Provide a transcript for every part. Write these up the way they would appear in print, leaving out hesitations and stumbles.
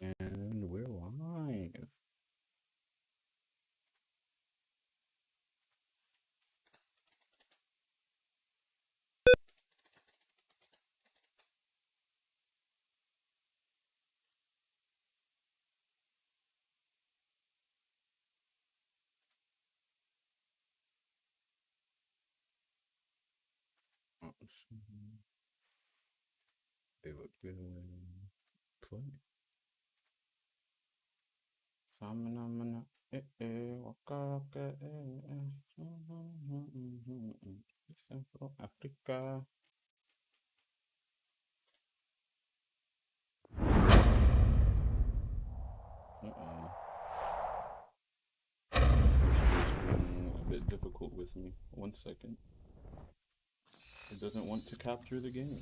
And we're live. Oh, they look good. Play. Samana, waka, Central Africa. Uh-oh. A bit difficult with me. 1 second. It doesn't want to capture the game.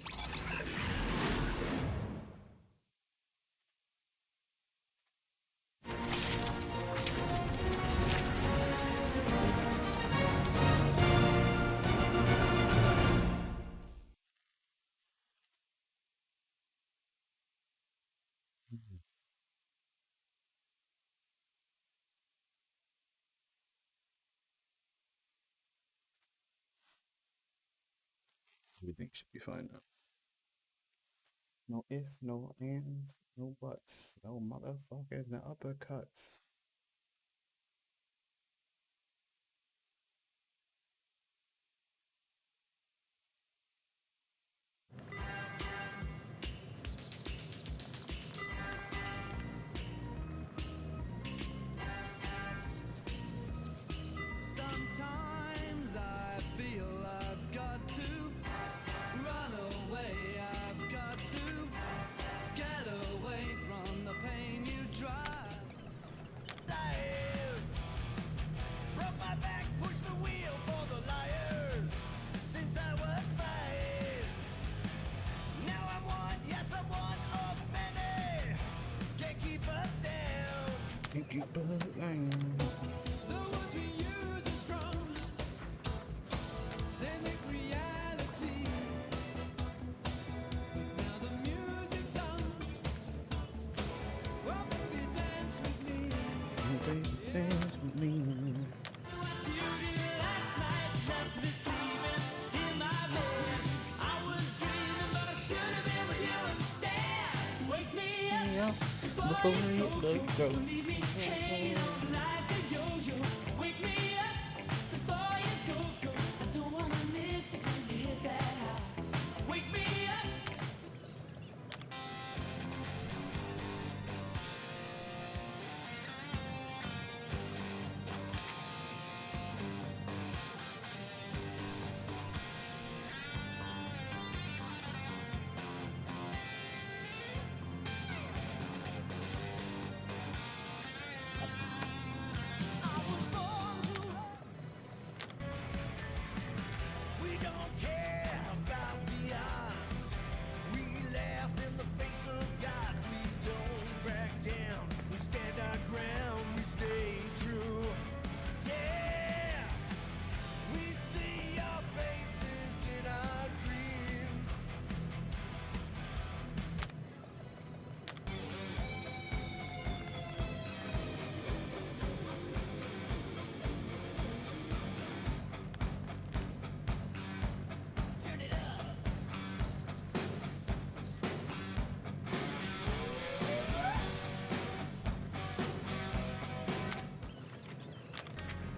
Everything should be fine now. No if, no and, no buts, no motherfuckers, no uppercuts. Sometimes I feel I've got to run away. I've got to get away from the pain you drive. Broke my back, pushed the wheel for the liars since I was 5. Now I'm one, yes I'm one of many. Can't keep us down. Can't keep us down. The words we use are strong. They make reality. But now the music's on. Oh, baby, dance with me. Oh, baby, dance with me. What you did last night left me sleeping in my bed. I was dreaming, but I should have been with you instead. Wake me up Yeah, before you let go. leave me hanging on like a yo-yo. Wake me up before you go. I don't wanna miss it when you hit that high. Wake me up. I was born. We don't care about the odds. We laugh in the face of gods. We don't back down. We stand our ground. We stay true. Yeah. We see your faces in our dreams. Turn it up.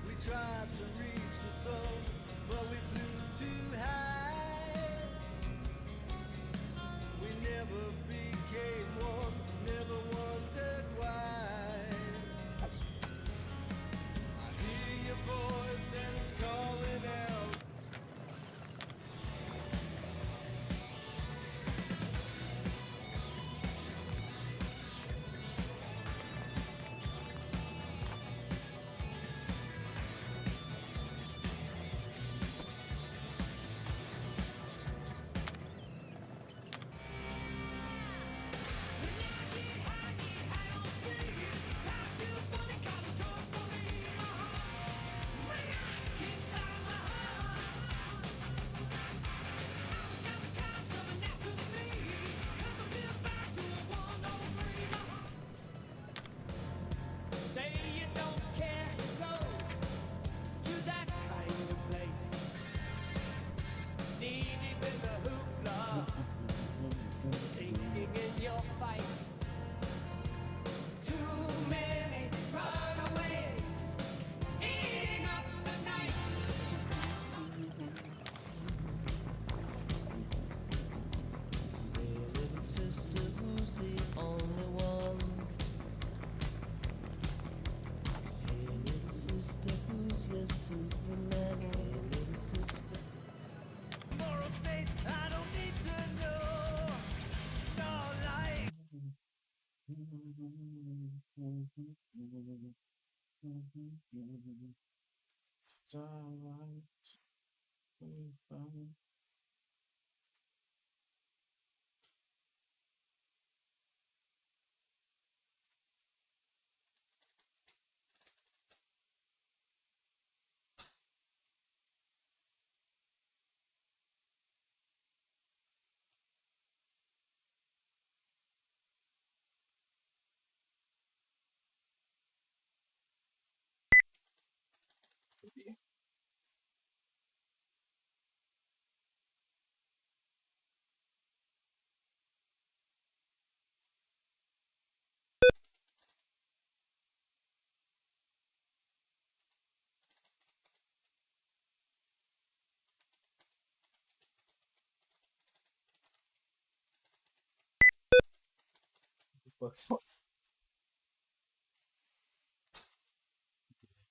We tried to reach the sun, but we flew too high. We never became one, never wondered why. I hear your voice and it's calling out. Starlight.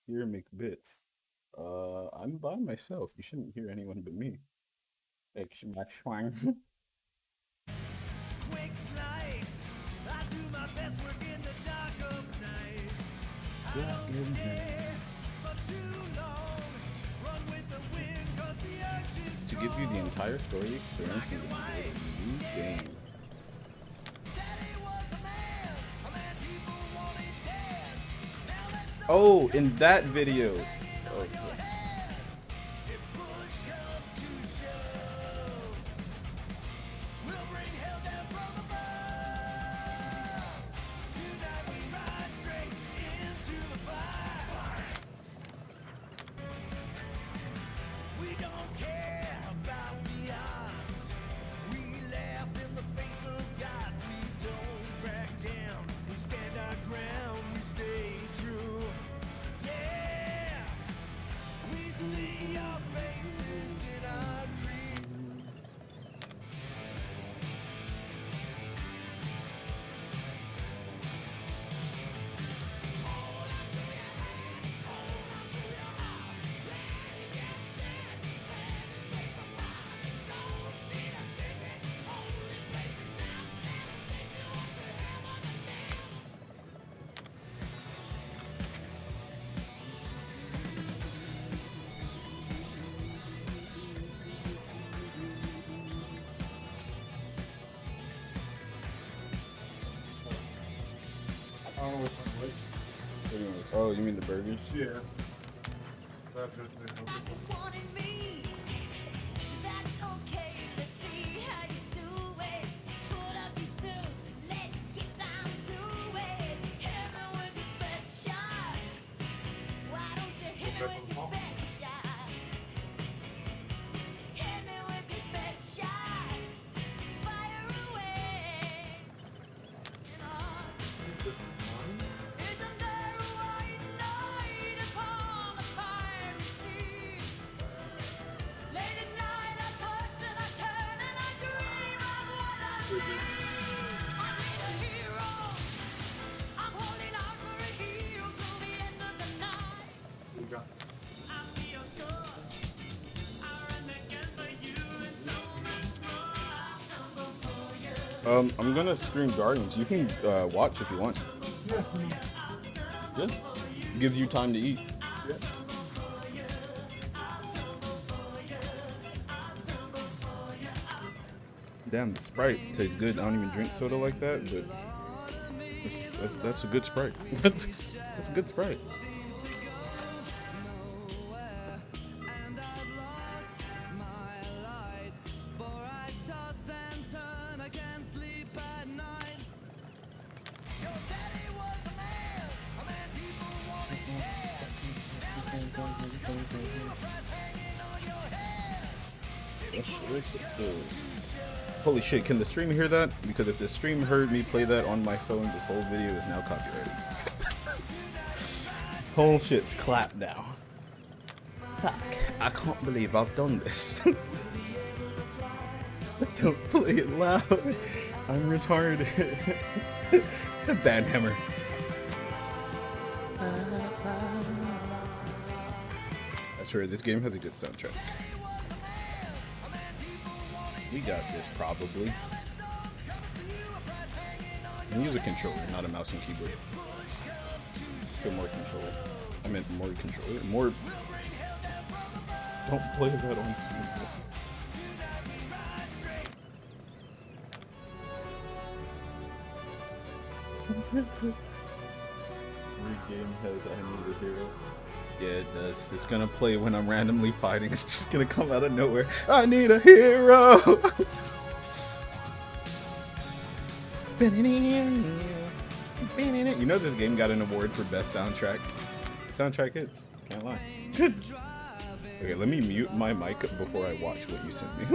Here, McBit. I'm by myself. You shouldn't hear anyone but me. Action, Schwang. Quick flight. I do my best work in the dark of night. I don't stay for too long. Run with the wind 'cause the urge is To give you the entire story experience in a new game. Daddy was a man people wanted dead. Now let's Oh, in that video. Oh, if push comes to shove, we'll bring hell down from above. Tonight we ride straight into the fire. We don't care about the odds. We laugh in the face of gods. We don't back down. We stand our ground. We stay true. Yeah. We see your faces in our dreams. Oh, you mean the burgers? Yeah. That's it. Wanting me, that's okay. Let's see how you do it. Put up your dukes, let's get down to it. Hit me with your best shot. Why don't you hit me with your best shot? Hit me with your best shot. Fire away. Isn't there a white night upon the fiery sea? Late at night I toss and I turn and I dream of what I need. I need a hero. I'm holding out for a hero till the end of the night. I feel score. I run again for you and so much more. I'll tumble for you. I'm gonna stream Guardians. You can watch if you want. Yeah. Gives you time to eat. Damn, the Sprite tastes good. I don't even drink soda like that, but that's a good Sprite. That's a good Sprite. Your daddy was a man people wanted dead. Now let's go you a price hanging on your head. Holy shit, can the stream hear that? Because if the stream heard me play that on my phone, this whole video is now copyrighted. Whole shit's clapped now. Fuck, I can't believe I've done this. Don't play it loud. I'm retarded. Band hammer. I swear, this game has a good soundtrack. We got this probably. And use a controller, not a mouse and keyboard. Feel more controller. I meant more controller. More Don't play that on Steam. Re-game has I Need a Hero. Yeah, it does. It's gonna play when I'm randomly fighting. It's just gonna come out of nowhere. I need a hero! You know this game got an award for best soundtrack? Soundtrack hits. Can't lie. Okay, let me mute my mic before I watch what you sent me.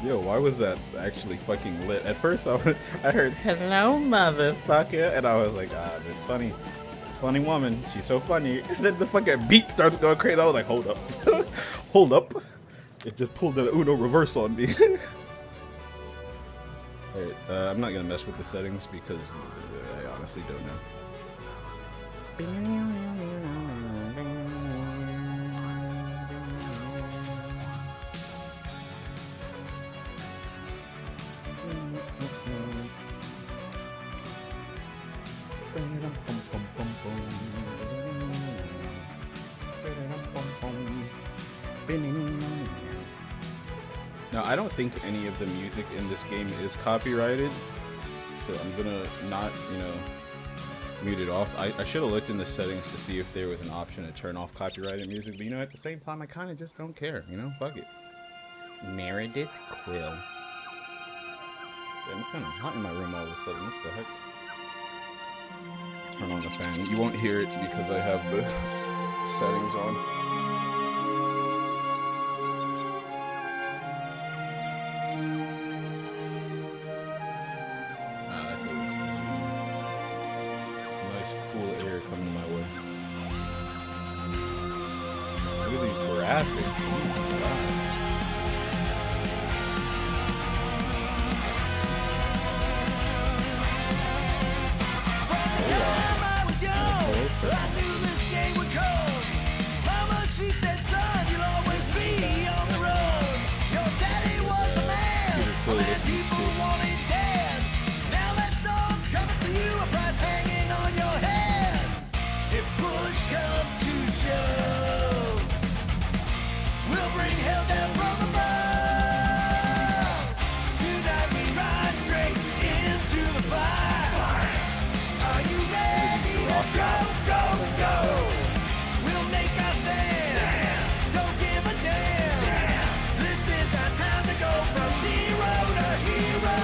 Yo, why was that actually fucking lit? At first, I heard, hello, motherfucker. And I was like, ah, that's funny. It's funny woman. She's so funny. And then the fucking beat starts going crazy. I was like, hold up. Hold up. It just pulled an Uno reverse on me. Alright, I'm not going to mess with the settings because I honestly don't know. Now, I don't think any of the music in this game is copyrighted, so I'm gonna not, mute it off. I should have looked in the settings to see if there was an option to turn off copyrighted music, but at the same time, I kind of just don't care, fuck it. Meredith Quill. Damn, it's kind of hot in my room all of a sudden. What the heck? Turn on the fan. You won't hear it because I have the settings on. That feels nice, cool air coming my way. Look at these graphics. Oh my God. I knew this day would come. Mama, she said, son, you'll always be on the road. Your daddy was a man people wanted dead. Now that storm's coming for you, a price hanging on your head. If push comes to shove, we'll bring hell down from above. Tonight we ride straight into the fire. Are you ready to go? We'll make our stand. Don't give a damn. This is our time to go from zero to hero.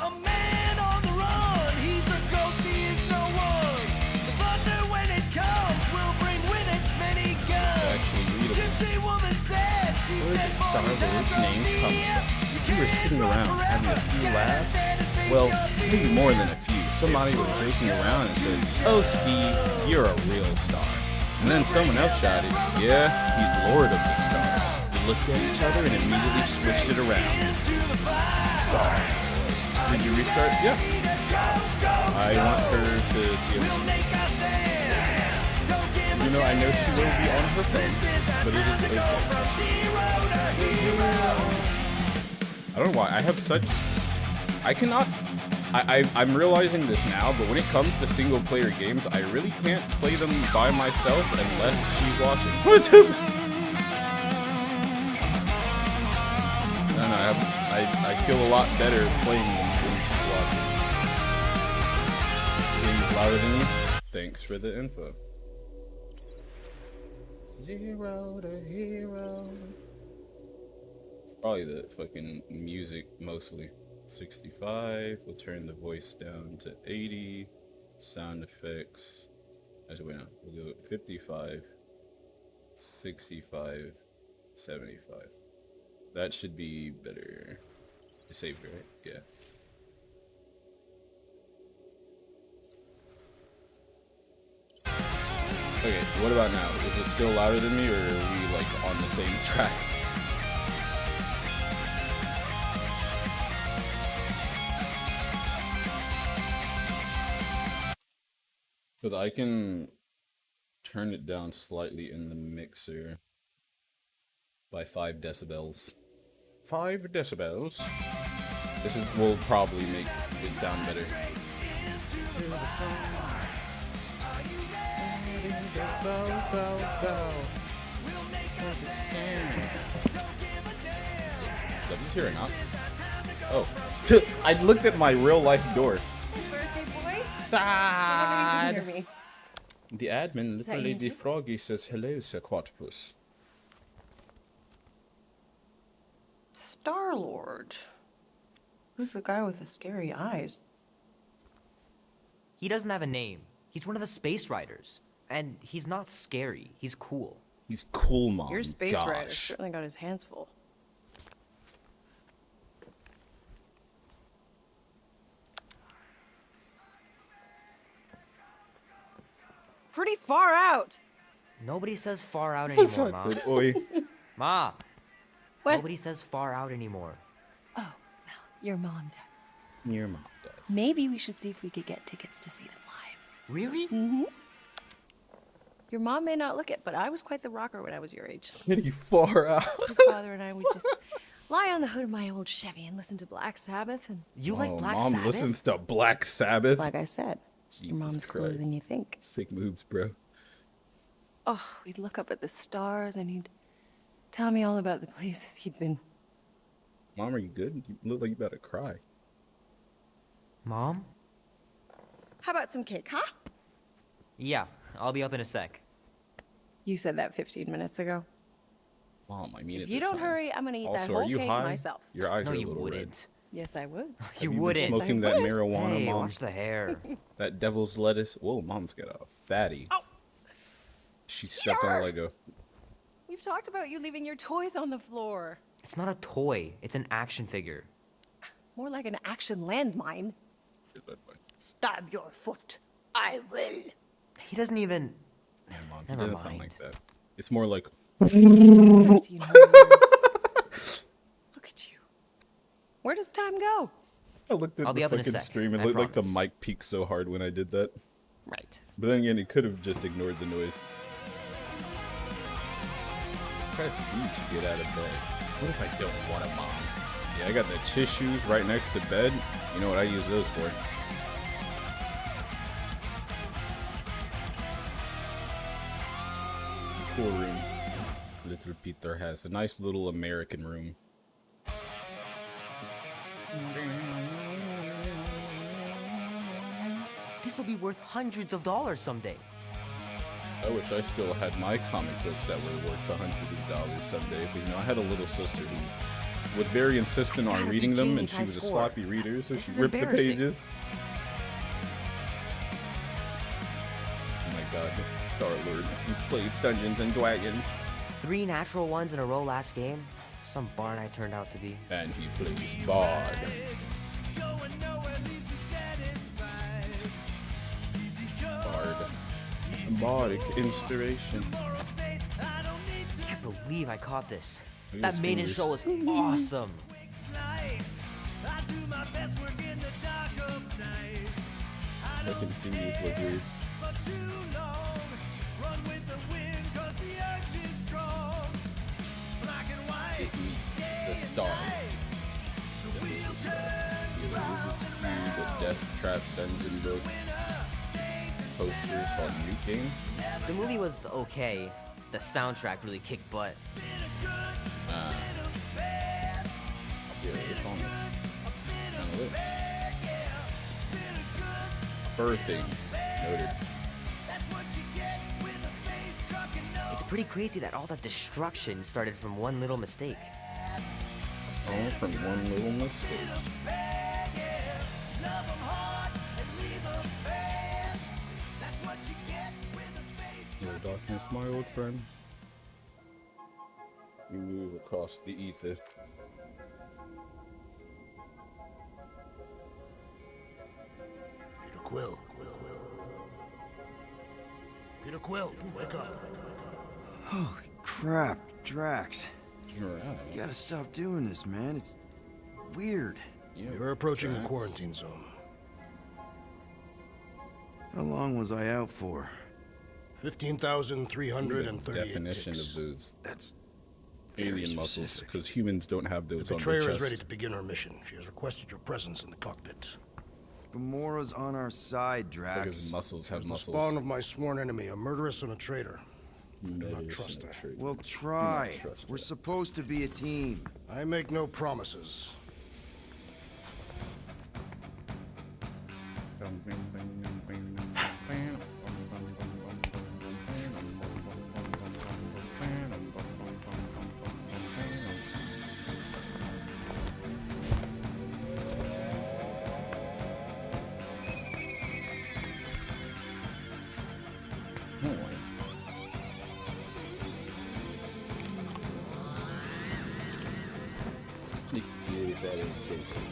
A man on the run. He's a ghost, he is no one. The thunder when it comes will bring with it many guns. Gypsy woman said, she said, Star Wars name comes from. We were sitting around having a few laughs. Well, maybe more than a few. Somebody was joking around and said, "Oh, Steve, you're a real star." And then someone else shouted, "Yeah, he's Lord of the Stars." We looked at each other and immediately switched it around. Star. Did you restart? Yeah. I want her to see us. I know she will be on her phone, but it is okay. I don't know why. I have such... I cannot... I'm realizing this now, but when it comes to single-player games, I really can't play them by myself unless she's watching. I feel a lot better playing them when she's watching. Game's louder than you? Thanks for the info. Zero to hero. Probably the fucking music mostly. 65. We'll turn the voice down to 80. Sound effects. Actually, wait, no. We'll go 55. 65. 75. That should be better. It's saved, right? Yeah. Okay, what about now? Is it still louder than me, or are we like on the same track? Because I can turn it down slightly in the mixer by 5 decibels. 5 decibels. This will probably make it sound better. W's here or not? Oh. I looked at my real life door. Birthday boy? Sad. You can hear me. The admin, Is that little you lady too? Froggy, says hello, Sir Quatopus. Star-Lord. Who's the guy with the scary eyes? He doesn't have a name. He's one of the Space Riders. And he's not scary. He's cool. He's cool, Mom. Your space rider Gosh. certainly got his hands full. Pretty far out. Nobody says far out anymore, Ma. Said, oi. Ma, What? nobody says far out anymore. Your mom does. Your mom does. Maybe we should see if we could get tickets to see them live. Really? Your mom may not look it, but I was quite the rocker when I was your age. Pretty far out. Your father and I would just lie on the hood of my old Chevy and listen to Black Sabbath. And You like Oh, Black Mom Sabbath? listens to Black Sabbath. like I said, your Jesus mom's cooler Christ. than you think. Sick moves, bro. Oh, we'd look up at the stars and he'd tell me all about the places he'd been. Mom, are you good? You look like you about to cry. Mom? How about some cake, huh? Yeah, I'll be up in a sec. You said that 15 minutes ago. Mom, I mean it If you this don't time. hurry, I'm gonna eat that Also, whole are you cake high? myself. Your eyes No, are a you little wouldn't. Yes, I would. You red. Have you been wouldn't. smoking that marijuana, Hey, Mom? watch the hair. That devil's lettuce. Whoa, Mom's got a fatty. Oh. She stepped on a Lego. We've talked about you leaving your toys on the floor. It's not a toy. It's an action figure. More like an action landmine. Stab your foot. I will. He doesn't even... Yeah, Mom, he Never doesn't sound mind. like that. It's more like, Do you know yours? Look at you. Where does time go? I looked at I'll the be up in a fucking sec, stream and I looked like the promise. mic peaked so hard when I did that. Right. But then again, it could have just ignored the noise. What tries to do to get out of bed? What if I don't want a mom? Yeah, I got the tissues right next to bed. You know what I use those for? It's a cool room. Little Peter has a nice little American room. This will be worth hundreds of dollars someday. I wish I still had my comic books that were worth $100 someday, but you know, I had a little sister who was very insistent on Gotta reading beat them, and Jamie's she high was a score. sloppy reader, so This she is ripped the embarrassing. pages. Oh my god, Star-Lord, he plays Dungeons and Dragons, 3 natural ones in a row last game. Some barn I turned out to be. and he plays Bard. Going nowhere leaves me satisfied. Easy go, Bard. Bardic inspiration. moral fate. I don't need to Can't believe I caught this. Look at That his maiden fingers. show was awesome. fly. I do my best work in the dark of night. I Fucking fingers look weird. for too long. Run with the wind, cause the urge is strong. Black and white, It's me, the star. the wheel turns The Rubik's Cube, the Death Trap Dungeon book. Poster called New Game. The movie was okay. The soundtrack really kicked butt. Yeah, this song is kind of lit. Fur things noted. It's pretty crazy that all that destruction started from one little mistake. All from one little mistake. Hello, darkness, my old friend. You move across the ether. Peter Quill. Peter Quill, wake up. Holy crap, Drax. You're right. You gotta stop doing this, man. It's weird. Yeah, You're approaching a Drax. quarantine zone. How long was I out for? 15,338 definition ticks. of those That's very alien muscles, specific. because humans don't have those The on betrayer their is chest. ready to begin her mission. She has requested your presence in the cockpit. Gamora's on our side, It's like his Drax. muscles have The muscles. spawn of my sworn enemy, a murderess and a traitor. Do not Medicine trust and her. trade. We'll Do not try. trust We're her. supposed to be a team. I make no promises. Yeah, better say something.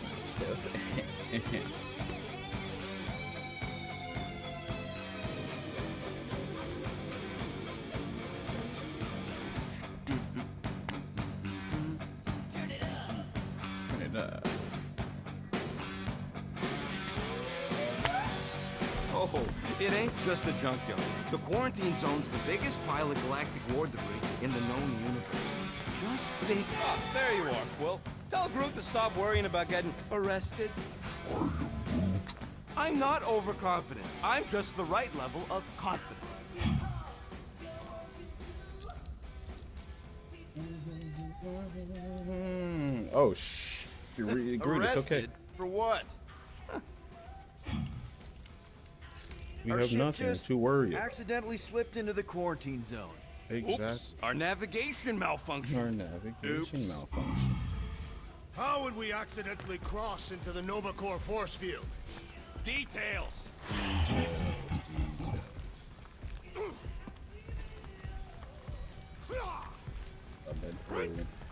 Turn it up. Oh, it ain't just a junkyard. The quarantine zone's the biggest pile of galactic war debris in the known universe. Just think. Ah, there you are, Quill. Tell Groot to stop worrying about getting arrested. I'm not overconfident. I'm just the right level of confident. Oh, shh. Groot, it's okay. Arrested? For what? We Our have ship nothing just to worry about. accidentally slipped into the quarantine zone. Exactly. Oops, our navigation malfunctioned. Our navigation Oops. malfunction. How would we accidentally cross into the Nova Corps force field? Details.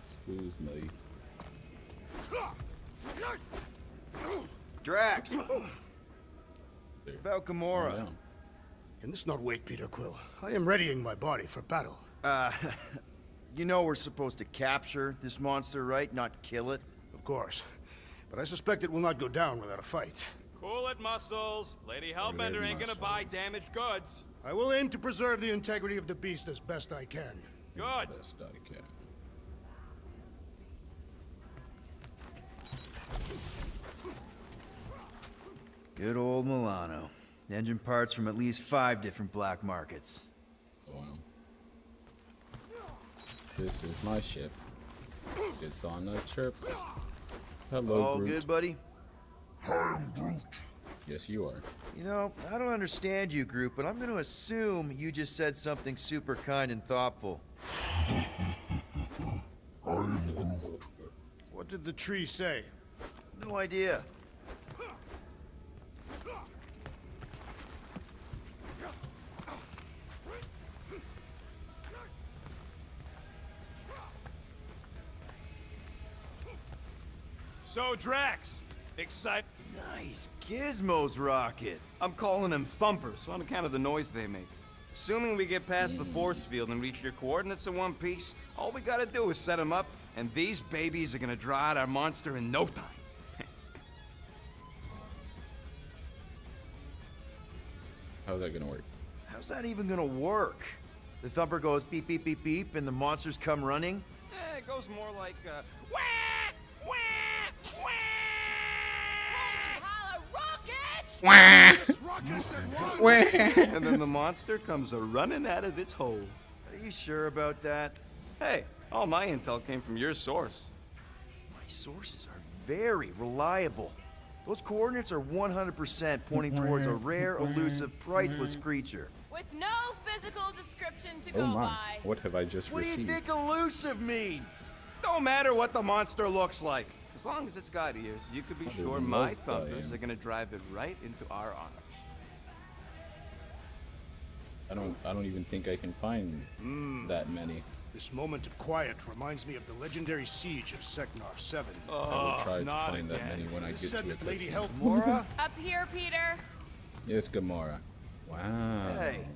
Excuse me. Drax! There. About Calm Gamora. down. Can this not wait, Peter Quill? I am readying my body for battle. You know we're supposed to capture this monster, right? Not kill it? Of course. But I suspect it will not go down without a fight. Cool it, Muscles. Lady Hellbender ain't gonna buy damaged goods. I will aim to preserve the integrity of the beast as best I can. Good. Best I can. Good old Milano. Engine parts from at least 5 different black markets. Wow. This is my ship. It's on a chirp. Hello, All Groot. good, buddy? Yes, you are. You know, I don't understand you, Groot, but I'm gonna assume you just said something super kind and thoughtful. What did the tree say? No idea. So, Drax, excited? Nice Gizmo's rocket. I'm calling them thumpers on account of the noise they make. Assuming we get past the force field and reach your coordinates in one piece, all we gotta do is set them up, and these babies are gonna draw out our monster in no time. How's that gonna work? How's that even gonna work? The thumper goes beep, beep, beep, beep, and the monsters come running? It goes more like, wah, wah, wah. Holla, rockets! And then the monster comes a-running out of its hole. Are you sure about that? Hey, all my intel came from your source. My sources are very reliable. Those coordinates are 100% pointing towards a rare, elusive, priceless creature. With no physical description to go Oh my. by. What have I just What do you received? think elusive means? Don't matter what the monster looks like. As long as it's got ears, you could be Other sure than my those thumpers dying. are gonna drive it right into our honors. I don't even think I can find that many. This moment of quiet reminds me of the legendary siege of Seknov 7. I will try to not find that again. many when I It get is said to it. that Lady Let's see. Hel- Mora? Up here, Peter. Yes, Gamora. Wow. Hey,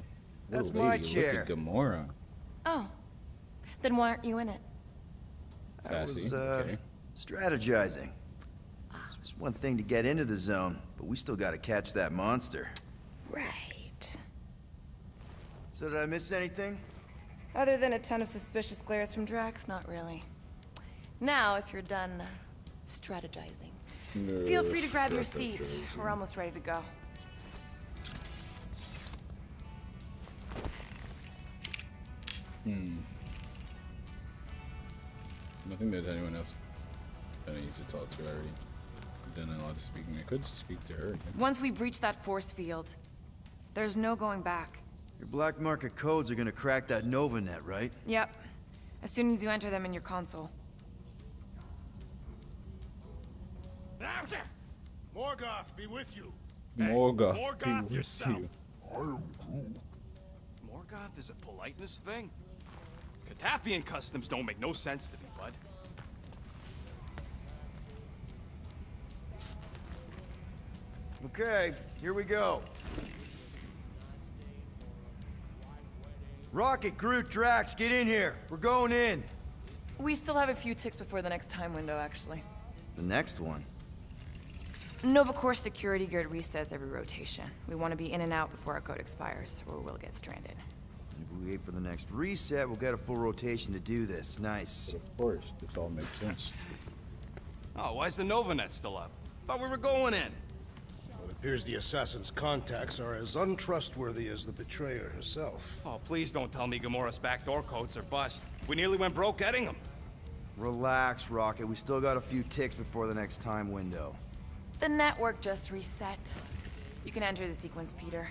that's Little my lady, chair. Look at Gamora. Oh. Then why aren't you in it? I Sassy. was, Okay. strategizing. It's one thing to get into the zone, but we still gotta catch that monster. Right. So did I miss anything? Other than a ton of suspicious glares from Drax, not really. Now, if you're done strategizing, feel free to grab your seat. We're almost ready to go. I don't think there's anyone else that I need to talk to. I already done a lot of speaking. I could speak to her again. Once we breach that force field, there's no going back. Your black market codes are gonna crack that NovaNet, right? Yep. As soon as you enter them in your console. Morgoth be with you. Morgoth. Morgoth be yourself. with you. Morgoth is a politeness thing? Catathian customs don't make no sense to me, bud. Okay, here we go. Rocket, Groot, Drax, get in here. We're going in. We still have a few ticks before the next time window, actually. The next one. Nova Corps security grid resets every rotation. We want to be in and out before our code expires, or we'll get stranded. If we wait for the next reset, we'll get a full rotation to do this. Nice. Of course, this all makes sense. Oh, why's the NovaNet still up? Thought we were going in. Well, it appears the assassin's contacts are as untrustworthy as the betrayer herself. Oh, please don't tell me Gamora's backdoor codes are bust. We nearly went broke getting them. Relax, Rocket. We still got a few ticks before the next time window. The network just reset. You can enter the sequence, Peter.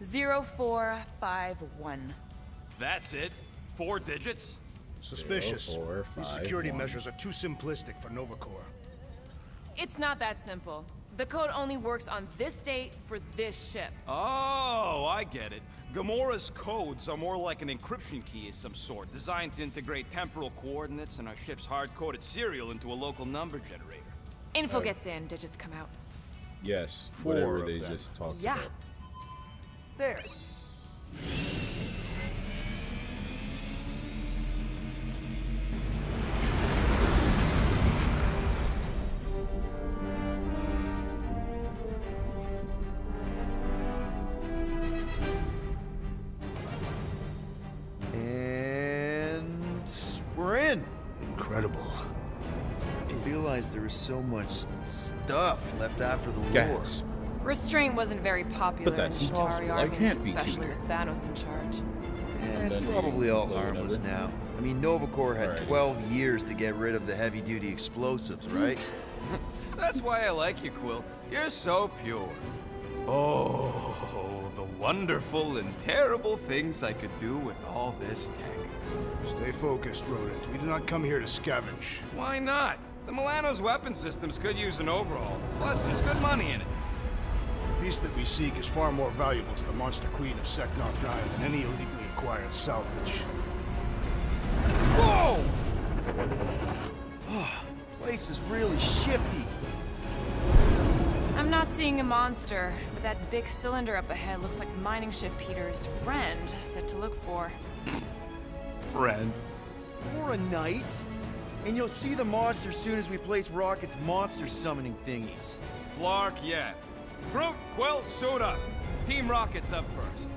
0451. That's it? 4 digits? Suspicious. 0, 4, 5, These security 1. measures are too simplistic for Nova Corps. It's not that simple. The code only works on this date for this ship. Oh, I get it. Gamora's codes are more like an encryption key of some sort, designed to integrate temporal coordinates and our ship's hard-coded serial into a local number generator. Info gets in, digits come out. Yes, 4 whatever of they them. just talked Yeah. about. There. And we're in. Incredible. I realized there was so much stuff left after the war. Gas. Restraint wasn't very popular But that's in the Chitauri impossible. I army, can't be especially Peter. with Thanos in charge. Yeah, it's then we probably all blow it harmless over. now. I mean, Nova Corps had Alrighty. 12 years to get rid of the heavy-duty explosives, right? That's why I like you, Quill. You're so pure. Oh, the wonderful and terrible things I could do with all this tech. Stay focused, Rodent. We did not come here to scavenge. Why not? The Milano's weapon systems could use an overhaul. Plus, there's good money in it. The piece that we seek is far more valuable to the Monster Queen of Seknov 9 than any illegally acquired salvage. Whoa! Place is really shifty. I'm not seeing a monster, but that big cylinder up ahead looks like the mining ship Peter's friend said to look for. Friend. For a night. And you'll see the monster soon as we place Rocket's monster summoning thingies. Flark, yeah. Groot, Quill, suit up. Team Rocket's up first.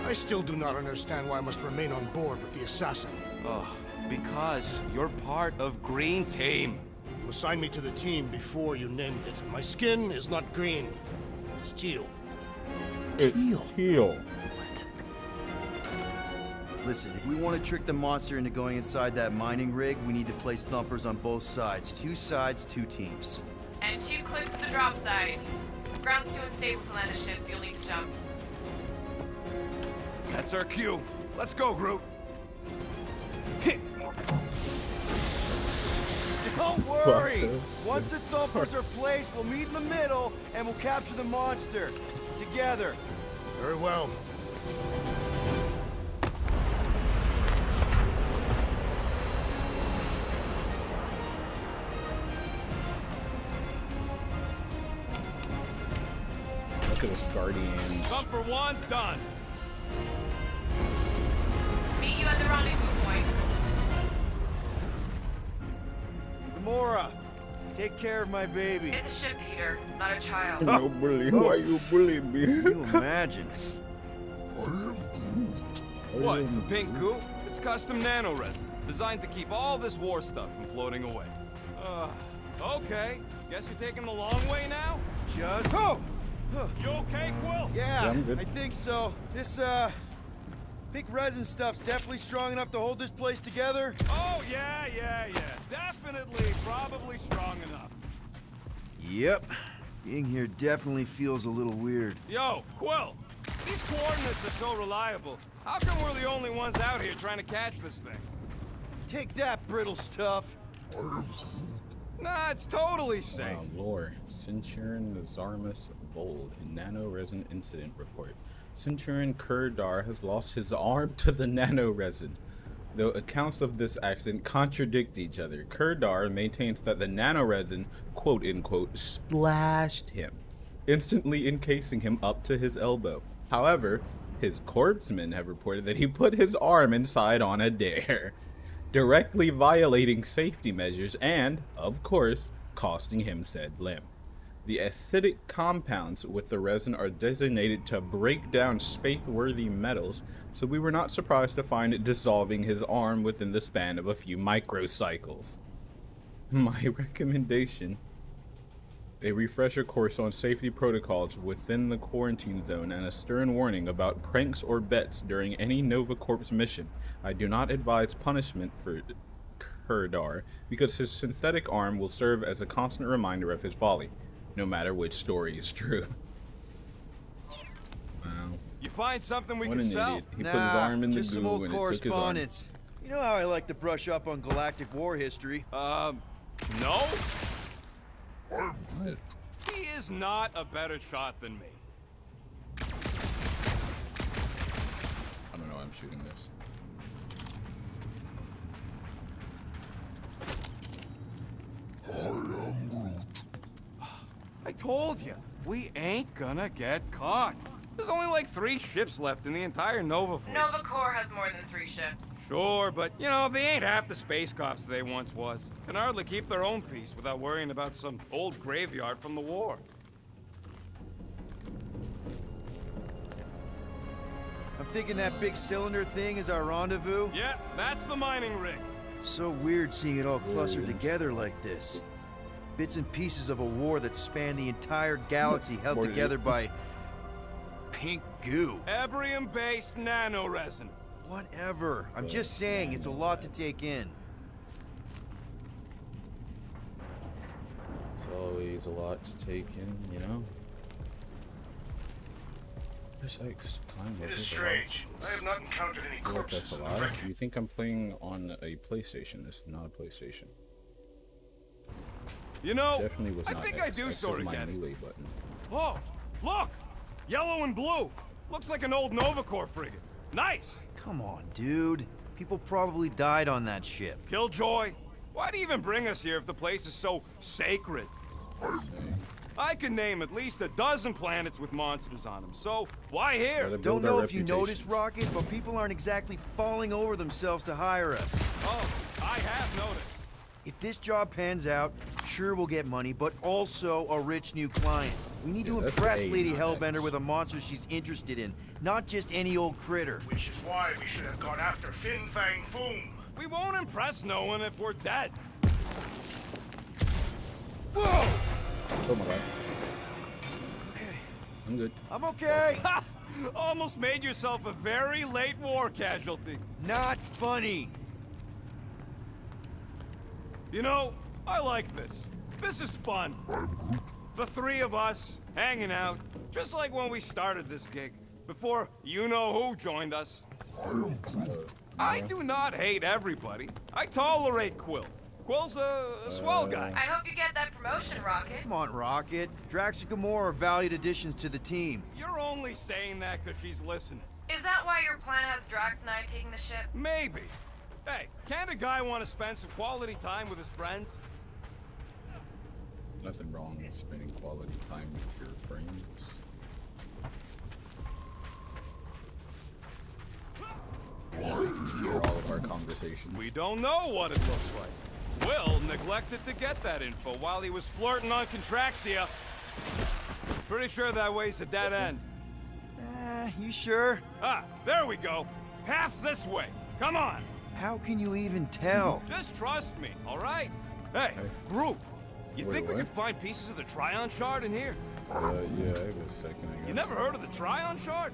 I still do not understand why I must remain on board with the assassin. Oh, because you're part of Green Team. You assigned me to the team before you named it, and my skin is not green. It's teal. It's heal. Listen, if we want to trick the monster into going inside that mining rig, we need to place thumpers on both sides. 2 sides, 2 teams. And 2 clicks to the drop site. Ground's too unstable to land a ship, so you'll need to jump. That's our cue. Let's go, Groot. Don't worry! Once the thumpers are placed, we'll meet in the middle and we'll capture the monster. Together. Very well. Look at us, Guardians. Bumper 1, done. Meet you at the rendezvous point. Gamora, Take care of my baby. It's a ship, Peter, not a child. No bully. Why you bullying me? Can you imagine? What, the pink goo? It's custom nano resin, designed to keep all this war stuff from floating away. Okay. Guess you're taking the long way now? Just... Oh! You okay, Quill? Yeah, I'm good. I think so. This, pink resin stuff's definitely strong enough to hold this place together. Oh, yeah. Definitely, probably strong enough. Yep. Being here definitely feels a little weird. Yo, Quill, these coordinates are so reliable. How come we're the only ones out here trying to catch this thing? Take that, brittle stuff. Nah, it's totally safe. Wow, lore. Centurion Nazarmus Bold in nano-resin incident report. Centurion Kurdar has lost his arm to the nano-resin. Though accounts of this accident contradict each other, Kurdar maintains that the nano-resin, quote-unquote, splashed him, instantly encasing him up to his elbow. However, his corpsmen have reported that he put his arm inside on a dare, directly violating safety measures and, of course, costing him said limb. The acidic compounds with the resin are designated to break down space-worthy metals, so we were not surprised to find it dissolving his arm within the span of a few microcycles. My recommendation: a refresher course on safety protocols within the quarantine zone and a stern warning about pranks or bets during any Nova Corps mission. I do not advise punishment for Kurdar, because his synthetic arm will serve as a constant reminder of his folly, no matter which story is true. Wow. You find something we What can an sell? idiot. He put his arm in the just some goo old and it took his arm. correspondence. You know how I like to brush up on galactic war history. No? He is not a better shot than me. I don't know why I'm shooting this. I told you, we ain't gonna get caught. There's only like 3 ships left in the entire Nova fleet. Nova Corps has more than 3 ships. Sure, but, you know, they ain't half the space cops they once was. Can hardly keep their own peace without worrying about some old graveyard from the war. I'm thinking that big cylinder thing is our rendezvous. Yeah, that's the mining rig. So weird seeing it all clustered together like this. Bits and pieces of a war that spanned the entire galaxy held More together by pink goo. Ebrium-based nanoresin. Whatever. I'm just saying, it's a lot to take in. It's always a lot to take in, you know? There's like climb It over is the strange. rocks. I have not encountered any I feel like corpses that's a in the lie. wreck. Do you think I'm playing on a PlayStation? This is not a PlayStation. You know, Definitely was I not think X. I do still sort of my get it. melee button. Oh, look! Yellow and blue. Looks like an old Nova Corps frigate. Nice! Come on, dude. People probably died on that ship. Killjoy, why'd he even bring us here if the place is so sacred? I can name at least a dozen planets with monsters on them, so why here? Gotta Don't build our know if you noticed, reputations. Rocket, but people aren't exactly falling over themselves to hire us. Oh, I have noticed. If this job pans out, sure we'll get money, but also a rich new client. We need to Yeah, that's impress A, Lady not Hellbender X. with a monster she's interested in, not just any old critter. Which is why we should have gone after Fin Fang Foom. We won't impress no one if we're dead. Whoa! Oh my god. Okay, I'm good. I'm okay. Ha! Almost made yourself a very late war casualty. Not funny. You know, I like this. This is fun. The 3 of us, hanging out, just like when we started this gig, before you-know-who joined us. I do not hate everybody. I tolerate Quill. Quill's a swell guy. I hope you get that promotion, Rocket. Come on, Rocket. Drax and Gamora are valued additions to the team. You're only saying that because she's listening. Is that why your plan has Drax and I taking the ship? Maybe. Hey, can't a guy want to spend some quality time with his friends? Nothing wrong with spending quality time with your friends. For all of our conversations. We don't know what it looks like. Quill neglected to get that info while he was flirting on Contraxia. Pretty sure that way's a dead end. You sure? Ah, there we go. Path's this way. Come on. How can you even tell? Just trust me, all right? Hey, Groot, you Wait, think we what? could find pieces of the Tryon Shard in here? Yeah, I have a second, I guess. You never heard of the Tryon Shard?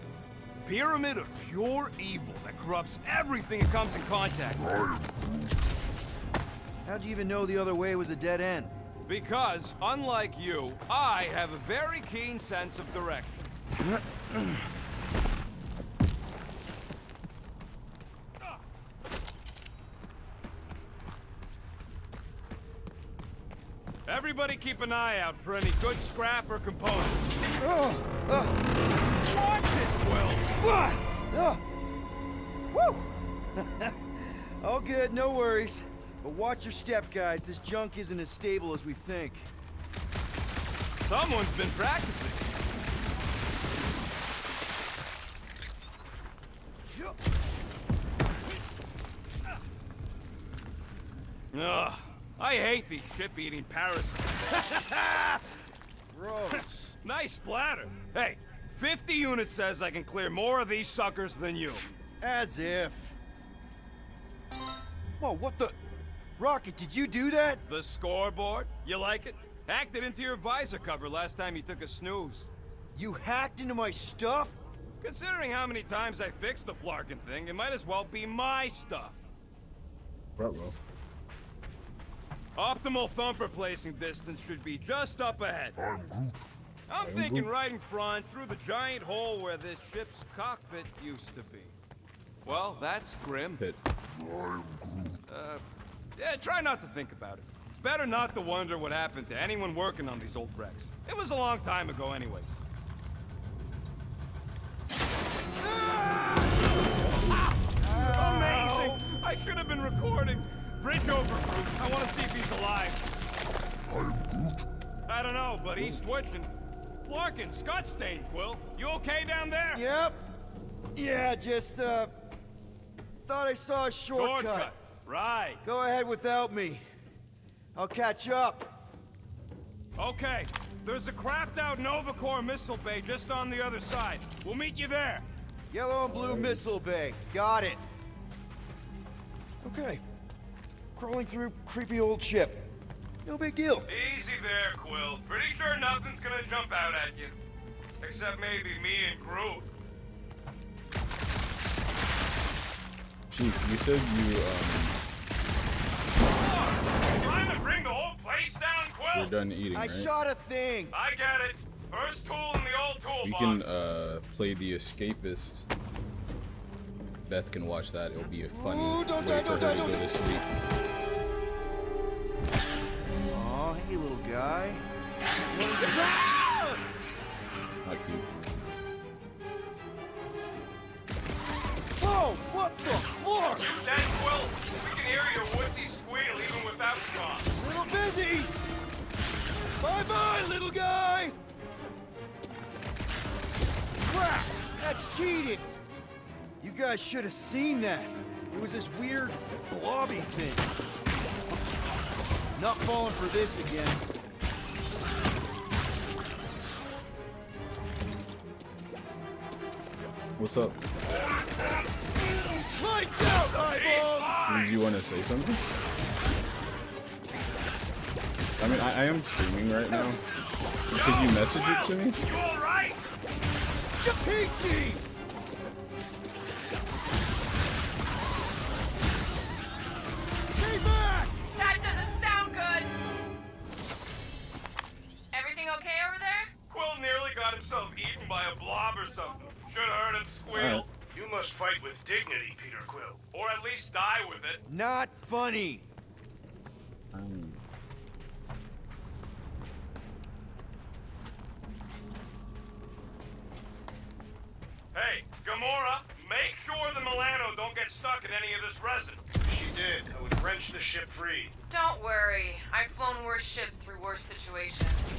Pyramid of pure evil that corrupts everything it comes in contact with. How'd you even know the other way was a dead end? Because, unlike you, I have a very keen sense of direction. Everybody keep an eye out for any good scrap or components. Watch it, Will! All good, no worries. But watch your step, guys. This junk isn't as stable as we think. Someone's been practicing. Ugh, I hate these ship-eating parasites. Gross. Nice splatter. Hey, 50 units says I can clear more of these suckers than you. As if. Whoa, what the? Rocket, did you do that? The scoreboard? You like it? Hacked it into your visor cover last time you took a snooze. You hacked into my stuff? Considering how many times I fixed the Flarkin thing, it might as well be my stuff. Bravo. Optimal thumper placing distance should be just up ahead. I'm thinking right in front, through the giant hole where this ship's cockpit used to be. Well, that's grim. Hit. Yeah, try not to think about it. It's better not to wonder what happened to anyone working on these old wrecks. It was a long time ago anyways. Amazing! I should have been recording. Bridge over, Groot. I want to see if he's alive. I don't know, but he's twitching. Flarkin, Scott Stain, Quill. You okay down there? Yep. Yeah, just, thought I saw a shortcut. Right. Go ahead without me. I'll catch up. Okay. There's a crapped out Nova Corps missile bay just on the other side. We'll meet you there. Yellow and blue missile bay. Got it. Okay. Crawling through creepy old ship. No big deal. Easy there, Quill. Pretty sure nothing's gonna jump out at you. Except maybe me and Groot. Chief, you said Trying to bring the whole place down, Quill? you're done eating, I right? shot a thing. I get it. First tool in the old toolbox. You can play The Escapist. Beth can watch that. It'll be a funny Ooh, don't way die, for don't her die, to go don't to sleep. Aw, hey, little guy. Not cute. Whoa, what the fuck? Dead, Quill. We can hear your woodsy squeal even without comms. Little busy. Bye-bye, little guy. Crap, that's cheating. You guys should have seen that. It was this weird blobby thing. Not falling for this again. What's up? Lights out, eyeballs! Did you want to say something? I mean, I am streaming right now. Could you message it to me? You alright? Peachy! Stay back! That doesn't sound good. Everything okay over there? Quill nearly got himself eaten by a blob or something. Should have heard him squeal. Alright. You must fight with dignity, Peter Quill. Or at least die with it. Not funny. Hey, Gamora, make sure the Milano don't get stuck in any of this resin. If she did, I would wrench the ship free. Don't worry. I've flown worse ships through worse situations.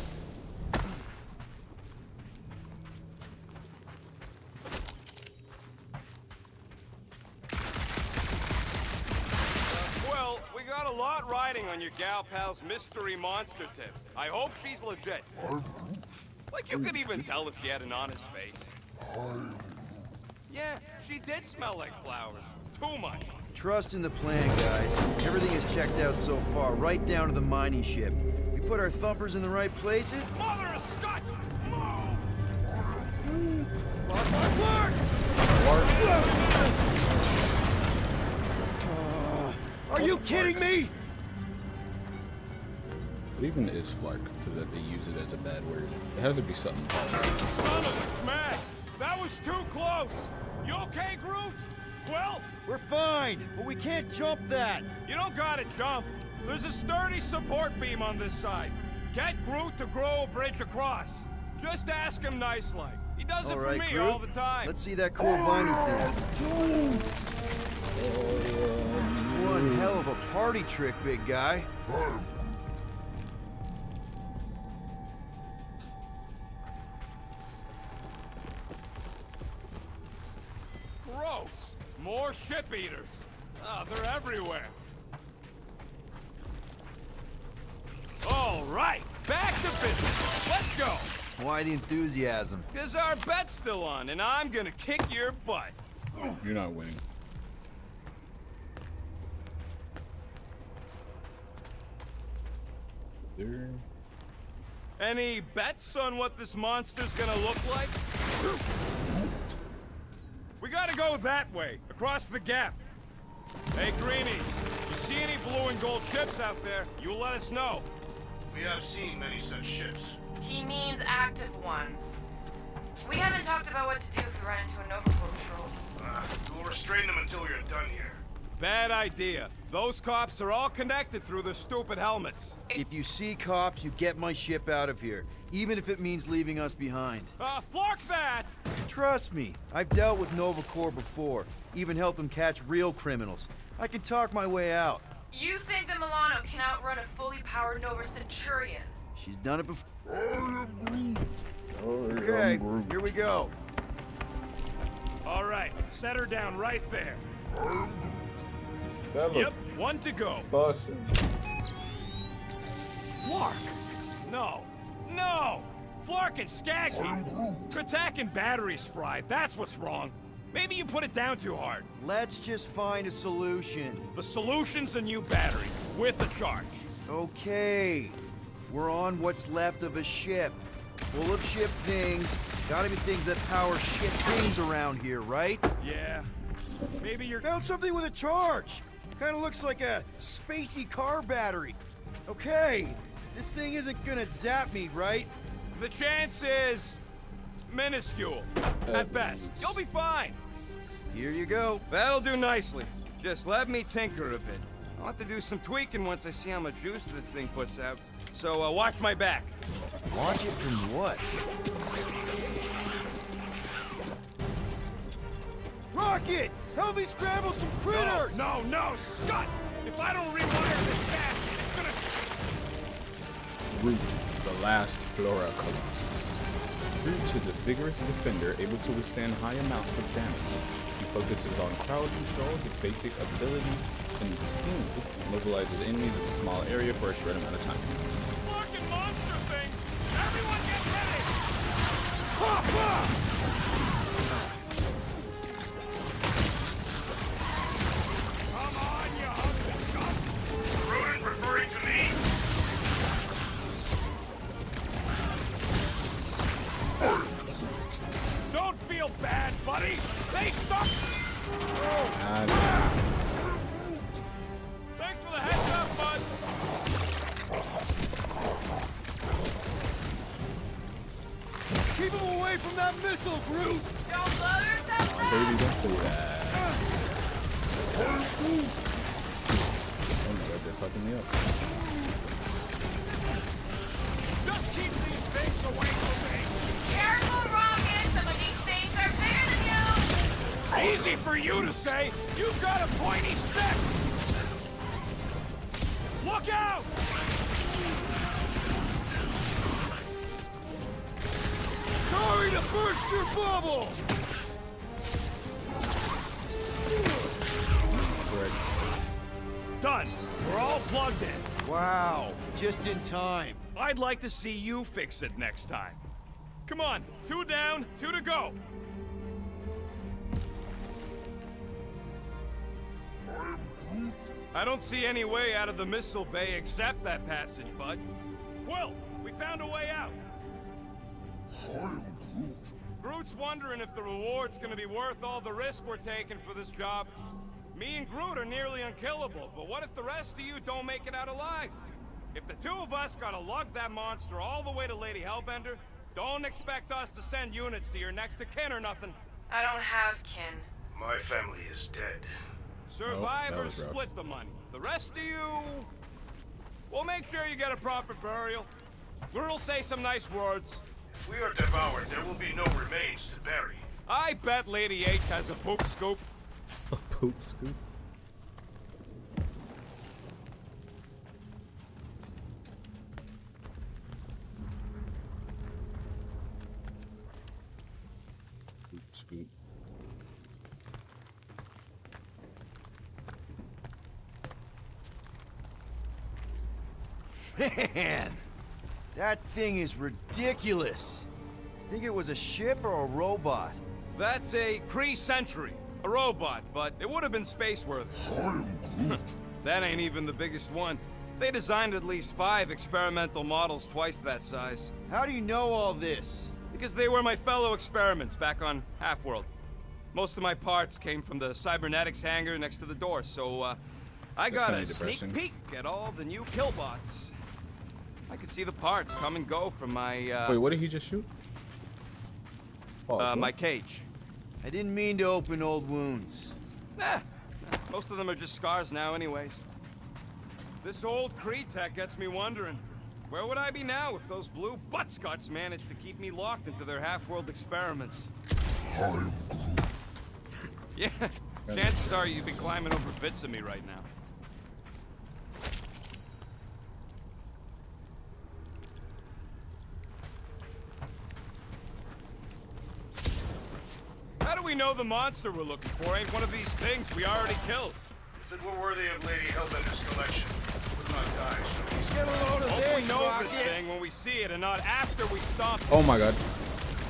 Well, we got a a lot riding on your gal pal's mystery monster tip. I hope she's legit. Like you could even tell if she had an honest face. Yeah, she did smell like flowers. Too much. Trust in the plan, guys. Everything is checked out so far, right down to the mining ship. We put our thumpers in the right places. Mother of Scott! Are you kidding me? What even is Flark so that they use it as a bad word? It has to be something positive. Son of a smack! That was too close! You okay, Groot? Well, We're fine, but we can't jump that. you don't gotta jump. There's a sturdy support beam on this side. Get Groot to grow a bridge across. Just ask him nice-like. He does it All for right, me Groot. all the time. Let's see that cool vinyl thing. It's one hell of a party trick, big guy. Gross! More ship eaters. Oh, they're everywhere. All right, back to business. Let's go. Why the enthusiasm? Cause our bet's still on, and I'm gonna kick your butt. You're not winning. There. Any bets on what this monster's gonna look like? We gotta go that way, across the gap. Hey, Greenies, you see any blue and gold ships out there, you let us know. We have seen many such ships. He means active ones. We haven't talked about what to do if we run into a Nova Corps patrol. We'll restrain them until you're done here. Bad idea. Those cops are all connected through their stupid helmets. If you see cops, you get my ship out of here, even if it means leaving us behind. Flark that! Trust me, I've dealt with Nova Corps before, even helped them catch real criminals. I can talk my way out. You think the Milano can outrun a fully powered Nova Centurion? She's done it before. Okay, here we go. All right, set her down right there. That Yep, looks one to go. awesome. Flark! No, no! Flark and Skaggy! Attack and batteries fried, that's what's wrong. Maybe you put it down too hard. Let's just find a solution. The solution's a new battery, with a charge. Okay, we're on what's left of a ship. Full of ship things. Gotta be things that power ship things around here, right? Yeah. Maybe you're... Found something with a charge. Kinda looks like a spacey car battery. Okay, this thing isn't gonna zap me, right? The chance is... minuscule. At best. You'll be fine. Here you go. That'll do nicely. Just let me tinker a bit. I'll have to do some tweaking once I see how much juice this thing puts out. So, watch my back. Watch it from what? Rocket! Help me scramble some critters! No, no, Scott! If I don't rewire this fast, it's gonna... Groot, the last Flora Colossus. Groot is a vigorous defender able to withstand high amounts of damage. He focuses on crowd control, his basic ability, and team mobilizes enemies in a small area for a short amount of time. Fucking monster things! Everyone get ready! Ha ha! Come on, you hungry scum! Rodent referring to me? Don't feel bad, buddy! They stuck! Thanks for the heads up, bud! Keep him away from that missile, Groot! Don't blow yourself up! Baby, don't say that. Oh my god, they're fucking me up. Just keep these things away from me! Careful, Rocket! Some of these things are bigger than you! Easy for you to say! You've got a pointy stick! Look out! Sorry to burst your bubble! Right. Done! We're all dead. Wow, just in time. I'd like to see you fix it next time. Come on, 2 down, 2 to go. I don't see any way out of the missile bay except that passage, bud. Quill, we found a way out. Groot's wondering if the reward's gonna be worth all the risk we're taking for this job. Me and Groot are nearly unkillable, but what if the rest of you don't make it out alive? If the 2 of us gotta lug that monster all the way to Lady Hellbender, don't expect us to send units to your next of kin or nothing. I don't have kin. My family is dead. Survivors was rough. split the money. The rest of you... We'll make sure you get a proper burial. Groot'll say some nice words. If we are devoured, there will be no remains to bury. I bet Lady H has a poop scoop. A poop scoop. Poop scoop. Man, that thing is ridiculous. Think it was a ship or a robot? That's a Kree Sentry, a robot, but it would have been space-worthy. That ain't even the biggest one. They designed at least 5 experimental models twice that size. How do you know all this? Because they were my fellow experiments back on Half-World. Most of my parts came from the cybernetics hangar next to the door, so I got a kinda sneak depressing. peek at all the new killbots. I could see the parts come and go from my, Wait, what did he just shoot? Pause, my what? cage. I didn't mean to open old wounds. Most of them are just scars now anyways. This old Kree tech gets me wondering, where would I be now if those blue buttscots managed to keep me locked into their half-world experiments? Yeah, chances are you'd be climbing over bits of me right now. How do we know the monster we're looking for ain't one of these things we already killed? If it were worthy of Lady Hellbender's collection, it would not die so easily. Get a load of Hope we this, know Rocket. this thing when we see it and not after we stomp it. Oh my god.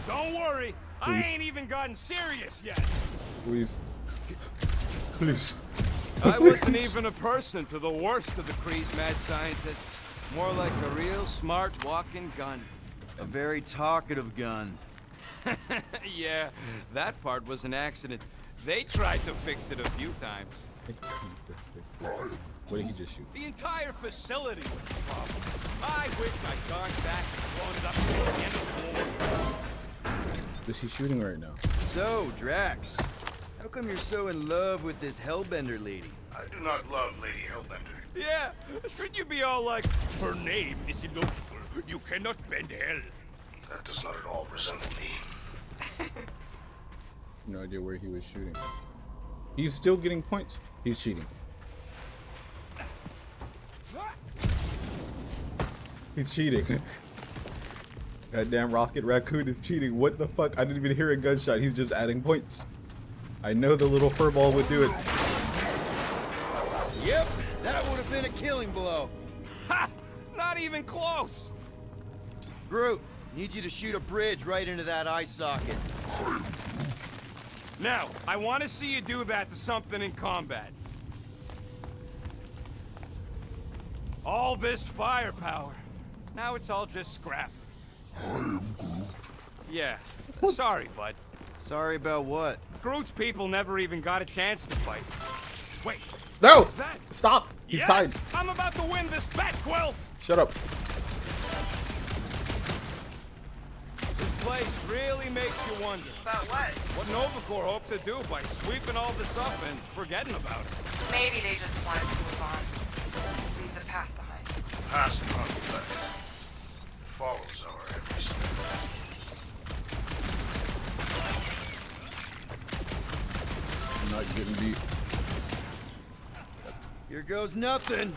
Don't worry, I Please. ain't even gotten serious yet. Please. Please. I wasn't even a person to the worst of the Kree's mad scientists. More like a real smart walking gun. A very talkative gun. Yeah, that part was an accident. They tried to fix it a few times. What did he just shoot? The entire facility was the problem. I wish I'd gone back and blown it up to the end of the war. Is he shooting right now? So, Drax, how come you're so in love with this Hellbender lady? I do not love Lady Hellbender. Yeah, shouldn't you be all like, her name is illogical. You cannot bend hell. That does not at all resemble me. No idea where he was shooting. He's still getting points. He's cheating. He's cheating. Goddamn Rocket Raccoon is cheating. What the fuck? I didn't even hear a gunshot. He's just adding points. I know the little furball would do it. Yep, that would have been a killing blow. Ha! Not even close! Groot, need you to shoot a bridge right into that eye socket. Now, I want to see you do that to something in combat. All this firepower. Now it's all just scrap. Yeah, sorry, bud. Sorry about what? Groot's people never even got a chance to fight. Wait, No! what's that? Stop! He's Yes! tied. I'm about to win this bet, Quill! Shut up. This place really makes you wonder. About what? What Nova Corps hoped to do by sweeping all this up and forgetting about it. Maybe they just wanted to move on. Leave the past behind. Past not left. It follows our every step. I'm not getting beat. Here goes nothing.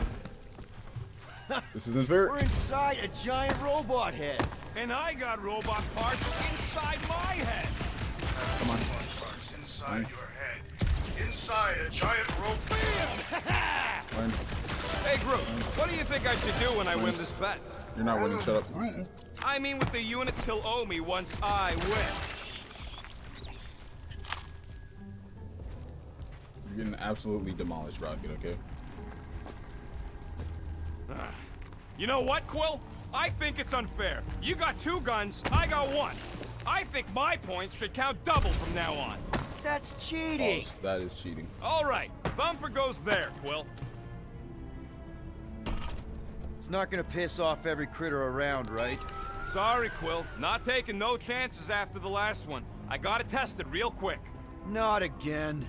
This isn't fair. We're inside a giant robot head. And I got robot parts inside my head. Come on. Parts inside your head. Inside a giant rope. Fine. Hey, Hey, Groot, what do you think I should do when I win this bet? You're not winning. Shut up. I mean with the units he'll owe me once I win. You're getting absolutely demolished, Rocket. Okay. You know what, Quill? I think it's unfair. You got 2 guns, I got 1. I think my points should count double from now on. That's cheating. Oh, that is cheating. All right, Thumper goes there, Quill. It's not gonna piss off every critter around, right? Sorry, Quill. Not taking no chances after the last one. I got it tested real quick. Not again.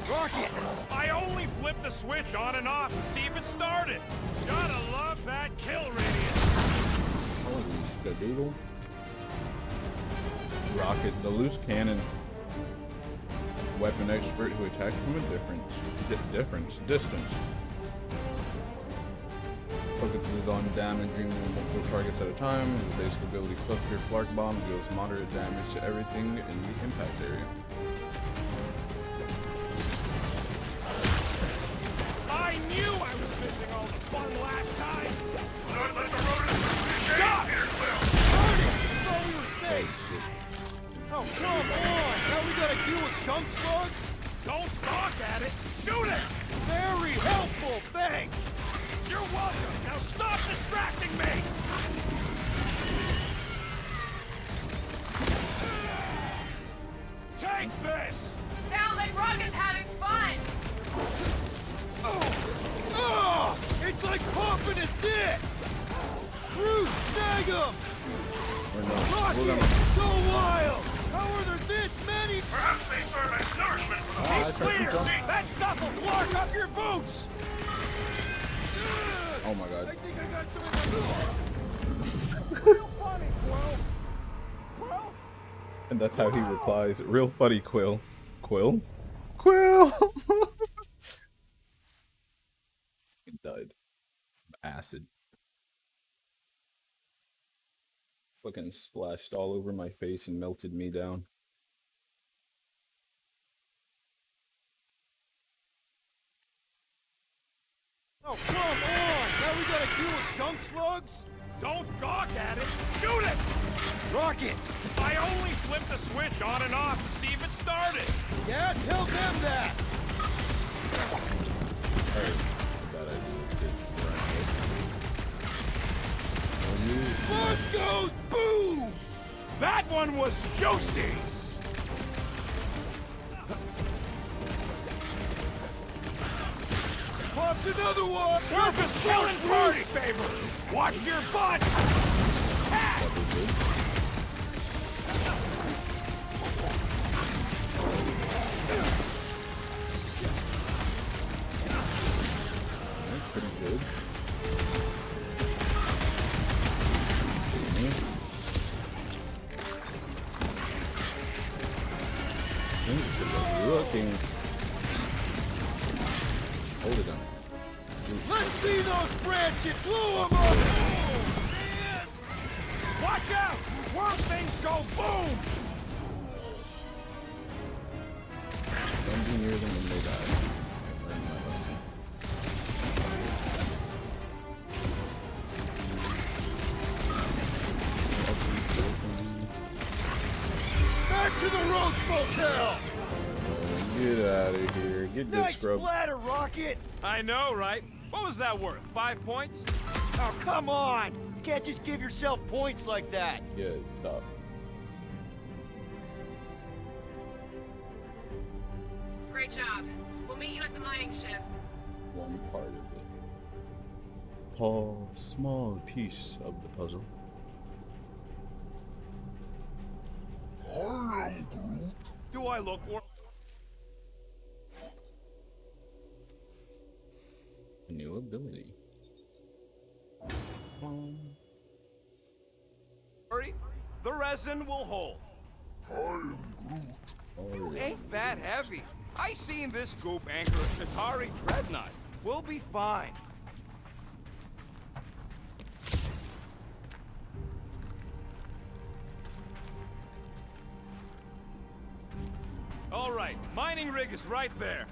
Rocket! I only flipped the switch on and off to see if it started. Gotta love that kill radius. Holy skadoodle. Rocket, the loose cannon weapon expert who attacks from a distance. Focuses on damaging multiple targets at a time. His basic ability Cluster Flark Bomb deals moderate damage to everything in the impact area. I knew I was missing all the fun last time. Not let the rodents Stop! here, Quill. Thought we were safe. Shit. Oh, come on! Now we gotta deal with chunk slugs? Don't gawk at it. Shoot it! Very helpful, thanks! You're welcome. Now stop distracting me. Take this. Sounds like Rocket's having fun! Oh! It's like pumping a zit! Groot, snag him! Or no. We're Rocket, gonna... go wild! How are there this many? Perhaps they serve as nourishment for the I It's tried to clear. jump. That stuff will flark up your boots. Oh my god. I think I got some of Real funny, Quill. Quill? And that's how he replies. Real funny, Quill. Quill? Quill! He died. Acid. Fucking splashed all over my face and melted me down. Oh, come on! Now we gotta deal with chunk slugs? Don't gawk at it. Shoot it. Rocket! I only flipped the switch on and off to see if it started. Yeah, tell them that! Alright. Bad idea. Take Bus goes boom! That one was juicy. Popped another one! We're just selling party favors. Watch your butts. pretty good. Looking. Hold it down. Let's see those branches! Blow them up! Watch out! Where things go boom! Don't be near them when they die. I learned my lesson. Back to the Roach Motel! Get out of here. Get good Nice scrub. splatter, Rocket! I know, right? What was that worth? 5 points? Oh, come on! You can't just give yourself points like that! Yeah, stop. Great job. We'll meet you at the mining ship. One part of it. Paul, small piece of the puzzle. Do I look or A new ability. hurry? The resin will hold. Oh, yeah. Ain't that heavy. I seen this goop anchor a Chitauri dreadnought. We'll be fine. All right, mining rig is right there.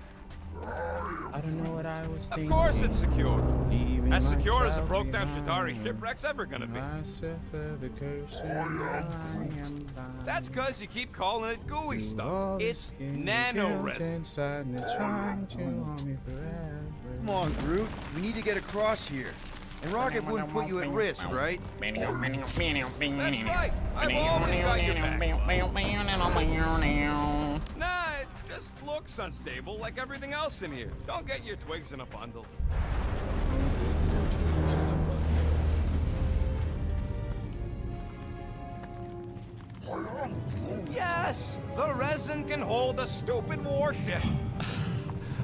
I don't know what I was Of thinking. course it's secure. Leaving As my secure as a child broke-down behind. Shatari shipwreck's ever gonna be. Myself for the curse I am blind. That's cause you keep calling it gooey All stuff. the It's skin nano guilt resin. inside and they're trying to harm me forever. Come on, Groot. We need to get across here. And Rocket wouldn't put you at risk, right? That's right. I've always got your back. Nah, it just looks unstable like everything else in here. Don't get your twigs in a bundle. Yes, the resin can hold a stupid warship.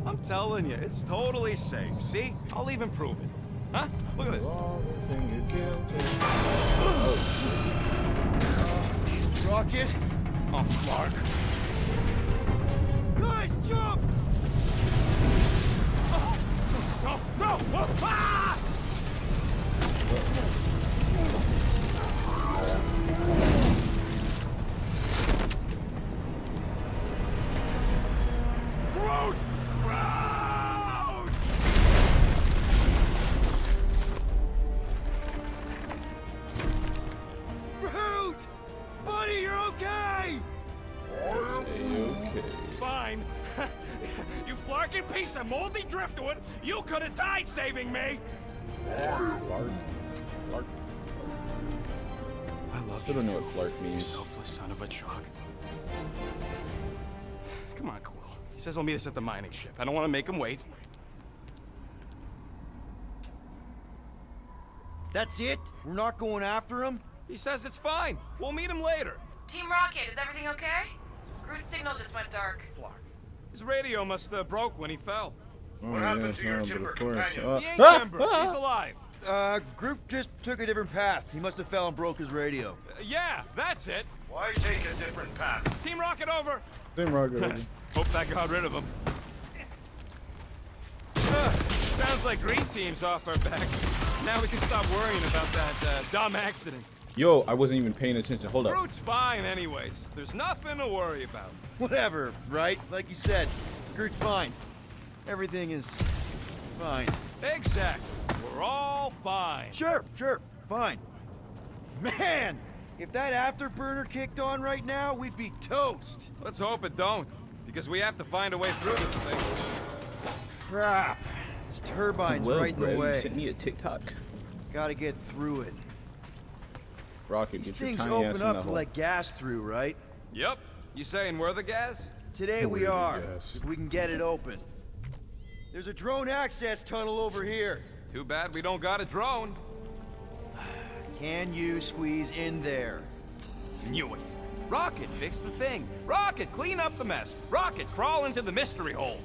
I'm telling you, it's totally safe. See? I'll even prove it. Huh? Look at this. All the thing you guilty. Oh shit. Rocket. Oh, Flark. Guys, jump! No, no! Ah! Groot! Groot! Groot! Buddy, you're okay! Okay. Fine. You flarking piece of moldy driftwood! You could have died saving me! Clark. I love I don't know what Clark you means. selfless son of a truck. Come on, Quill. He says he'll meet us at the mining ship. I don't want to make him wait. That's it? We're not going after him? He says it's fine. We'll meet him later. Team Rocket, is everything okay? Groot's signal just went dark. Flark. His radio must have broke when he fell. What happened to your timber companion? He ain't timber. He's alive. Groot just took a different path. He must have fell and broke his radio. Yeah, that's it. Why take a different path? Team Rocket over. Same Rocket. Hope that got rid of him. Sounds like green team's off our backs. Now we can stop worrying about that dumb accident. Yo, I wasn't even paying attention. Hold up. Groot's fine anyways. There's nothing to worry about. Whatever, right? Like you said, Groot's fine. Everything is fine. Exactly. We're all fine. Sure, fine. Man, if that afterburner kicked on right now, we'd be toast. Let's hope it don't, because we have to find a way through this thing. Crap. This turbine's Well, right in bro, the you way. sent me a TikTok. Gotta get through it. Rocket, These get your things tiny ass open in up that to hole. let gas through, right? Yep. You saying we're the gas? Today we We're the are, gas. if we can get it open. There's a drone access tunnel over here. Too bad we don't got a drone. Can you squeeze in there? Knew it. Rocket, fix the thing. Rocket, clean up the mess. Rocket, crawl into the mystery hole.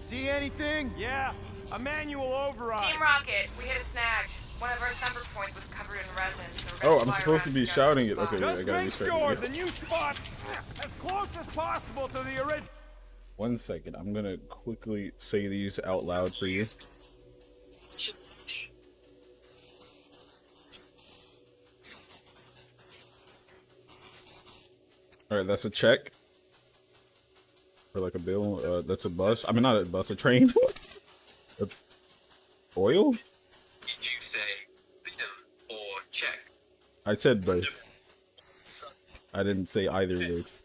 See anything? Yeah, a manual override. Team Rocket, we hit a snag. One of our thumper points was covered in resin. So we're Oh, gonna I'm fly supposed to around be and scout shouting the it. Okay, spot. wait, I gotta restart the video. new spot as close as possible to the original. 1 second. I'm gonna quickly say these out loud for you. Alright, that's a check. For like a bill. That's a bus. I mean, not a bus, a train. That's oil? Did you say bill or check? I said both. I didn't say either of those.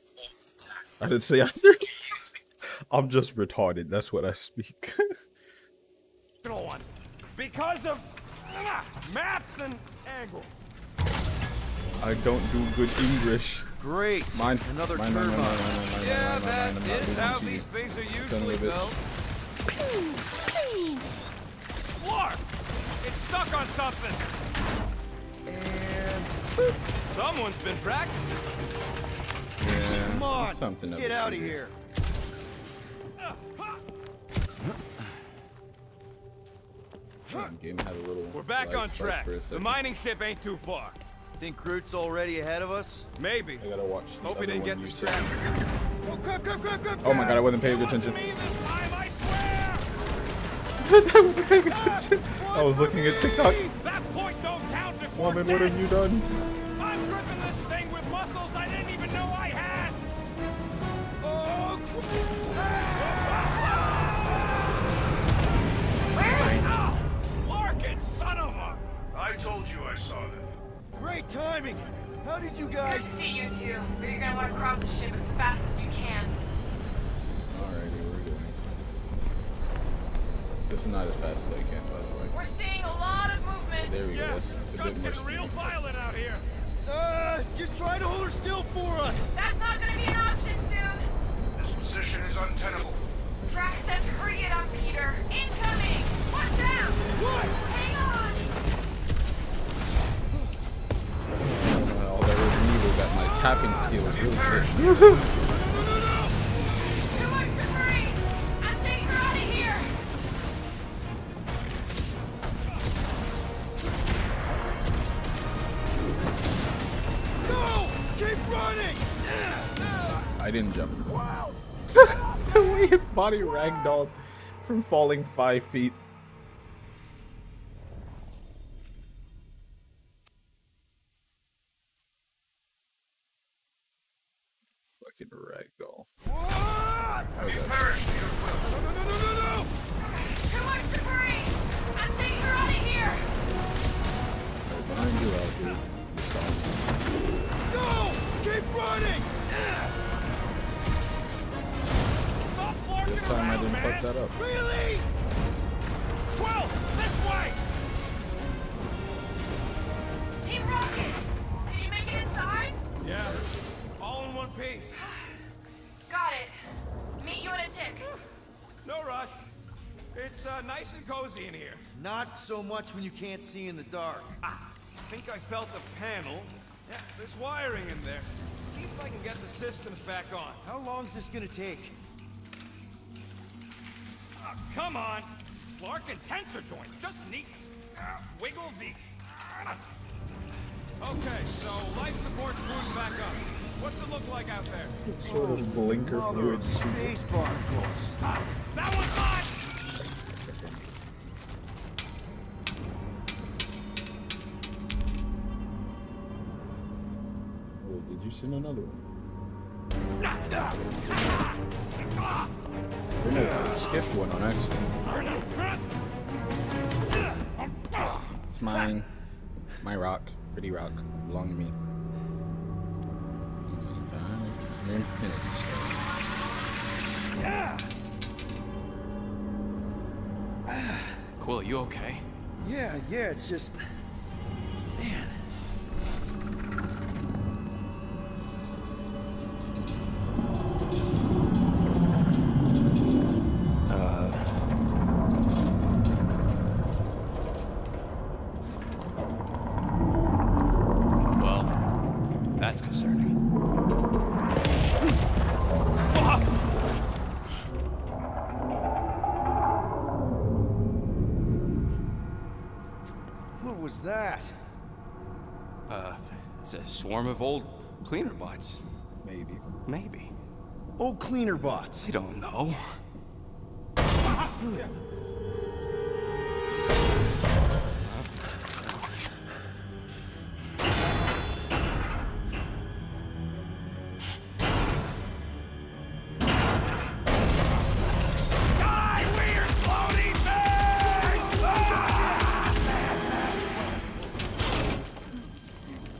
I didn't say either. I'm just retarded. That's what I speak. one. Because of maths and angles. I don't do good English. Great. Mine. Another Mine, turbine. Yeah, that I'm not is losing how to you. these things are Son of a usually bitch. built. Clark! It's stuck on something! And Someone's been practicing. Yeah, come on, something let's of get a out of shooter. here. Game had a little We're back lag on spike track. for a The second. mining ship ain't too far. Think Groot's already ahead of us? Maybe. I gotta watch. The Hope he other didn't one get you said. distracted. Oh, crap, crap, crap, crap, Oh my god, I wasn't paying It wasn't attention. me this time, I swear! I wasn't paying attention. I was looking at TikTok. That point don't count if we're Woman, what dead. have you done? I'm gripping this thing with muscles I didn't even know I had! Oh, crap. fast as you can. Alrighty, we're going. This is not as fast as I can, by the way. We're seeing a lot of movement. There we go. That's a It's bit more getting real speed. violent out here. Just try to hold her still for us. That's not gonna be an option soon. This position is untenable. Drax says hurry it up, Peter. Incoming! Watch out! What? Hang on! All that Resident Evil got my tapping skills really good. Too much debris! I'm taking her out of here! No! Keep running! I didn't jump. Wow. The way his body ragdolled from falling 5 feet. Fucking ragdoll. Okay. No! Too much debris! I'm taking her out of here! Behind you, out here. No! Keep running! Stop This flarking time I around, didn't man. fuck that up. Really? Well, this way. Team Rocket! Can you make it inside? Yeah, all in one piece. Got it. Meet you in a tick. No rush. It's nice and cozy in here. Not so much when you can't see in the dark. I think I felt a panel. Yeah, there's wiring in there. See if I can get the systems back on. How long's this gonna take? Come on. Clark and tensor joint. Just neat. Wiggle the. Okay, so life support's booting back up. What's it look like out there? Sort of blinker Mother fluid. of space barnacles. That one's hot! Wait, did you send another one? Oh, no, I skipped one on accident. It's mine. My rock. Pretty rock. Belong to me. It's an infinity stone. Quill, you okay? Yeah, it's just... Man. Well, that's concerning. What was that? It's a swarm of old cleaner bots. Maybe. Maybe. Oh, cleaner bots. I don't know.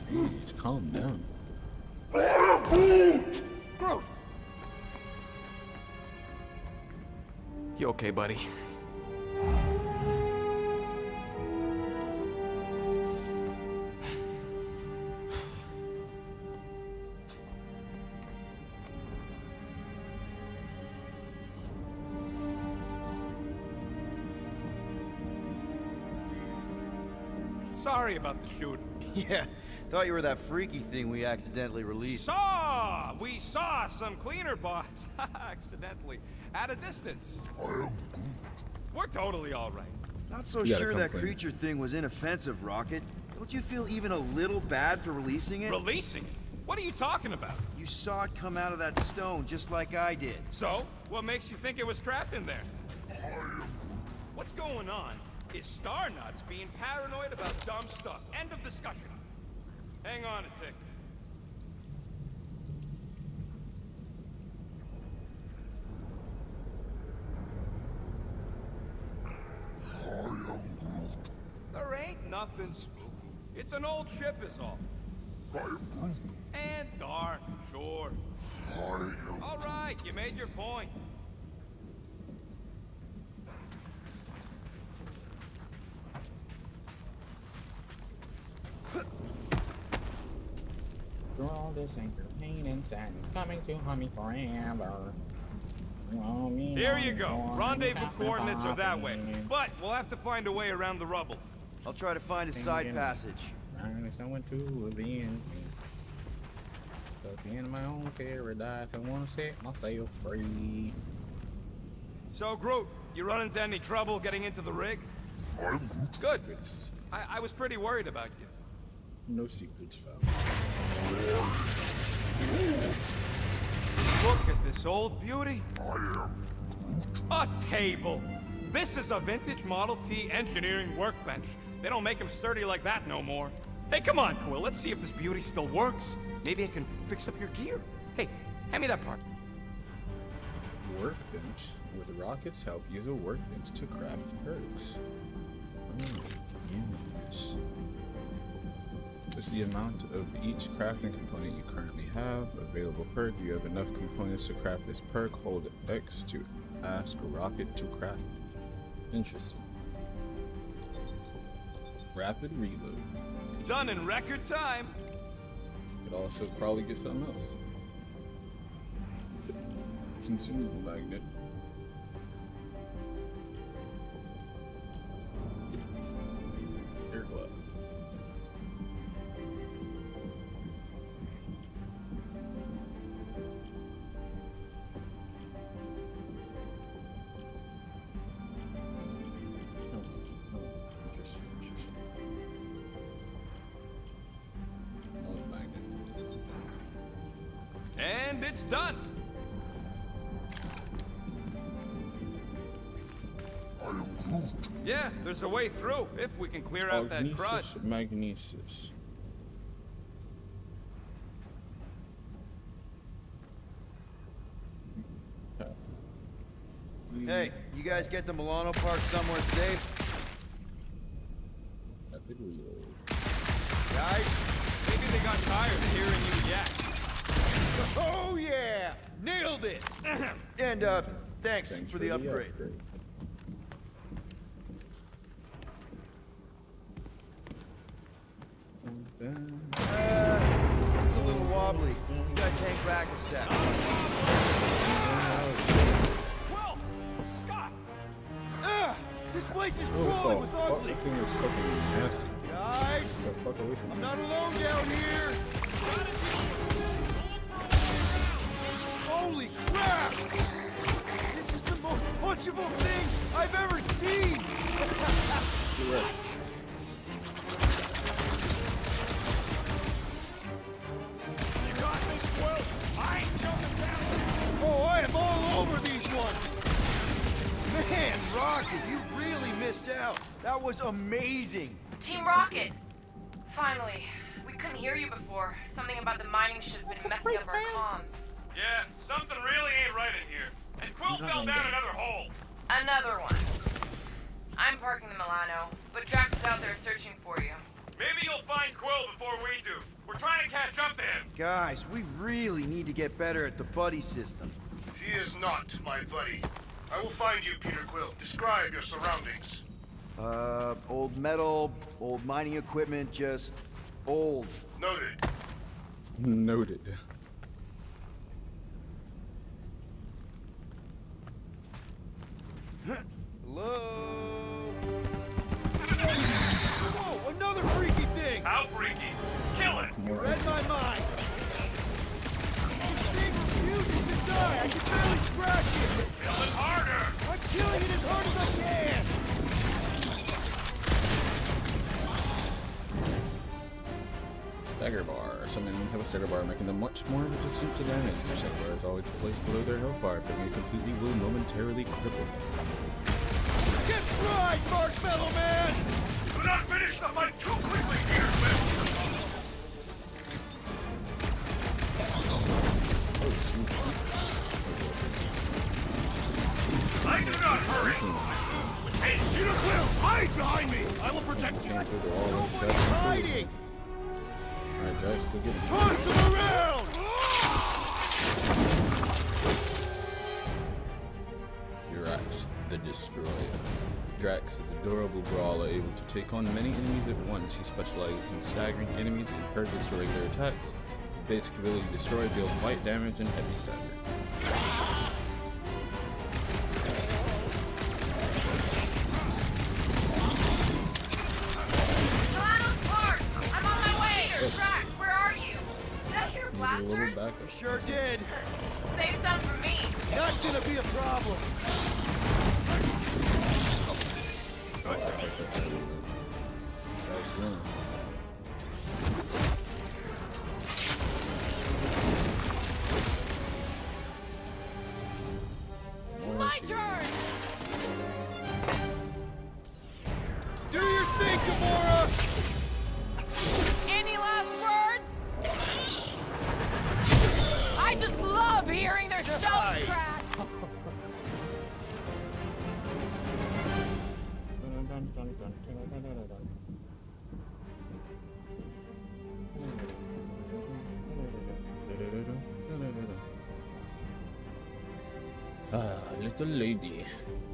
Please calm down. Groot! You okay, buddy? Sorry about the shooting. Yeah, thought you were that freaky thing we accidentally released. We saw some cleaner bots accidentally at a distance. We're totally all right. Not so You gotta sure come that clean. creature thing was inoffensive, Rocket. Don't you feel even a little bad for releasing it? Releasing it? What are you talking about? You saw it come out of that stone just like I did. So, what makes you think it was trapped in there? What's going on is Starnuts being paranoid about dumb stuff. End of discussion. Hang on a tick. There ain't nothing spooky. It's an old ship is all. And dark, sure. You made your point. Through all this anger, pain, and sadness coming to haunt me forever. Here you go. Rendezvous coordinates are that way. But we'll have to find a way around the rubble. I'll try to find a side passage. Finally, someone to avenge me. Stuck in my own paradise, I want to set myself free. So, Groot, you run into any trouble getting into the rig? Good. I was pretty worried about you. No secrets found. Look at this old beauty. A table. This is a vintage Model T engineering workbench. They don't make them sturdy like that no more. Hey, come on, Quill. Let's see if this beauty still works. Maybe I can fix up your gear. Hey, hand me that part. Workbench. With Rocket's help, use a workbench to craft perks. Oh, yes. Is the amount of each crafting component you currently have. Available perk. You have enough components to craft this perk. Hold X to ask Rocket to craft it. Interesting. Rapid reload. Done in record time. Could also probably get something else. Consumable magnet. Air glove. And it's done. Yeah, there's a way through if we can clear out that crud. Magnesis. Hey, you guys get the Milano part somewhere safe? Rapid reload. Guys? Maybe they got tired of hearing you yak. Oh yeah! Nailed it! And thanks for the upgrade. Seems a little wobbly. You guys hang back a sec. Well, Scott! This place is crawling with ugly! That thing is fucking nasty. Guys! Get the fuck away from I'm me. not alone down here! Holy crap! This is the most punchable thing I've ever seen! You got this, Quill. I ain't jumping down. Oh, I am all over these ones! Man, Rocket, you really missed out. That was amazing. Team Rocket! Finally. We couldn't hear you before. Something about the mining ship's been messing up our comms. Yeah, something really ain't right in here. And Quill fell down another hole. Another one. I'm parking the Milano, but Drax is out there searching for you. Maybe you'll find Quill before we do. We're trying to catch up to him. Guys, we really need to get better at the buddy system. She is not my buddy. I will find you, Peter Quill. Describe your surroundings. Old metal, old mining equipment, just old. Noted. Noted. Hello? Whoa, another freaky thing! How freaky. Kill it. You read my mind. This thing refuses to die. I can barely scratch it. Kill it harder. I'm killing it as hard as I can. Stagger bar. Some enemies have a stagger bar, making them much more resistant to damage. Your stagger bar is always placed below their health bar. If it completely will momentarily cripple them. Get fried, Marshmallow Man! Do not finish the fight too quickly, Peter Quill. I do not hurry. Hey, Peter Quill, hide behind me. I will protect you. Nobody's hiding! Alright, Drax, go get him. Toss him around! the Destroyer. Drax is a durable brawler able to take on many enemies at once. He specializes in staggering enemies impervious to regular attacks. Basic ability Destroy deals light damage and heavy stagger. Milano's Park! I'm on my way! Drax, where are you? Did I hear Need a little blasters? backup. Sure did. Save some for me. Not gonna be a problem. Nice one. My turn! Do your thing, Gamora! Any last words? I just love hearing their shells crack! Little lady,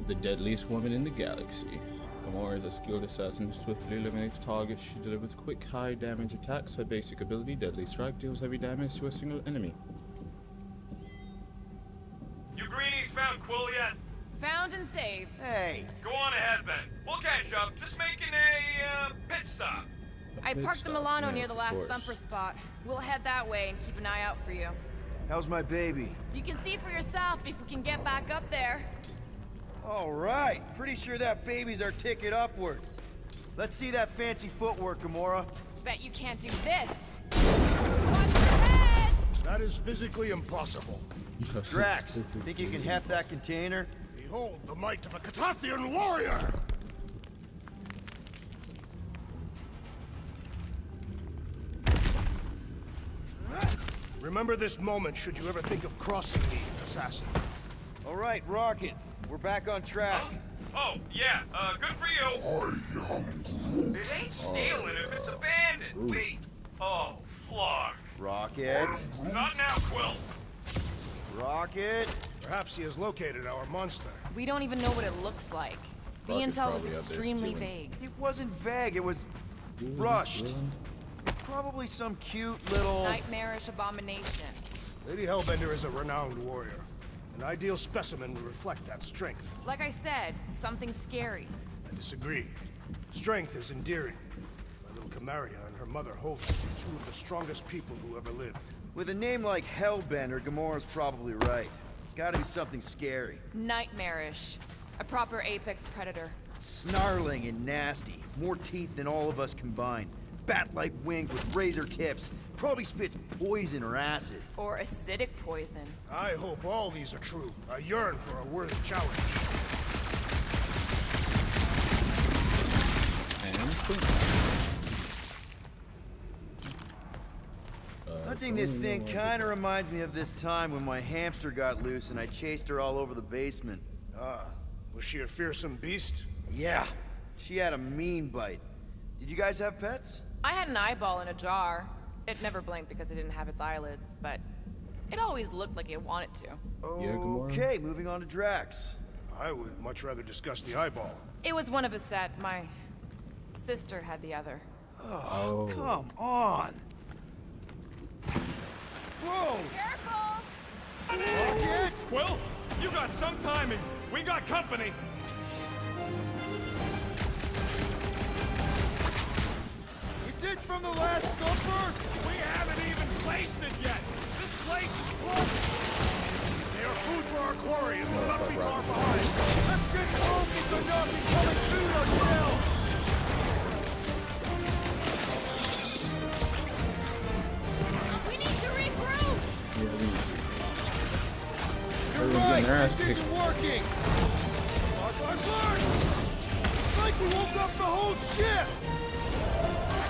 the deadliest woman in the galaxy. Gamora is a skilled assassin who swiftly eliminates targets. She delivers quick, high damage attacks. Her basic ability, Deadly Strike, deals heavy damage to a single enemy. You greenies found Quill yet? Found and saved. Hey, Go on ahead then. We'll catch up. Just making a pit stop. I pit parked the stop, Milano yes, near the of last course. thumper spot. We'll head that way and keep an eye out for you. how's my baby? You can see for yourself if we can get back up there. All right, pretty sure that baby's our ticket upward. Let's see that fancy footwork, Gamora. Bet you can't do this. Watch your heads! That is physically impossible. Drax, think you can heft that container? Behold the might of a Catathian warrior! Remember this moment should you ever think of crossing me, assassin. All right, Rocket. We're back on track. Oh, yeah, good for you. It ain't stealing if it's abandoned. Wait. Oh, Flark. Rocket. Not now, Quill. Rocket. Perhaps he has located our monster. We don't even know what it looks like. The Rocket's intel was probably out there extremely stealing. vague. It wasn't vague, it was rushed. Probably some cute little... Nightmarish abomination. Lady Hellbender is a renowned warrior. An ideal specimen would reflect that strength. Like I said, something scary. I disagree. Strength is endearing. My little Camaria and her mother Hova were two of the strongest people who ever lived. With a name like Hellbender, Gamora's probably right. It's gotta be something scary. Nightmarish. A proper apex predator. Snarling and nasty. More teeth than all of us combined. Bat-like wings with razor tips. Probably spits poison or acid. Or acidic poison. I hope all these are true. I yearn for a worthy challenge. Hunting this thing kinda reminds me of this time when my hamster got loose and I chased her all over the basement. Ah, was she a fearsome beast? Yeah, she had a mean bite. Did you guys have pets? I had an eyeball in a jar. It never blinked because it didn't have its eyelids, but it always looked like it wanted to. Gamora? Okay, moving on to Drax. I would much rather discuss the eyeball. It was one of a set. My sister had the other. Oh, come on! Whoa! Careful! Rocket! Quill, you got some timing. We got company. Is this from the last thumper? We haven't even placed it yet. This place is closed. They are food for our quarry and will not be far behind. Let's just focus on not becoming food ourselves! We need to regroup! You're Everyone's right, getting their ass this kicked. isn't working! Mark! It's like we woke up the whole ship!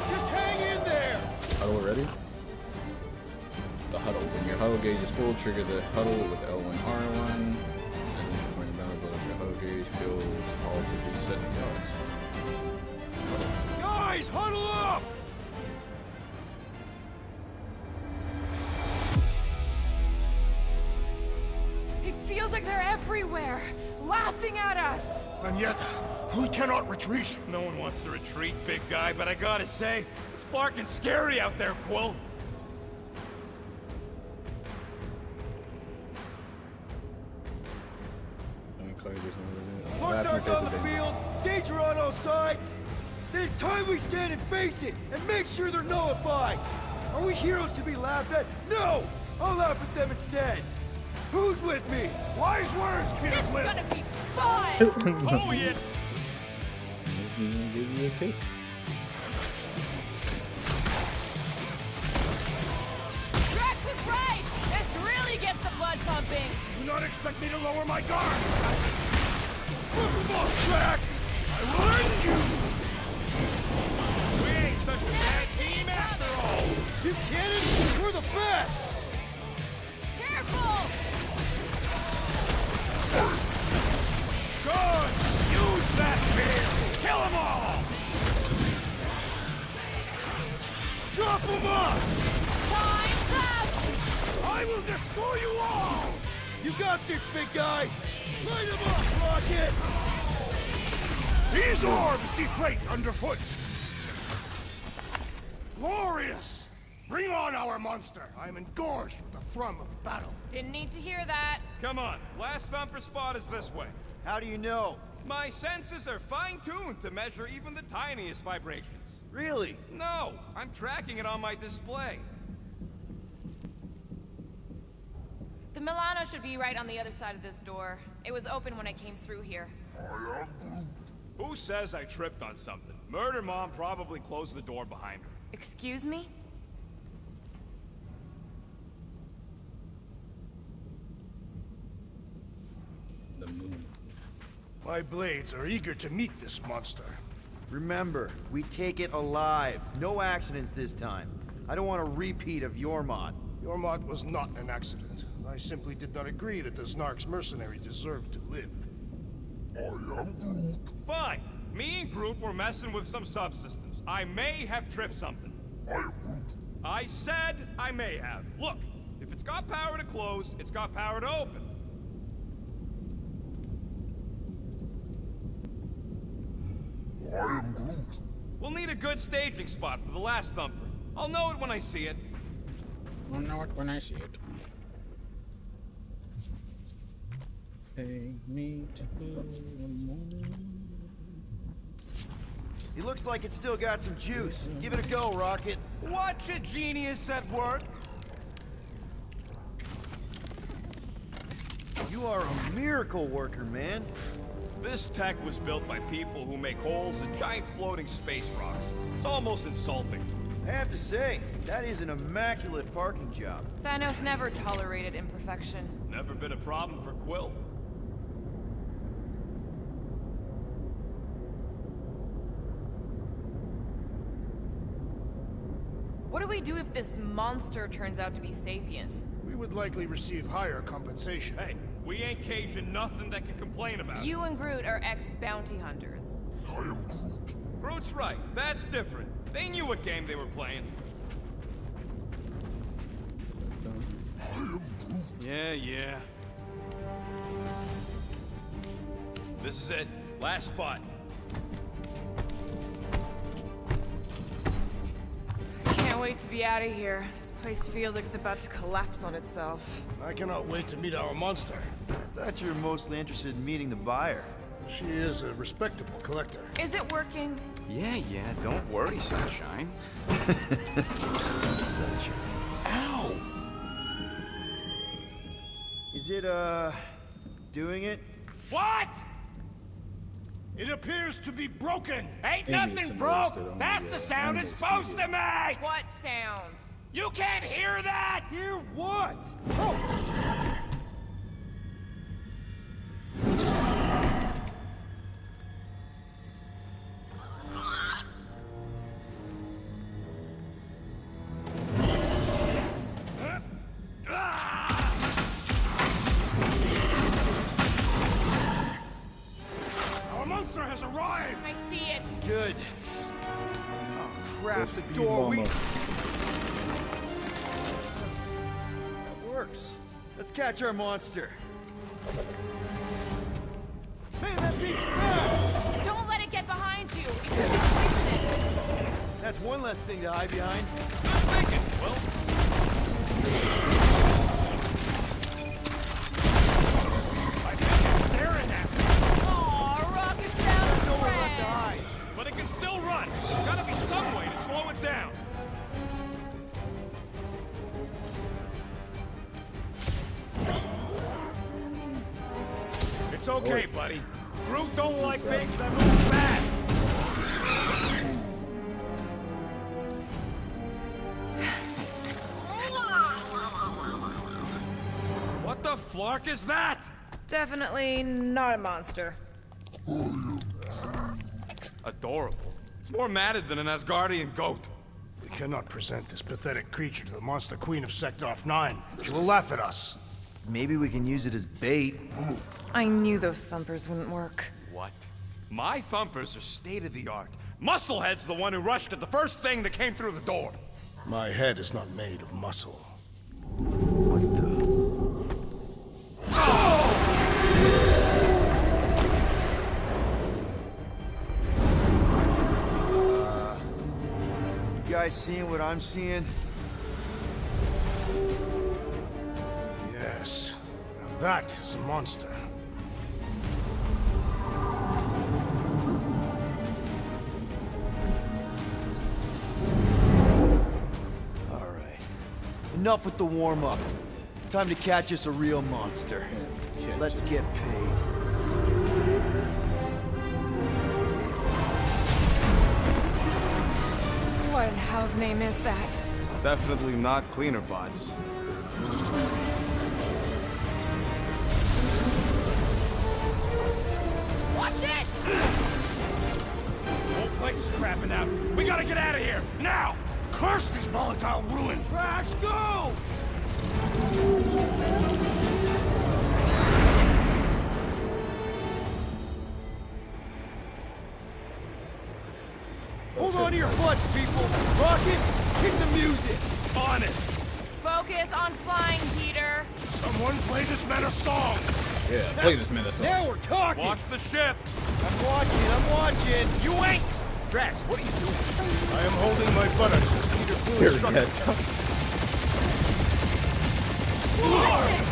Just hang in there! Huddle ready? The huddle. When your huddle gauge is full, trigger the huddle with L1 R1. And when you're done with your huddle gauge feels all to be set yards. Guys, huddle up! It feels like they're everywhere, laughing at us. And yet, we cannot retreat. No one wants to retreat, big guy, but I gotta say, it's fucking scary out there, Quill. Darts on the field, danger on all sides. Then it's time we stand and face it, and make sure they're nullified. Are we heroes to be laughed at? No! I'll laugh at them instead. Who's with me? Wise words, Peter This is Quill. gonna be fun! Oh, yeah. Give you a kiss. Drax was right! This really gets the blood pumping. Do not expect me to lower my guard. Come on, Drax. I will end you. We ain't such a bad team after all. You kidding? We're the best! Careful! Good. Use that spear. Kill them all. Chop them up. Time's up! I will destroy you all. You got this, big guy! Light him up, Rocket! These orbs deflate underfoot. Glorious. Bring on our monster. I am engorged with the thrum of battle. Didn't need to hear that. Come on. Last thumper spot is this way. How do you know? My senses are fine-tuned to measure even the tiniest vibrations. Really? No, I'm tracking it on my display. The Milano should be right on the other side of this door. It was open when I came through here. Who says I tripped on something? Murder Mom probably closed the door behind her. Excuse me? The moon. My blades are eager to meet this monster. Remember, we take it alive. No accidents this time. I don't want a repeat of Yormont. Yormont was not an accident. I simply did not agree that the Snark's mercenary deserved to live. I am Groot. Fine. Me and Groot were messing with some subsystems. I may have tripped something. I am Groot. I said I may have. Look, if it's got power to close, it's got power to open. I am Groot. We'll need a good staging spot for the last thumper. I'll know it when I see it. I'll know it when I see it. Take me to the moon. He looks like it's still got some juice. Give it a go, Rocket. Watch a genius at work. You are a miracle worker, man. This tech was built by people who make holes in giant floating space rocks. It's almost insulting. I have to say, that is an immaculate parking job. Thanos never tolerated imperfection. Never been a problem for Quill. What do we do if this monster turns out to be sapient? We would likely receive higher compensation. Hey, we ain't caging nothing that can complain about. You and Groot are ex-bounty hunters. I am Groot. Groot's right. That's different. They knew what game they were playing. I am Groot. Yeah. This is it. Last spot. Can't wait to be out of here. This place feels like it's about to collapse on itself. I cannot wait to meet our monster. I thought you were mostly interested in meeting the buyer. She is a respectable collector. Is it working? Yeah, don't worry, Sunshine. Ow! Is it, doing it? What? It appears to be broken. Ain't Maybe nothing it's broke. understood on That's the, the sound it's supposed to make. What sound? You can't hear that. Hear what? Our monster has arrived. I see it. Good. Oh, crap, the Speed door, llama. That works. Let's catch our monster. Man, that thing's fast! Don't let it get behind you. It could be poisonous. That's one less thing to hide behind. Good thinking, Will. I think it's staring at me. Aw, Rocket's down There's nowhere red. left to hide. But it can still run. Gotta be some way to slow it down. It's okay, buddy. Groot don't like things that move fast. What the flark is that? Definitely not a monster. Adorable. It's more matted than an Asgardian goat. We cannot present this pathetic creature to the Monster Queen of Sector 9. She will laugh at us. Maybe we can use it as bait. I knew those thumpers wouldn't work. What? My thumpers are state-of-the-art. Musclehead's the one who rushed at the first thing that came through the door. My head is not made of muscle. What the? You guys seeing what I'm seeing? Yes. Now that is a monster. All right. Enough with the warm-up. Time to catch us a real monster. Let's get paid. What in hell's name is that? Definitely not cleaner bots. Watch it! The whole place is crapping out. We gotta get out of here, now! Curse these volatile ruins! Drax, go! Hold on to your butts, people! Rocket, kick the music! On it! Focus on flying, Peter. Someone play this man a song! Yeah, play this minute song. Now we're talking! Watch the ship! I'm watching! You ain't! Drax, what are you doing? I am holding my buttocks as Peter Quill Here, instructed. Dad. Watch it!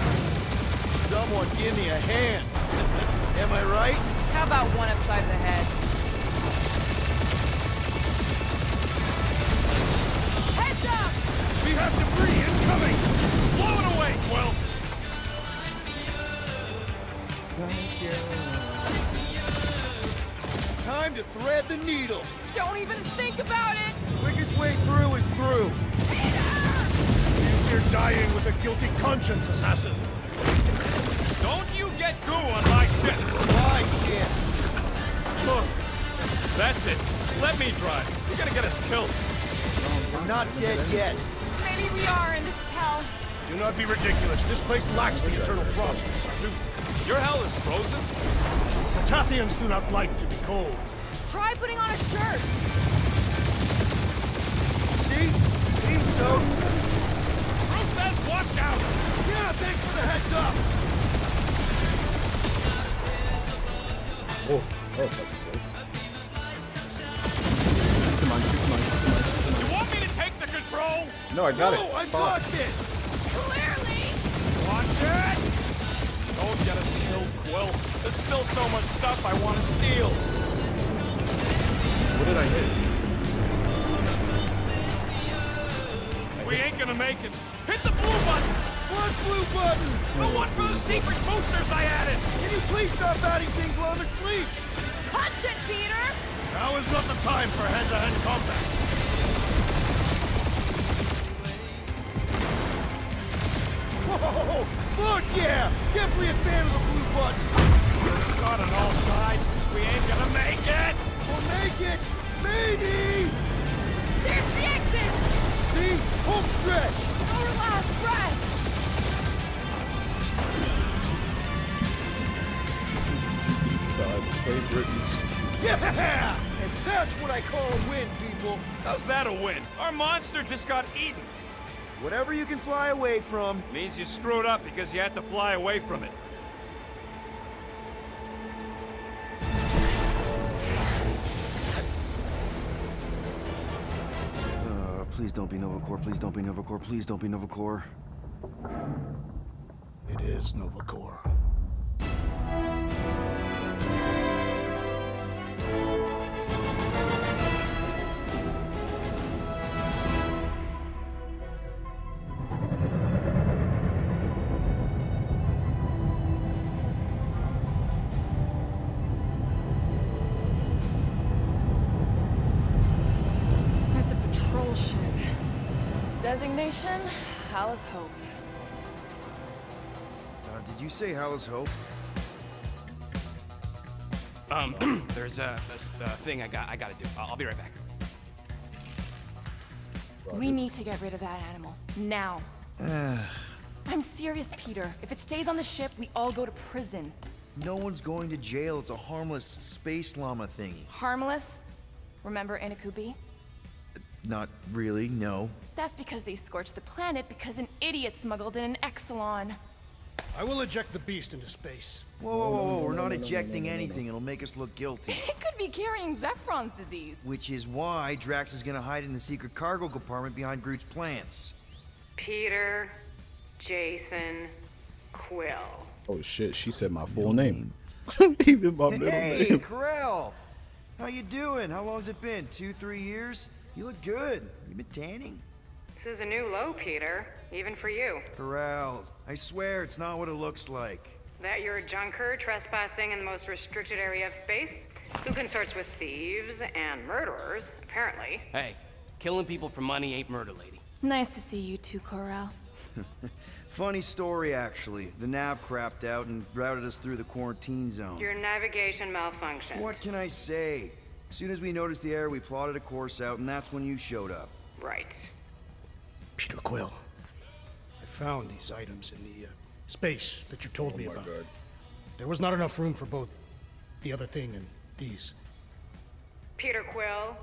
Someone give me a hand! Am I right? How about one upside the head? Heads up! We have debris incoming! Blow it away, Quill! Time to thread the needle! Don't even think about it! Quickest way through is through! You fear dying with a guilty conscience, assassin. Don't you get goo on my ship! My shit! Look, that's it. Let me drive. You're gonna get us killed. We're not dead yet. Maybe we are, and this is hell. Do not be ridiculous. This place lacks the eternal frost of Sardu. Your hell is frozen? The Tathians do not like to be cold. Try putting on a shirt. See? He's so... Groot says watch out! Yeah, thanks for the heads up! Oh, that was close. Shoot him on, shoot him on, shoot him on, shoot him You want me to take the controls? on. No, I got it. No, I Fuck. got this! Clearly! Watch it! Don't get us killed, Quill. There's still so much stuff I want to steal. What did I hit? We ain't gonna make it. Hit the blue button! What blue button? The one for the secret boosters I added! Can you please stop adding things while I'm asleep? Punch it, Peter! Now is not the time for hand-to-hand combat. Whoa! Fuck yeah! Definitely a fan of the blue button! We're shot on all sides. We ain't gonna make it! We'll make it! Maybe! There's the exit! See? Home stretch! Our last breath! Play Britney's. Yeah! And that's what I call a win, people! How's that a win? Our monster just got eaten. Whatever you can fly away from. Means you screwed up because you had to fly away from it. Please don't be Nova Corps. Please don't be Nova Corps. Please don't be Nova Corps. It is Nova Corps. It's a patrol ship. Designation, Hallis Hope. Did you say Hallis Hope? There's a thing I gotta do. I'll be right back. We need to get rid of that animal. Now. I'm serious, Peter. If it stays on the ship, we all go to prison. No one's going to jail. It's a harmless space llama thingy. Harmless? Remember Inakubi? Not really, no. That's because they scorched the planet because an idiot smuggled in an Exelon. I will eject the beast into space. Whoa, we're not ejecting anything. It'll make us look guilty. It could be carrying Zephron's disease. Which is why Drax is gonna hide in the secret cargo compartment behind Groot's plants. Peter, Jason, Quill. Oh shit, she said my full name. Even my middle Hey, name. Krell! How you doing? How long's it been? 2-3 years? You look good. You been tanning? This is a new low, Peter. Even for you. Corral, I swear it's not what it looks like. That you're a junker trespassing in the most restricted area of space, who consorts with thieves and murderers, apparently. Hey, killing people for money ain't murder, lady. Nice to see you too, Corral. Funny story, actually. The nav crapped out and routed us through the quarantine zone. Your navigation malfunctioned. What can I say? As soon as we noticed the error, we plotted a course out, and that's when you showed up. Right. Peter Quill. I found these items in the space that you told me about. God. There was not enough room for both the other thing and these. Peter Quill,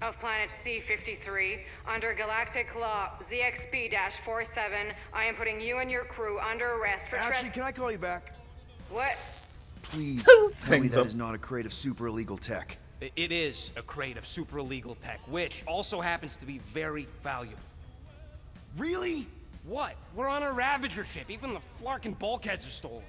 of planet C-53, under Galactic Law ZXB-47, I am putting you and your crew under arrest for Actually, can I call you back? What? Please, tell me Hangs that up. is not a crate of super illegal tech. It is a crate of super illegal tech, which also happens to be very valuable. Really? What? We're on a Ravager ship. Even the flarkin' bulkheads are stolen.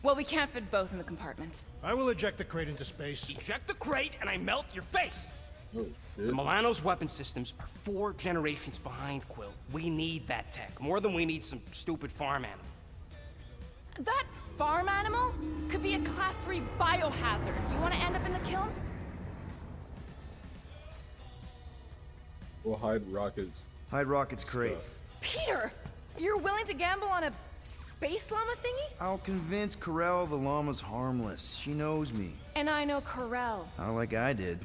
Well, we can't fit both in the compartment. I will eject the crate into space. Eject the crate and I melt your face! Oh The shit. Milano's weapon systems are 4 generations behind, Quill. We need that tech, more than we need some stupid farm animal. That farm animal could be a Class 3 biohazard. You want to end up in the kiln? We'll hide rockets. Hide Rocket's crate. Peter, you're willing to gamble on a space llama thingy? I'll convince Corell the llama's harmless. She knows me. And I know Corell. Not like I did.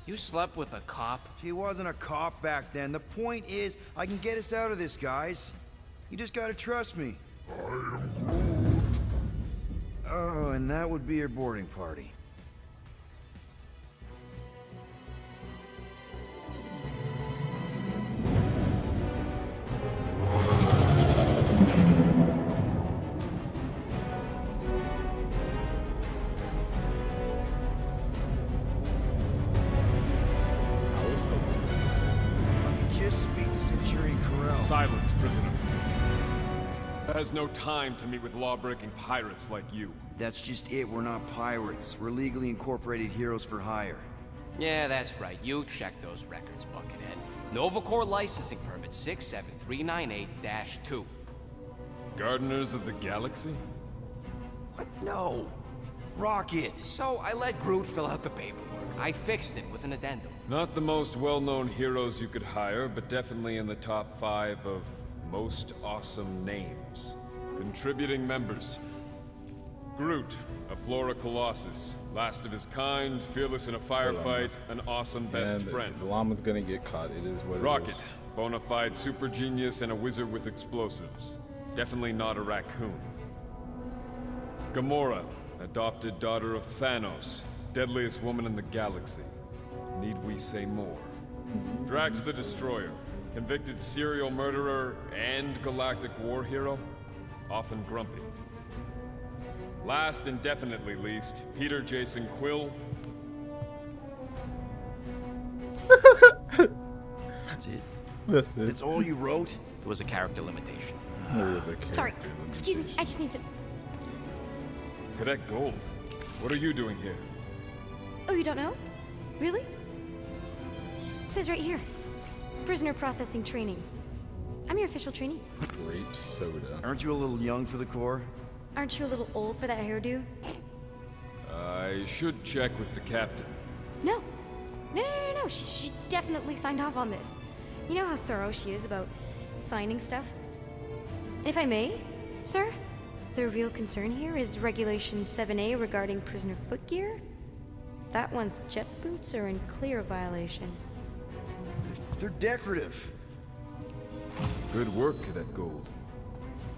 You slept with a cop? She wasn't a cop back then. The point is, I can get us out of this, guys. You just gotta trust me. Oh, and that would be your boarding party. Just speak to Centurion Corell. Silence, prisoner. There's no time to meet with law-breaking pirates like you. That's just it. We're not pirates. We're legally incorporated heroes for hire. Yeah, that's right. You check those records, Buckethead. Nova Corps licensing permit 67398-2. Gardeners of the Galaxy? What? No. Rocket. So I let Groot fill out the paperwork. I fixed it with an addendum. Not the most well-known heroes you could hire, but definitely in the top 5 of most awesome names. Contributing members. Groot, a Flora Colossus. Last of his kind, fearless in a firefight, an awesome best And friend. The llama's gonna get caught. It is what it Rocket, is. bona fide super genius and a wizard with explosives. Definitely not a raccoon. Gamora, adopted daughter of Thanos, deadliest woman in the galaxy. Need we say more? Drax the Destroyer, convicted serial murderer and galactic war hero, often grumpy. Last and definitely least, Peter Jason Quill. That's it. That's it. It's all you wrote? It was a character limitation. There was a character Sorry, excuse me, I just need to... Cadet Gold, what are you doing here? Oh, you don't know? Really? It says right here. Prisoner processing training. I'm your official trainee. Grape soda. Aren't you a little young for the Corps? Aren't you a little old for that hairdo? I should check with the captain. No. No. She definitely signed off on this. You know how thorough she is about signing stuff? And if I may, sir, the real concern here is Regulation 7A regarding prisoner footgear. That one's jet boots are in clear violation. They're decorative. Good work, Cadet Gold.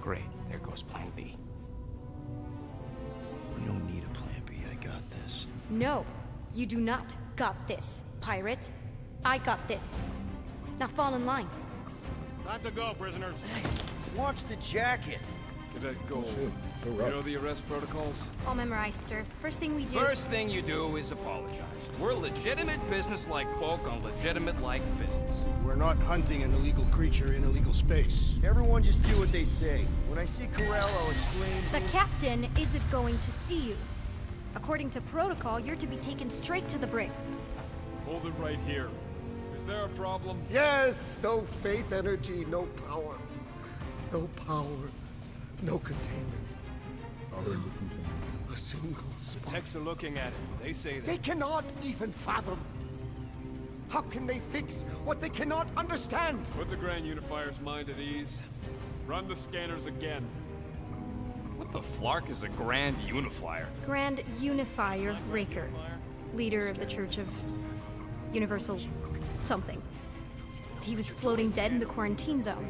Great. There goes Plan B. We don't need a plan B. I got this. No, you do not got this, pirate. I got this. Now fall in line. Time to go, prisoners. Watch the jacket. Cadet Gold, So you rough. know the arrest protocols? All memorized, sir. First thing we do... First thing you do is apologize. We're legitimate business-like folk on legitimate-like business. We're not hunting an illegal creature in illegal space. Everyone just do what they say. When I see Corell, I'll explain. The captain isn't going to see you. According to protocol, you're to be taken straight to the brig. Hold it right here. Is there a problem? Yes, no faith energy, no power. No power, no containment. A single The spot. techs are looking at it. They say that. They cannot even fathom. How can they fix what they cannot understand? Put the Grand Unifier's mind at ease. Run the scanners again. What the flark is a Grand Unifier? Grand Unifier Raker, leader of the Church of Universal something. He was floating dead in the quarantine zone,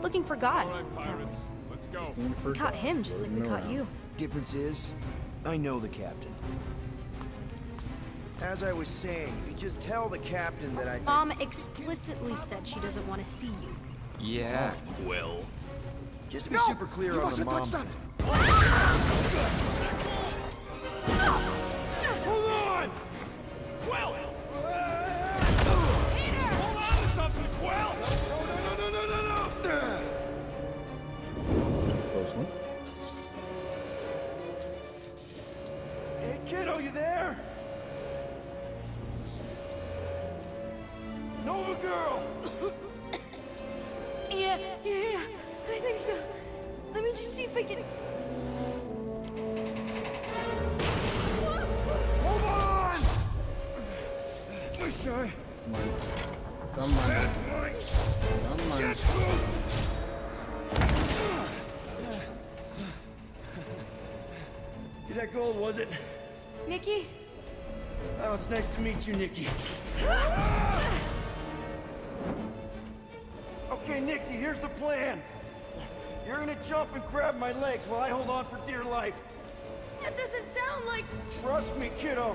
looking for God. All right, pirates, let's go. We caught him just like we caught you. Difference is, I know the captain. As I was saying, if you just tell the captain that I... Mom explicitly said she doesn't want to see you. Yeah, Quill. Just to be No! super clear You on the mustn't mom touch that! thing. Hold on! Quill! Hold on to something, Quill! No! Close one. Hey, kiddo, you there? Nova girl! Yeah, I think so. Let me just see if I can... Hold on! I'm sorry. Come on. Come on. Get that gold, was it? Nikki? Oh, it's nice to meet you, Nikki. Okay, Nikki, here's the plan. You're gonna jump and grab my legs while I hold on for dear life. That doesn't sound like... Trust me, kiddo.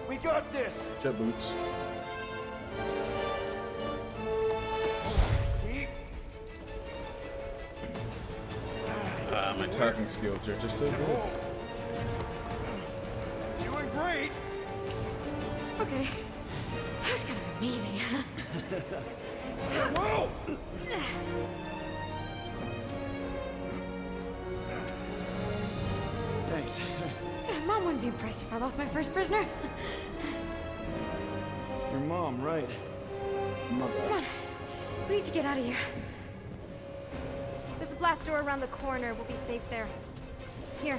We got this. Jet boots. See? My attacking skills are just so good. Doing great. Okay. That was kind of amazing. Whoa! Thanks. Mom wouldn't be impressed if I lost my first prisoner. Your mom, right? My Come bad. on. We need to get out of here. There's a glass door around the corner. We'll be safe there. Here.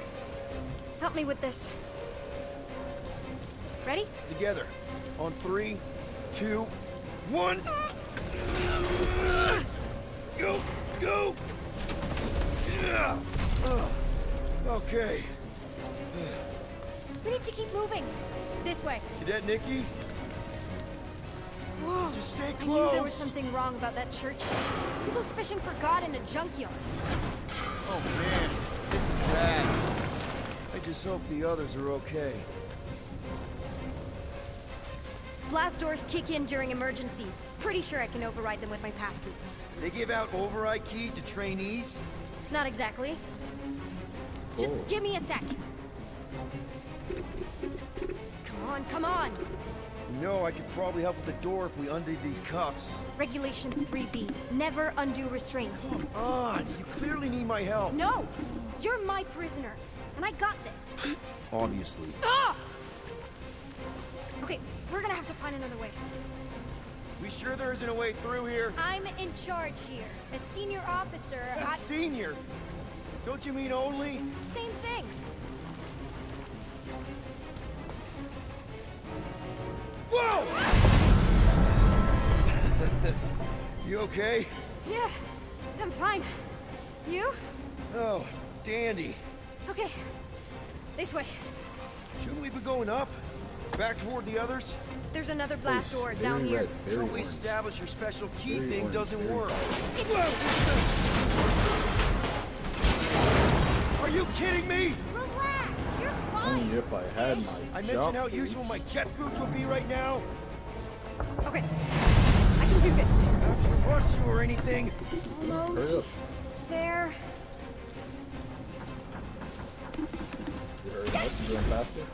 Help me with this. Ready? Together. On 3, 2, 1. Go! Go! Yeah. Okay. We need to keep moving. This way. Cadet Nikki? Whoa. Just stay I knew there was close. something wrong about that church. He goes fishing for God in a junkyard. Oh man, this is bad. I just hope the others are okay. Blast doors kick in during emergencies. Pretty sure I can override them with my passkey. They give out override keys to trainees? Not exactly. Just give me a sec. Come on, come on. No, I could probably help with the door if we undid these cuffs. Regulation 3B. Never undo restraints. Come on, you clearly need my help. No! You're my prisoner, and I got this. Obviously. Ah! Okay, we're gonna have to find another way. We sure there isn't a way through here? I'm in charge here. As senior officer, That's senior. Don't you mean only? Same thing. Whoa! You okay? Yeah, I'm fine. You? Oh, dandy. Okay, this way. Shouldn't we be going up? Back toward the others? There's another blast door down here. How we establish your special key thing doesn't work. Are you kidding me? Relax, you're fine. Only if I had my I mentioned how useful my jet boots would be right now. Okay, I can do this. Not to rush you or anything. Almost there.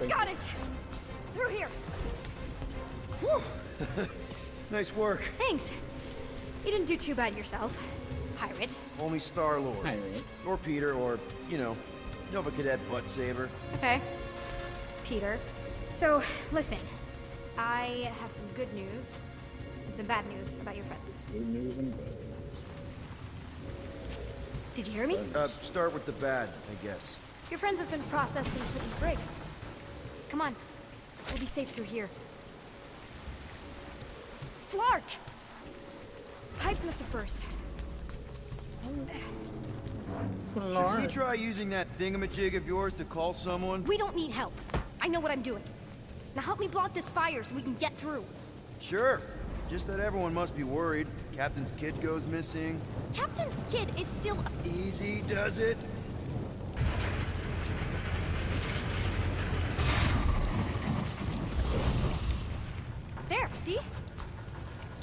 Got it. Through here. Whew. Nice work. Thanks. You didn't do too bad yourself, pirate. Call me Star-Lord. Or Peter, or, you know, Nova Cadet Butt Saver. Okay. Peter. So, listen. I have some good news and some bad news about your friends. Good news and bad news. Did you hear me? Start with the bad, I guess. Your friends have been processed and put in the brig. Come on. We'll be safe through here. Flark! Pipes must have burst. Should we try using that thingamajig of yours to call someone? We don't need help. I know what I'm doing. Now help me block this fire so we can get through. Sure. Just that everyone must be worried. Captain's kid goes missing. Captain's kid is still... Easy does it. There, see?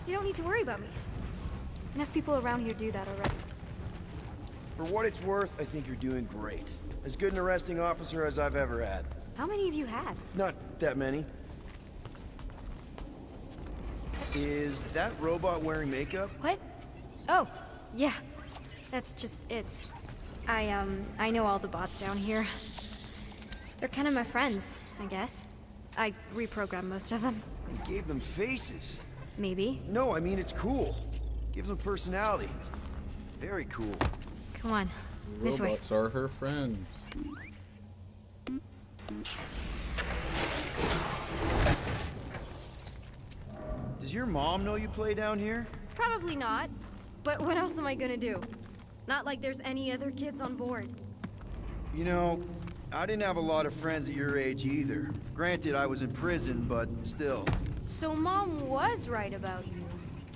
You don't need to worry about me. Enough people around here do that already. For what it's worth, I think you're doing great. As good an arresting officer as I've ever had. How many have you had? Not that many. Is that robot wearing makeup? What? Oh, yeah. That's just, I know all the bots down here. They're kind of my friends, I guess. I reprogrammed most of them. You gave them faces. Maybe. No, I mean, it's cool. Gives them personality. Very cool. Come on, this way. Robots are her friends. Does your mom know you play down here? Probably not. But what else am I gonna do? Not like there's any other kids on board. You know, I didn't have a lot of friends at your age either. Granted, I was in prison, but still. So Mom was right about you.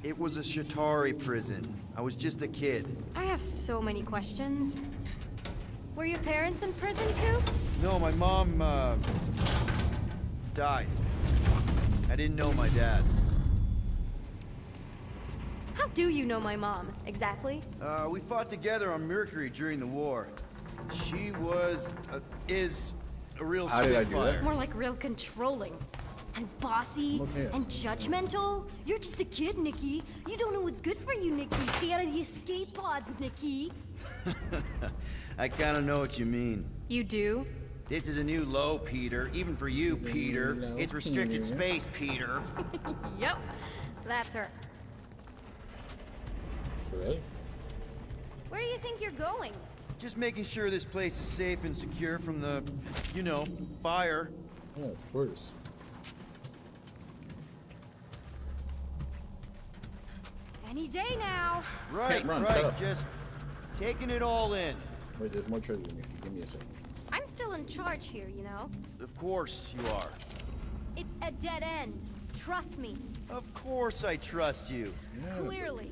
It was a Shatari prison. I was just a kid. I have so many questions. Were your parents in prison too? No, my mom, died. I didn't know my dad. How do you know my mom, exactly? We fought together on Mercury during the war. She was, is a real How did I do spitfire. that? More like real controlling. And bossy. Okay. And judgmental. You're just a kid, Nikki. You don't know what's good for you, Nikki. Stay out of the escape pods, Nikki. I kinda know what you mean. You do? This is a new low, Peter. Even for you, Peter. It's restricted space, Peter. Yep. That's her. Right? Where do you think you're going? Just making sure this place is safe and secure from the, you know, fire. Yeah, of course. Any day now. Right, Run, shut right. up. Just taking it all in. Wait, there's more treasure in here. Give me a second. I'm still in charge here, you know? Of course you are. It's a dead end. Trust me. Of course I trust you. Clearly.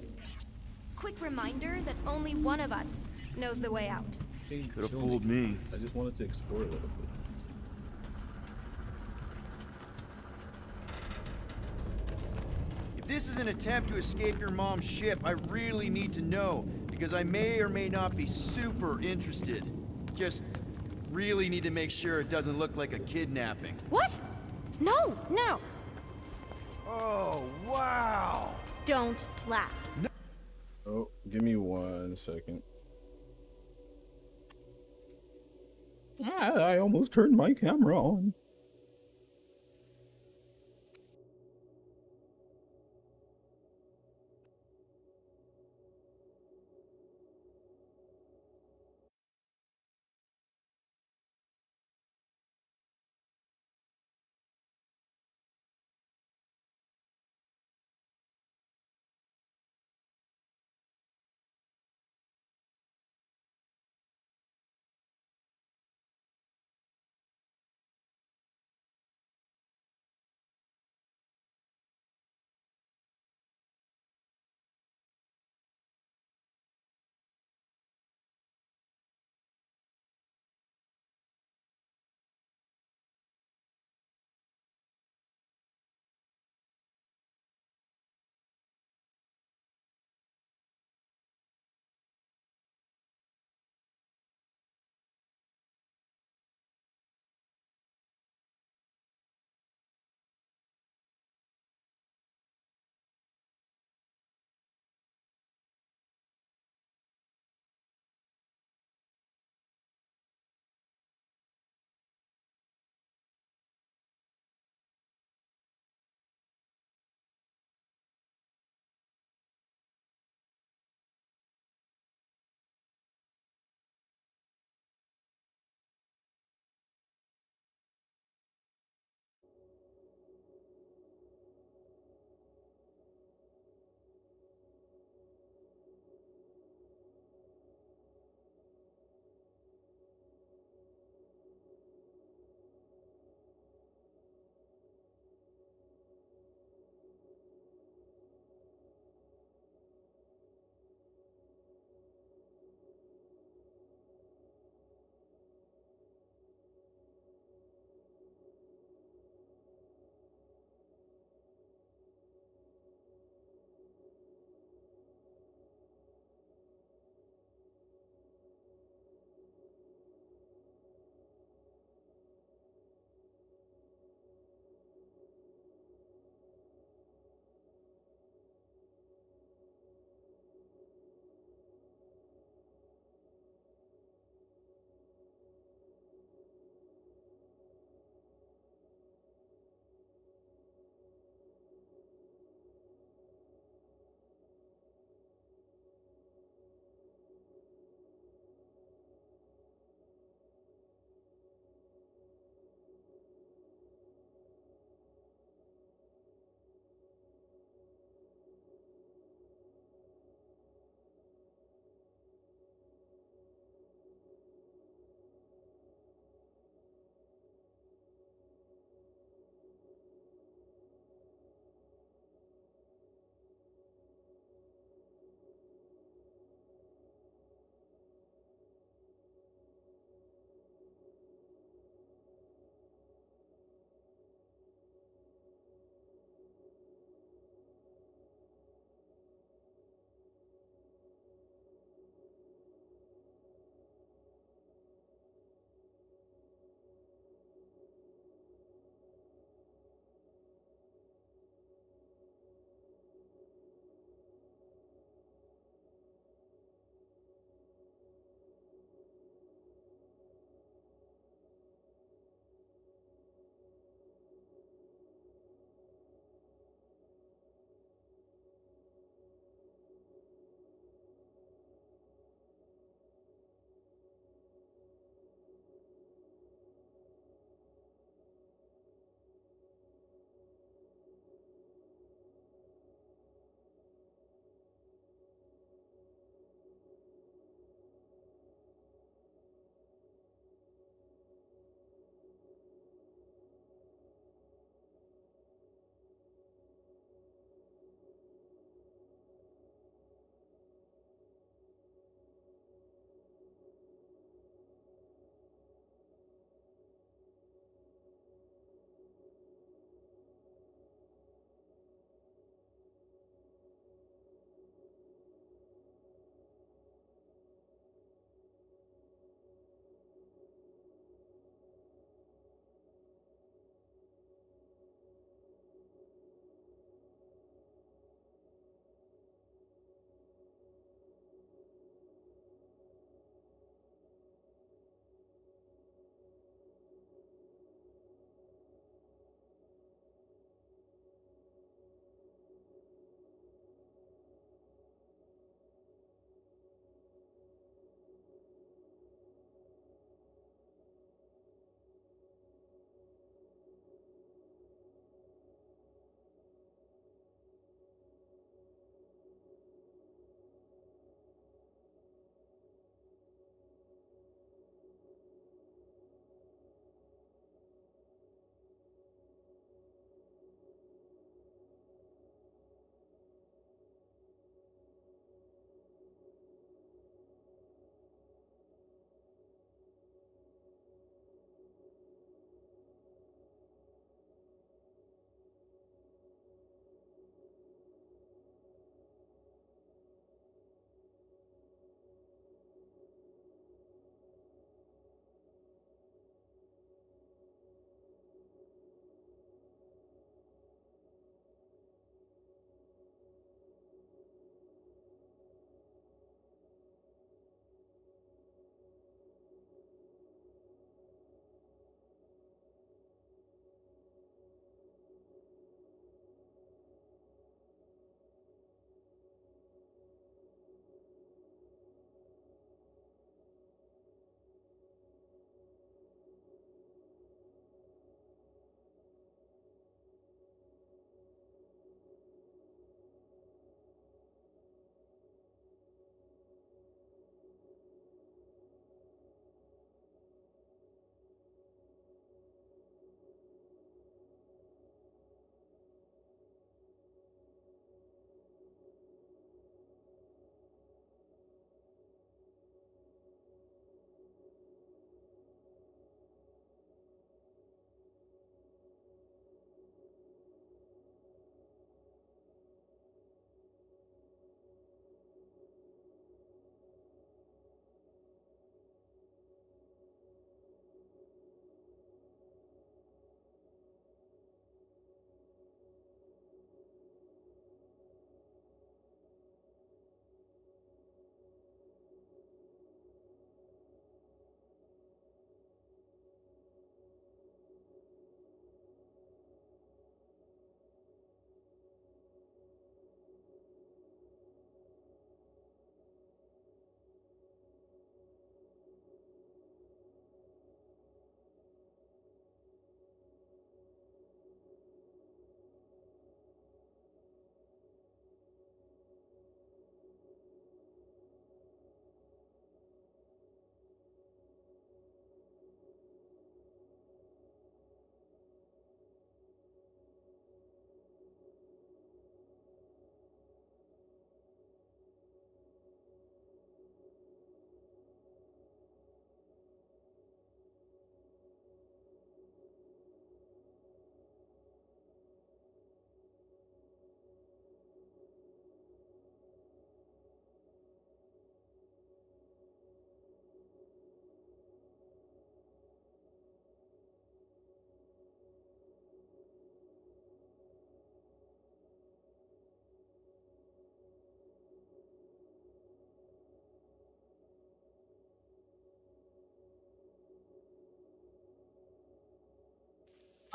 Quick reminder that only one of us knows the way out. Could have fooled me. I just wanted to explore a little bit. If this is an attempt to escape your mom's ship, I really need to know, because I may or may not be super interested. Just really need to make sure it doesn't look like a kidnapping. What? No, no. Oh, wow! Don't laugh. Oh, give me 1 second. I almost turned my camera on.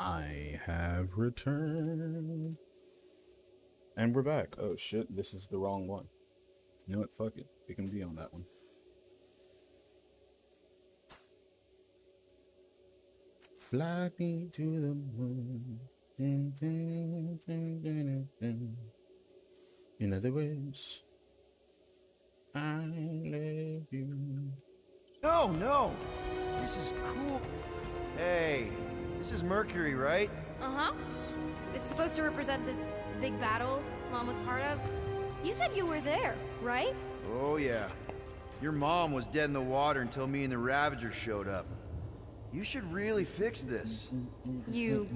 I have returned. And we're back. Oh shit, this is the wrong one. You know what? Fuck it. We can be on that one. Fly me to the moon. In other words, I love you. No, no. This is cool. Hey, this is Mercury, right? Uh-huh. It's supposed to represent this big battle Mom was part of. You said you were there, right? Oh, yeah. Your mom was dead in the water until me and the Ravagers showed up. You should really fix this. You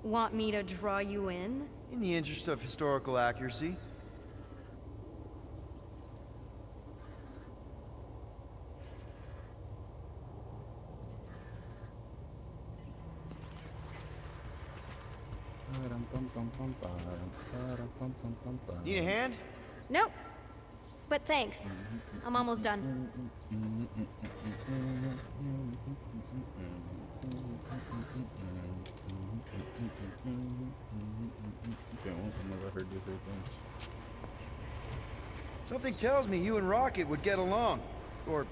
want me to draw you in? In the interest of historical accuracy. Need a hand? Nope. But thanks. I'm almost done. Something tells me you and Rocket would get along. Or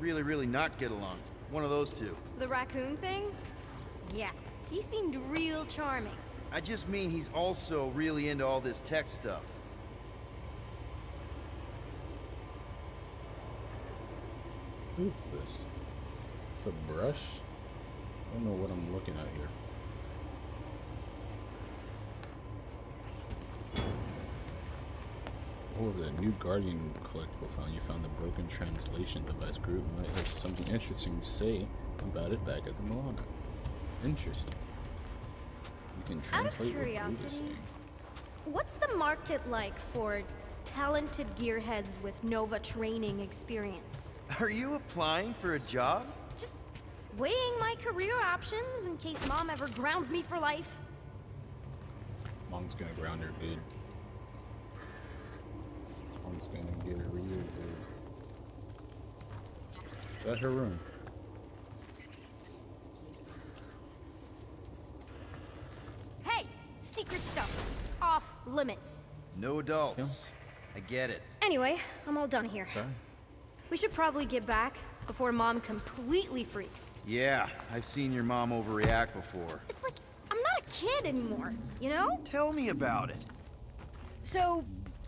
really, really not get along. One of those two. The raccoon thing? Yeah, he seemed real charming. I just mean he's also really into all this tech stuff. Who's this? It's a brush? I don't know what I'm looking at here. What was it? New Guardian collectible found. You found the broken translation device. Group might have something interesting to say about it back at the Milano. Interesting. You can Out of translate what Groot is curiosity, saying. what's the market like for talented gearheads with Nova training experience? Are you applying for a job? Just weighing my career options in case Mom ever grounds me for life. Mom's gonna ground her good. Mom's gonna get her real good. Is that her room? Hey, secret stuff. Off limits. No adults. I get it. Anyway, I'm all done here. Sorry. We should probably get back before Mom completely freaks. Yeah, I've seen your mom overreact before. It's like, I'm not a kid anymore, you know? Tell me about it. So,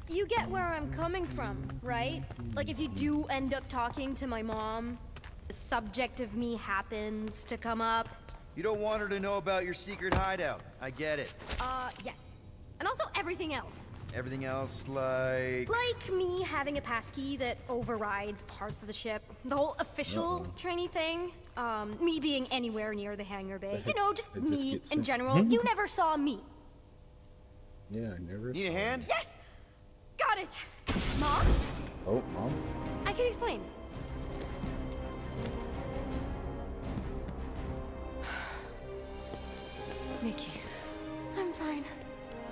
you get where I'm coming from, right? Like, if you do end up talking to my mom, the subject of me happens to come up. You don't want her to know about your secret hideout. I get it. Yes. And also everything else. Everything else, like... Like me having a passkey that overrides parts of the ship. The whole official trainee thing. Me being anywhere near the hangar bay. You know, just me in general. You never saw me. Yeah, I never Need a saw hand? it. Yes! Got it! Mom? Oh, Mom? I can explain. Nikki. I'm fine.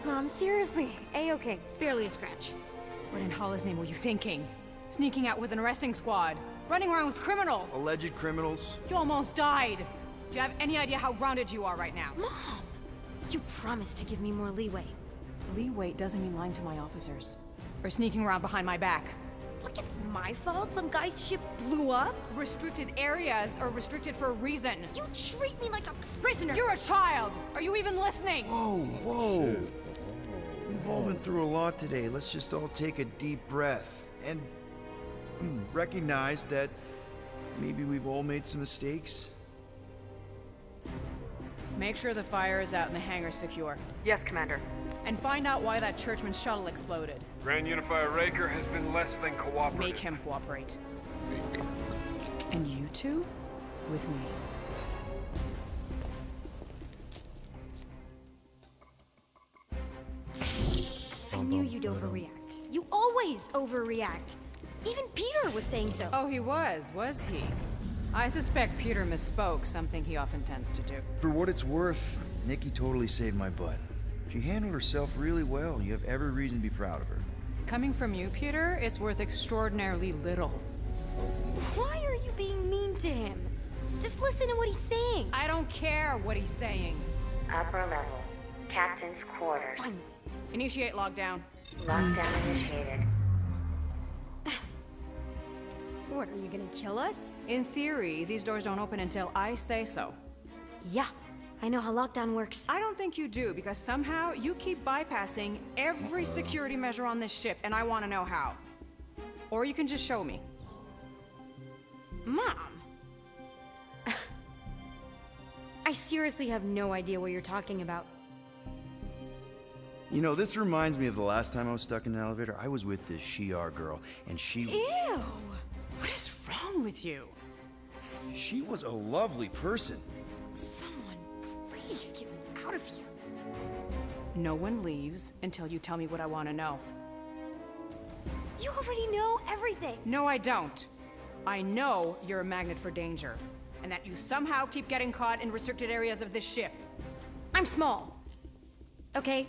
Mom, seriously. A-okay. Barely a scratch. What in Hala's name were you thinking? Sneaking out with an arresting squad? Running around with criminals? Alleged criminals? You almost died. Do you have any idea how grounded you are right now? Mom! You promised to give me more leeway. Leeway doesn't mean lying to my officers. Or sneaking around behind my back. Like it's my fault some guy's ship blew up? Restricted areas are restricted for a reason. You treat me like a prisoner! You're a child! Are you even listening? Whoa, whoa. We've all been through a lot today. Let's just all take a deep breath and recognize that maybe we've all made some mistakes. Make sure the fire is out and the hangar's secure. Yes, Commander. And find out why that churchman's shuttle exploded. Grand Unifier Raker has been less than cooperative. Make him cooperate. And you two? With me. I knew you'd overreact. You always overreact. Even Peter was saying so. Oh, he was he? I suspect Peter misspoke, something he often tends to do. For what it's worth, Nikki totally saved my butt. She handled herself really well. You have every reason to be proud of her. Coming from you, Peter, it's worth extraordinarily little. Why are you being mean to him? Just listen to what he's saying. I don't care what he's saying. Upper level. Captain's quarters. Initiate lockdown. Lockdown initiated. What, are you gonna kill us? In theory, these doors don't open until I say so. Yeah, I know how lockdown works. I don't think you do, because somehow you keep bypassing every security measure on this ship, and I want to know how. Or you can just show me. Mom! I seriously have no idea what you're talking about. You know, this reminds me of the last time I was stuck in an elevator. I was with this Shi'ar girl, and she... Ew! What is wrong with you? She was a lovely person. Someone, please get me out of here. No one leaves until you tell me what I want to know. You already know everything. No, I don't. I know you're a magnet for danger, and that you somehow keep getting caught in restricted areas of this ship. I'm small. Okay?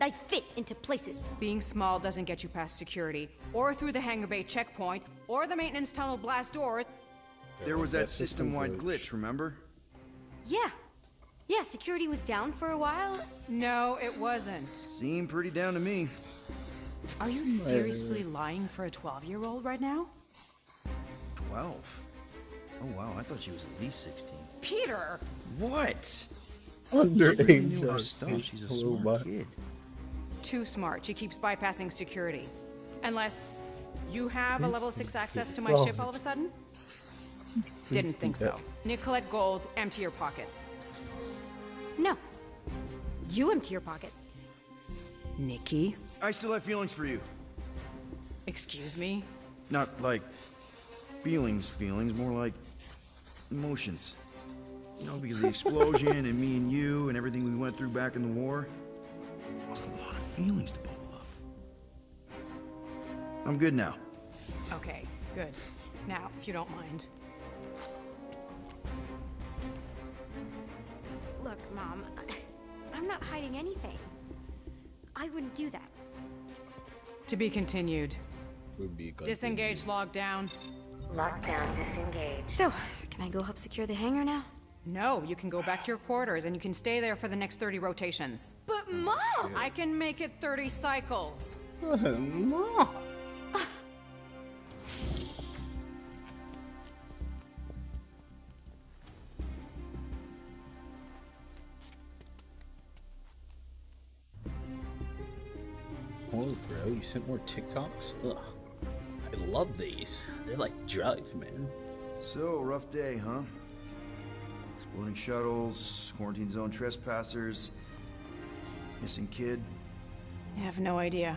I fit into places. Being small doesn't get you past security, or through the hangar bay checkpoint, or the maintenance tunnel blast doors. There was that system-wide glitch, remember? Yeah. Yeah, security was down for a while. No, it wasn't. Seemed pretty down to me. Are you seriously lying for a 12-year-old right now? 12? Oh wow, I thought she was at least 16. Peter! What? Underage. She knew her stuff. She's a smart kid. Too smart. She keeps bypassing security. Unless you have a level 6 access to my ship all of a sudden? Didn't think so. Nicolette Gold, empty your pockets. No. You empty your pockets. Nikki? I still have feelings for you. Excuse me? Not like feelings, more like emotions. You know, because of the explosion and me and you and everything we went through back in the war. There was a lot of feelings to bubble up. I'm good now. Okay, good. Now, if you don't mind. Look, Mom, I'm not hiding anything. I wouldn't do that. To be continued. Would be good. Disengage lockdown. Lockdown disengaged. So, can I go help secure the hangar now? No, you can go back to your quarters and you can stay there for the next 30 rotations. But Mom! I can make it 30 cycles. No. Oh, bro, you sent more TikToks? Ugh. I love these. They're like drugs, man. So, rough day, huh? Exploding shuttles, quarantine zone trespassers, missing kid. I have no idea.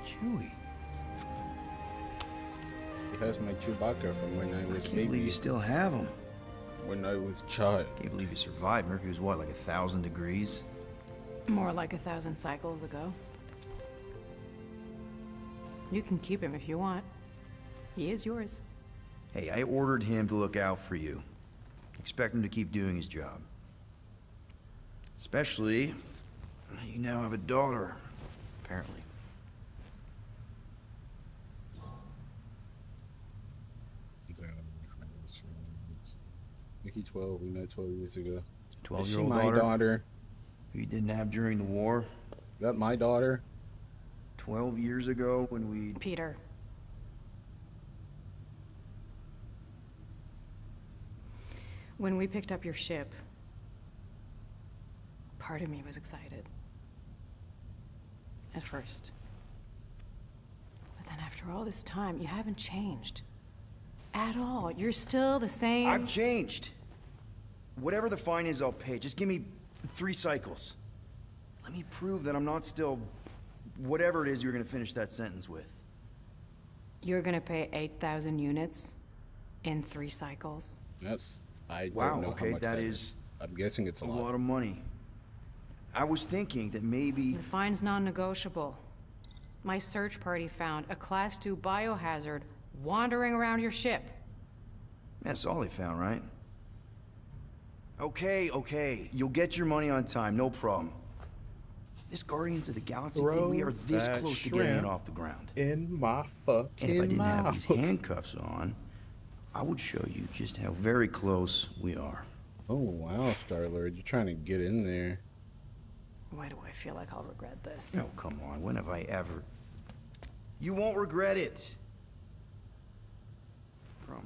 Chewie. He has my Chewbacca from when I was I can't baby. believe you still have him. When I was child. Can't believe you survived. Mercury was what, like 1,000 degrees? More like 1,000 cycles ago. You can keep him if you want. He is yours. Hey, I ordered him to look out for you. Expect him to keep doing his job. Especially, you now have a daughter, apparently. Nikki 12, we met 12 years ago. 12-year-old Is she my daughter? Who you didn't have during the war? Is that my daughter? 12 years ago when we... Peter. When we picked up your ship, part of me was excited. At first. But then after all this time, you haven't changed. At all. You're still the same... I've changed. Whatever the fine is, I'll pay. Just give me 3 cycles. Let me prove that I'm not still... whatever it is you're gonna finish that sentence with. You're gonna pay 8,000 units in 3 cycles? That's... I Wow, don't know okay, how much that that is... I'm guessing it's a lot. lot of money. I was thinking that maybe... The fine's non-negotiable. My search party found a Class 2 biohazard wandering around your ship. That's all they found, right? Okay. You'll get your money on time, no problem. This Guardians of the Galaxy thing, we are this close to getting it off the ground. In my fucking And if I didn't have mouth. these handcuffs on, I would show you just how very close we are. Oh wow, Star-Lord, you're trying to get in there. Why do I feel like I'll regret this? Oh, come on. When have I ever? You won't regret it. Promise.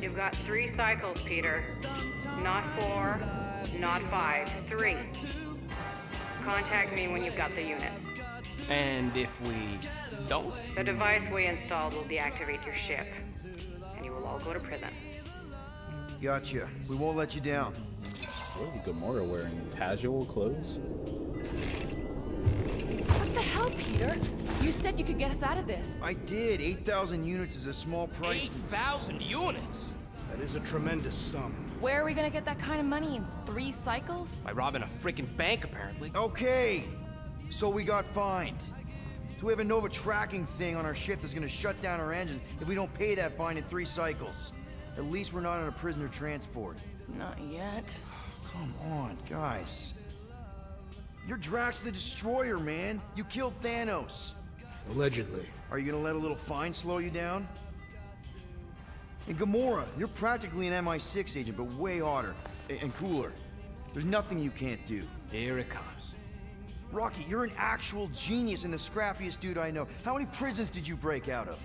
You've got 3 cycles, Peter. Not 4, not 5, 3. Contact me when you've got the units. And if we don't? The device we installed will deactivate your ship, and you will all go to prison. Gotcha. We won't let you down. What is Gamora wearing? Casual clothes? What the hell, Peter? You said you could get us out of this. I did. 8,000 units is a small price. 8,000 units? That is a tremendous sum. Where are we gonna get that kind of money in 3 cycles? By robbing a freaking bank, apparently. Okay. So we got fined. So we have a Nova tracking thing on our ship that's gonna shut down our engines if we don't pay that fine in 3 cycles. At least we're not on a prisoner transport. Not yet. Come on, guys. You're Drax the Destroyer, man. You killed Thanos. Allegedly. Are you gonna let a little fine slow you down? And Gamora, you're practically an MI6 agent, but way hotter and cooler. There's nothing you can't do. Here it comes. Rocky, you're an actual genius and the scrappiest dude I know. How many prisons did you break out of?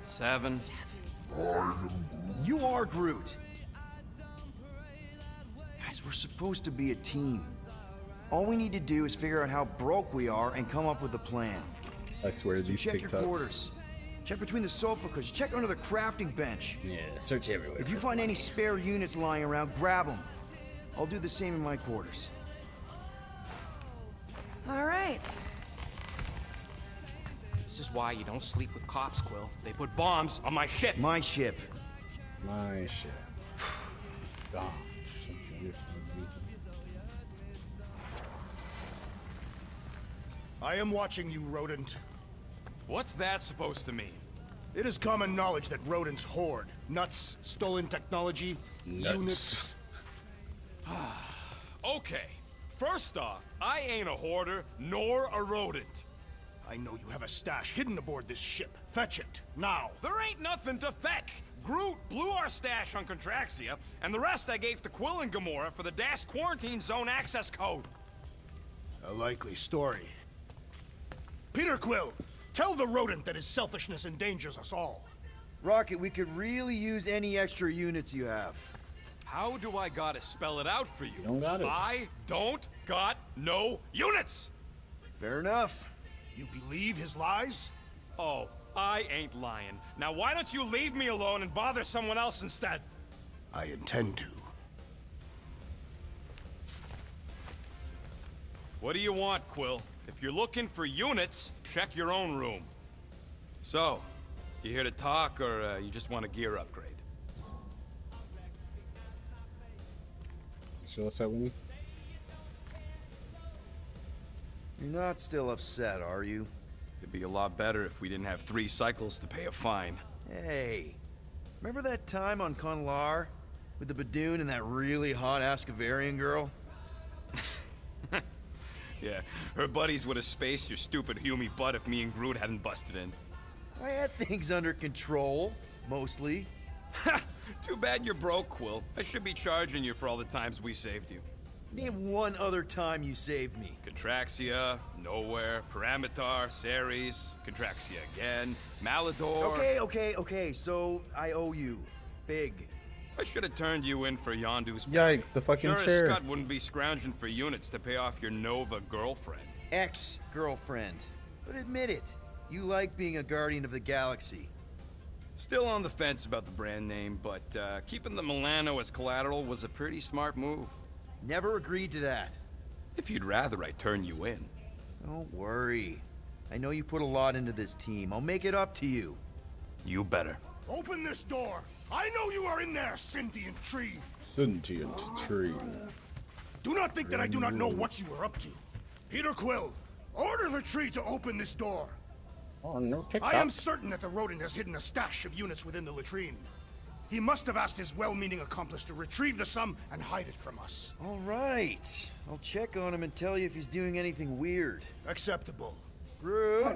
7. You are Groot. Guys, we're supposed to be a team. All we need to do is figure out how broke we are and come up with a plan. I swear these Check your TikToks. quarters. Check between the sofa cushions. Check under the crafting bench. Yeah, search everywhere. If you find any spare units lying around, grab them. I'll do the same in my quarters. All right. This is why you don't sleep with cops, Quill. They put bombs on my ship. My ship. My shit. Gosh. I am watching you, rodent. What's that supposed to mean? It is common knowledge that rodents hoard nuts, stolen technology, units. Okay. First off, I ain't a hoarder nor a rodent. I know you have a stash hidden aboard this ship. Fetch it, now. There ain't nothing to fetch. Groot blew our stash on Contraxia, and the rest I gave to Quill and Gamora for the DAS quarantine zone access code. A likely story. Peter Quill, tell the rodent that his selfishness endangers us all. Rocket, we could really use any extra units you have. How do I gotta spell it out for you? Don't got it. I don't got no units! Fair enough. You believe his lies? Oh, I ain't lying. Now why don't you leave me alone and bother someone else instead? I intend to. What do you want, Quill? If you're looking for units, check your own room. So, you here to talk, or you just want a gear upgrade? Show us that with me. You're not still upset, are you? It'd be a lot better if we didn't have 3 cycles to pay a fine. Hey, remember that time on Conlar? With the Badoon and that really hot Ascavarian girl? Yeah, her buddies would have spaced your stupid Hume butt if me and Groot hadn't busted in. I had things under control, mostly. Ha! Too bad you're broke, Quill. I should be charging you for all the times we saved you. Name one other time you saved me. Contraxia, Nowhere, Paramitar, Ceres, Contraxia again, Malador... Okay, so I owe you. Big. I should have turned you in for Yondu's... Yikes, the fucking sure chair. as Scott wouldn't be scrounging for units to pay off your Nova girlfriend. Ex-girlfriend. But admit it, you like being a Guardian of the Galaxy. Still on the fence about the brand name, but keeping the Milano as collateral was a pretty smart move. Never agreed to that. If you'd rather I turn you in. Don't worry. I know you put a lot into this team. I'll make it up to you. You better. Open this door! I know you are in there, sentient tree! Sentient tree. Do not think that I do not know what you are up to. Peter Quill, order the tree to open this door. Oh, no TikTok. I am certain that the rodent has hidden a stash of units within the latrine. He must have asked his well-meaning accomplice to retrieve the sum and hide it from us. All right. I'll check on him and tell you if he's doing anything weird. Acceptable. Groot,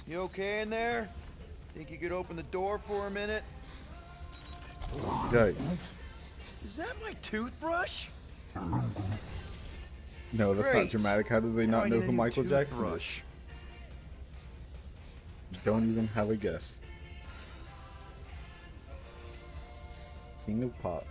you okay in there? Think you could open the door for a minute? Guys. Is that my toothbrush? No, that's Great. not dramatic. How do they Now not I know need a who new Michael Jackson toothbrush. is? Don't even have a guess. King of Pop.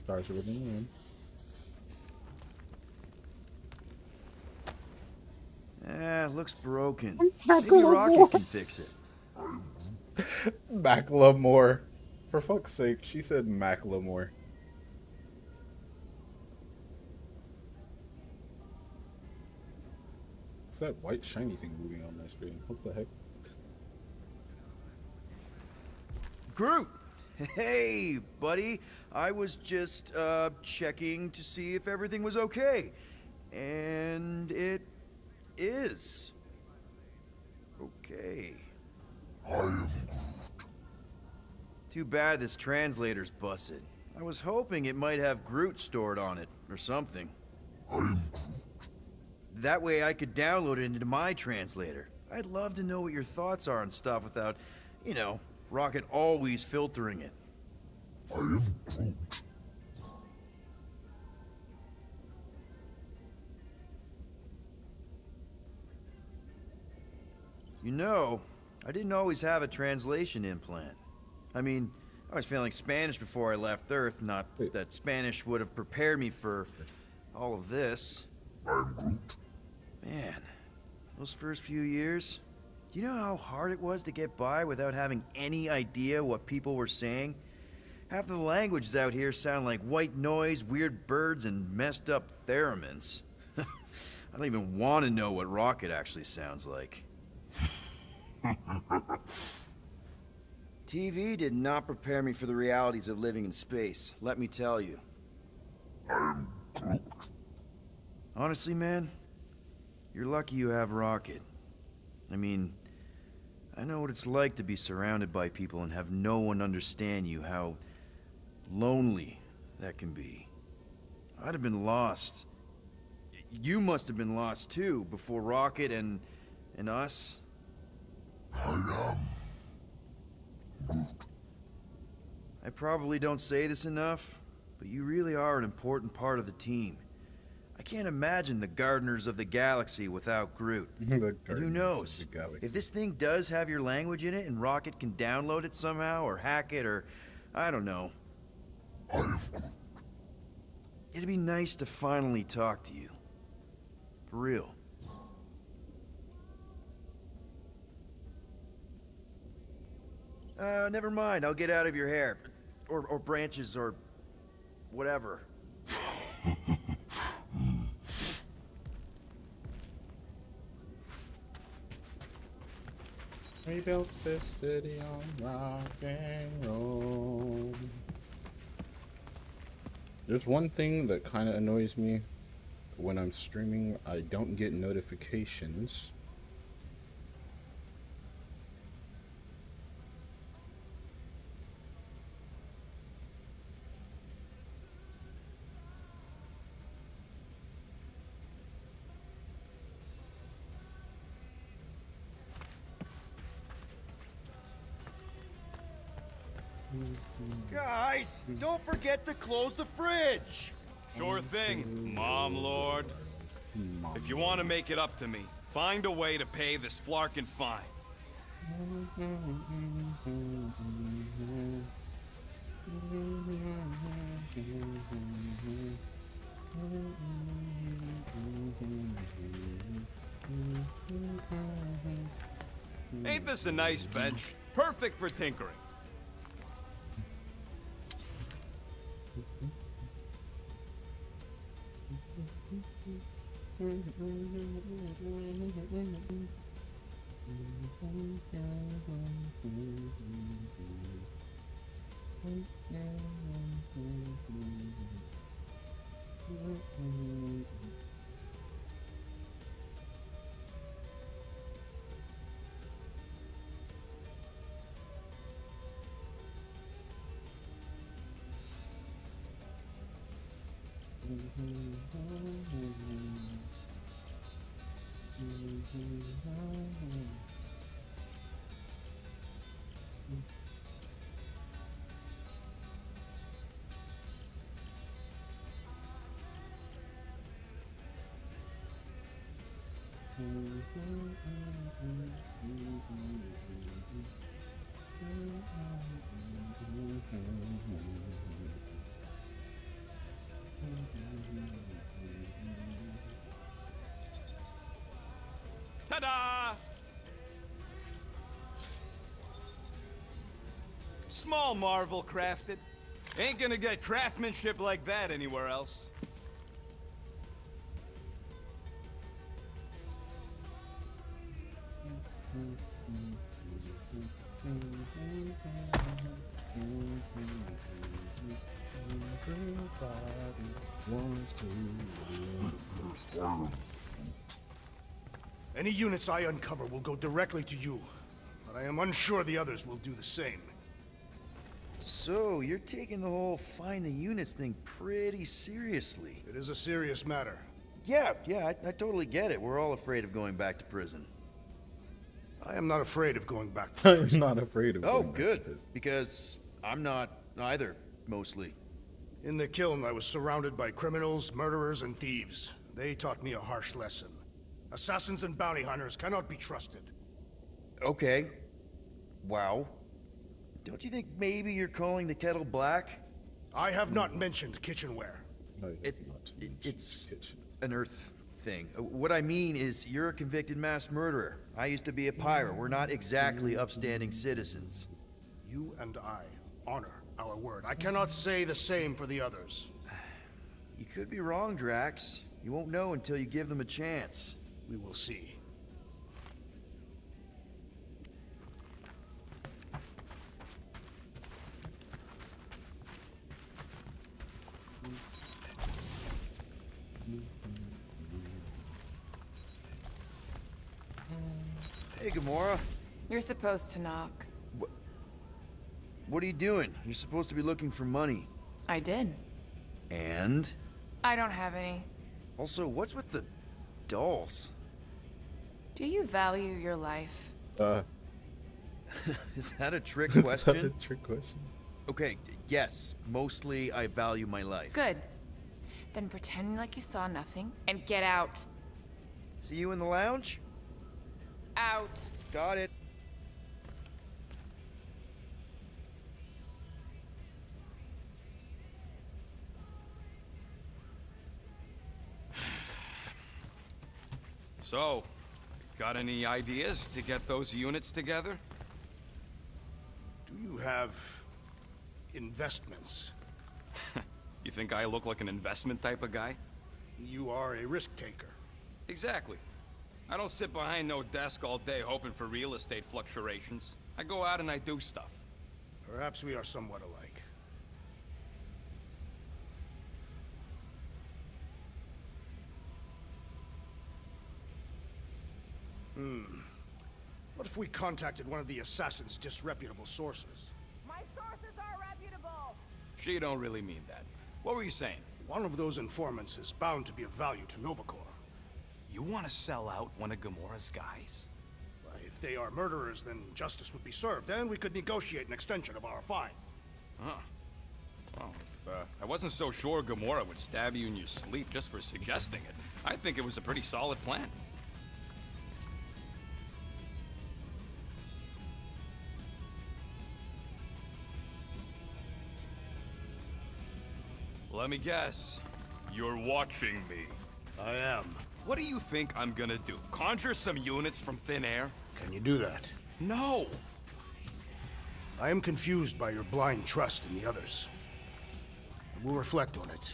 Starts with an E. Looks broken. Maybe Rocket can fix it. Macklemore. For fuck's sake, she said Macklemore. What's that white shiny thing moving on my screen? What the heck? Groot! Hey, buddy. I was just, checking to see if everything was okay. And it is. Okay. I am Groot. Too bad this translator's busted. I was hoping it might have Groot stored on it, or something. I am Groot. That way I could download it into my translator. I'd love to know what your thoughts are on stuff without, you know, Rocket always filtering it. I am Groot. You know, I didn't always have a translation implant. I mean, I was feeling Spanish before I left Earth, not that Spanish would have prepared me for all of this. I'm Groot. Man, those first few years, do you know how hard it was to get by without having any idea what people were saying? Half of the languages out here sound like white noise, weird birds, and messed up theremins. I don't even want to know what Rocket actually sounds like. TV did not prepare me for the realities of living in space, let me tell you. I'm Groot. Honestly, man, you're lucky you have Rocket. I mean, I know what it's like to be surrounded by people and have no one understand you, how lonely that can be. I'd have been lost. You must have been lost too, before Rocket and us. I am Groot. I probably don't say this enough, but you really are an important part of the team. I can't imagine the Gardeners of the Galaxy without Groot. And who knows? If this thing does have your language in it and Rocket can download it somehow or hack it or I don't know. It'd be nice to finally talk to you. For real. Never mind. I'll get out of your hair. Or branches or whatever. We built this city on rock and roll. There's one thing that kind of annoys me when I'm streaming. I don't get notifications. Guys, don't forget to close the fridge. Sure thing, Mom Lord. If you want to make it up to me, find a way to pay this flarkin' fine. Ain't this a nice bench? Perfect for tinkering. Ta-da! Small marvel crafted. Ain't gonna get craftsmanship like that anywhere else. Any units I uncover will go directly to you, but I am unsure the others will do the same. So, you're taking the whole find the units thing pretty seriously. It is a serious matter. Yeah, I totally get it. We're all afraid of going back to prison. I am not afraid of going back to prison. I'm not afraid of Oh, going back to good. prison. Because I'm not either, mostly. In the kiln, I was surrounded by criminals, murderers, and thieves. They taught me a harsh lesson. Assassins and bounty hunters cannot be trusted. Okay. Wow. Don't you think maybe you're calling the kettle black? I have not mentioned kitchenware. It's an Earth thing. What I mean is, you're a convicted mass murderer. I used to be a pirate. We're not exactly upstanding citizens. You and I honor our word. I cannot say the same for the others. You could be wrong, Drax. You won't know until you give them a chance. We will see. Hey, Gamora. You're supposed to knock. What are you doing? You're supposed to be looking for money. I did. And? I don't have any. Also, what's with the dolls? Do you value your life? Is that a trick question? Is that a trick question? Okay, yes. Mostly, I value my life. Good. Then pretend like you saw nothing and get out. See you in the lounge? Out. Got it. So, got any ideas to get those units together? Do you have investments? You think I look like an investment type of guy? You are a risk taker. Exactly. I don't sit behind no desk all day hoping for real estate fluctuations. I go out and I do stuff. Perhaps we are somewhat alike. What if we contacted one of the assassin's disreputable sources? My sources are reputable. She don't really mean that. What were you saying? One of those informants is bound to be of value to Novacore. You want to sell out one of Gamora's guys? If they are murderers, then justice would be served, and we could negotiate an extension of our fine. Huh. Well, if I wasn't so sure Gamora would stab you in your sleep just for suggesting it, I think it was a pretty solid plan. Let me guess. You're watching me. I am. What do you think I'm gonna do? Conjure some units from thin air? Can you do that? No! I am confused by your blind trust in the others. We'll reflect on it.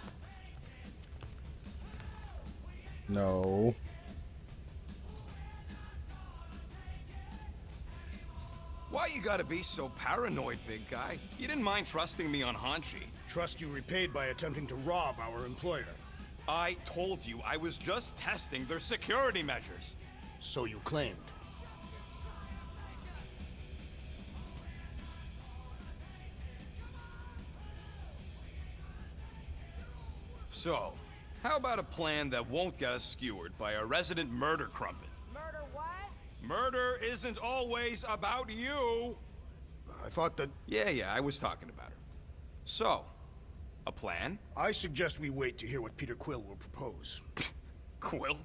No. Why you gotta be so paranoid, big guy? You didn't mind trusting me on Hanshi. Trust you repaid by attempting to rob our employer. I told you I was just testing their security measures. So you claimed. So, how about a plan that won't get us skewered by a resident murder crumpet? Murder what? Murder isn't always about you! I thought that... Yeah, I was talking about her. So, a plan? I suggest we wait to hear what Peter Quill will propose. Quill?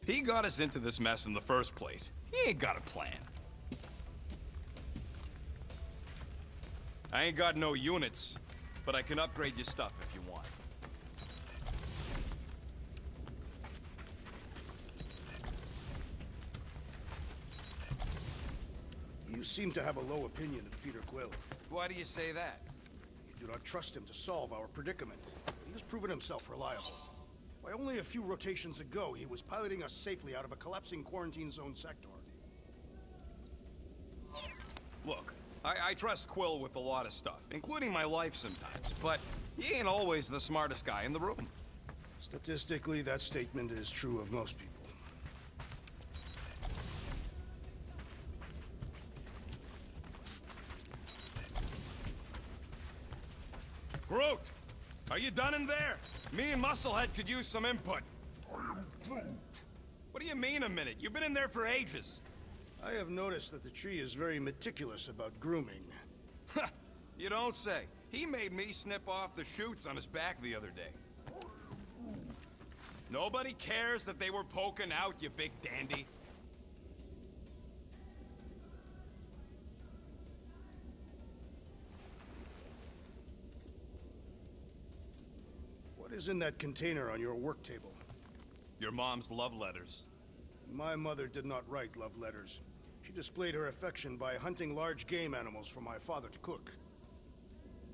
He got us into this mess in the first place. He ain't got a plan. I ain't got no units, but I can upgrade your stuff if you want. You seem to have a low opinion of Peter Quill. Why do you say that? You do not trust him to solve our predicament. He has proven himself reliable. Why, only a few rotations ago, he was piloting us safely out of a collapsing quarantine zone sector. Look, I trust Quill with a lot of stuff, including my life sometimes, but he ain't always the smartest guy in the room. Statistically, that statement is true of most people. Groot! Are you done in there? Me and Musclehead could use some input. What do you mean a minute? You've been in there for ages. I have noticed that the tree is very meticulous about grooming. You don't say. He made me snip off the shoots on his back the other day. Nobody cares that they were poking out, you big dandy. What is in that container on your work table? Your mom's love letters. My mother did not write love letters. She displayed her affection by hunting large game animals for my father to cook.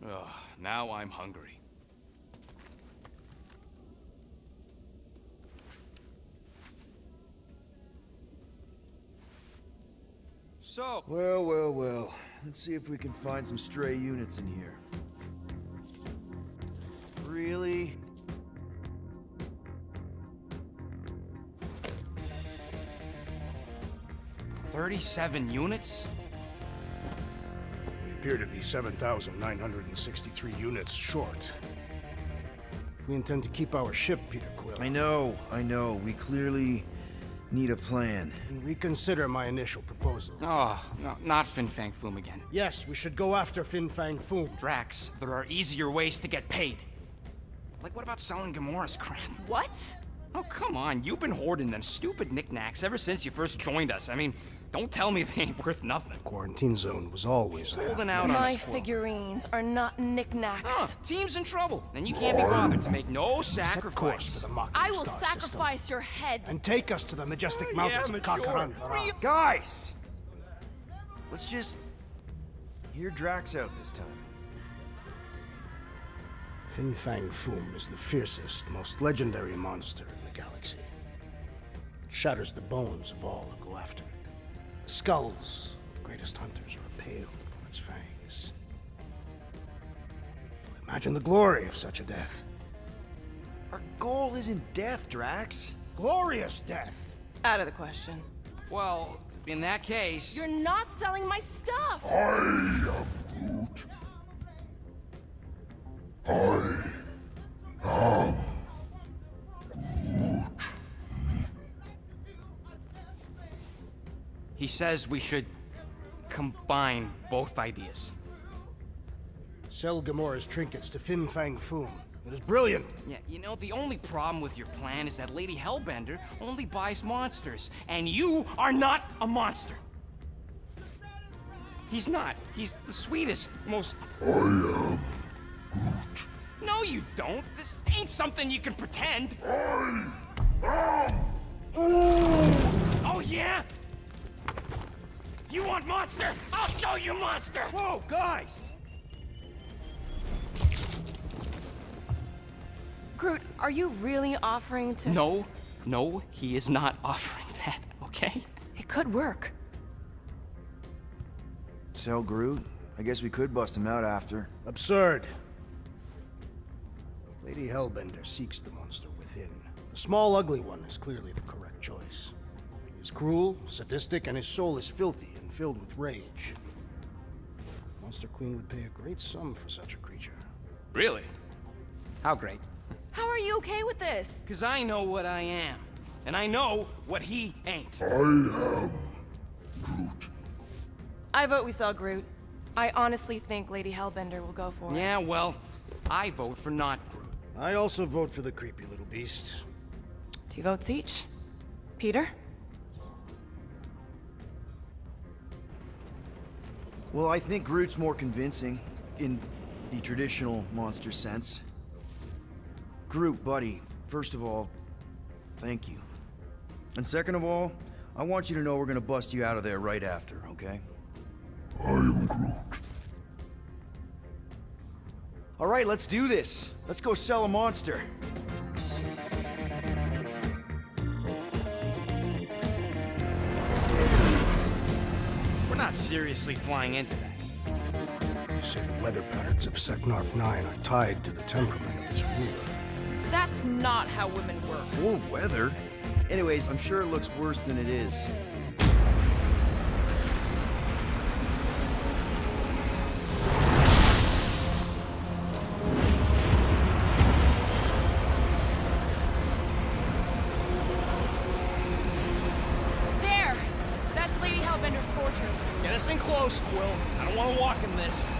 Ugh, now I'm hungry. So... Well. Let's see if we can find some stray units in here. Really? $37 units? We appear to be 7,963 units short. If we intend to keep our ship, Peter Quill... I know. We clearly need a plan. And reconsider my initial proposal. Oh, no, not Fin Fang Foom again. Yes, we should go after Fin Fang Foom. Drax, there are easier ways to get paid. Like, what about selling Gamora's crap? What? Oh, come on. You've been hoarding them stupid knickknacks ever since you first joined us. I mean, don't tell me they ain't worth nothing. Quarantine zone was always holding out on My us, Quill. figurines are not knickknacks. Team's in trouble, and you can't be bothered to make no sacrifice. For the Mocking I will Star sacrifice system. your head. And take us to the majestic mountains of Kakaran. Guys! Let's just hear Drax out this time. Fin Fang Foom is the fiercest, most legendary monster in the galaxy. It shatters the bones of all who go after it. The skulls of the greatest hunters are impaled upon its fangs. Well, imagine the glory of such a death. Our goal isn't death, Drax. Glorious death! Out of the question. Well, in that case... You're not selling my stuff! He says we should combine both ideas. Sell Gamora's trinkets to Fin Fang Foom. It is brilliant. Yeah, you know, the only problem with your plan is that Lady Hellbender only buys monsters, and you are not a monster. He's not. He's the sweetest, most... I am Groot. No, you don't. This ain't something you can pretend. Oh, yeah? You want monster? I'll show you monster! Whoa, guys! Groot, are you really offering to... No, he is not offering that, okay? It could work. Sell Groot? I guess we could bust him out after. Absurd. Lady Hellbender seeks the monster within. The small, ugly one is clearly the correct choice. He is cruel, sadistic, and his soul is filthy and filled with rage. Monster Queen would pay a great sum for such a creature. Really? How great? How are you okay with this? Because I know what I am. And I know what he ain't. I am Groot. I vote we sell Groot. I honestly think Lady Hellbender will go for it. Yeah, well, I vote for not Groot. I also vote for the creepy little beast. 2 votes each. Peter? Well, I think Groot's more convincing, in the traditional monster sense. Groot, buddy, first of all, thank you. And second of all, I want you to know we're gonna bust you out of there right after, okay? I am Groot. All right, let's do this. Let's go sell a monster. We're not seriously flying into that. You say the weather patterns of Seknarf 9 are tied to the temperament of its ruler. That's not how women work. Or weather. Anyways, I'm sure it looks worse than it is. There! That's Lady Hellbender's fortress. Get us in close, Quill. I don't want to walk in this.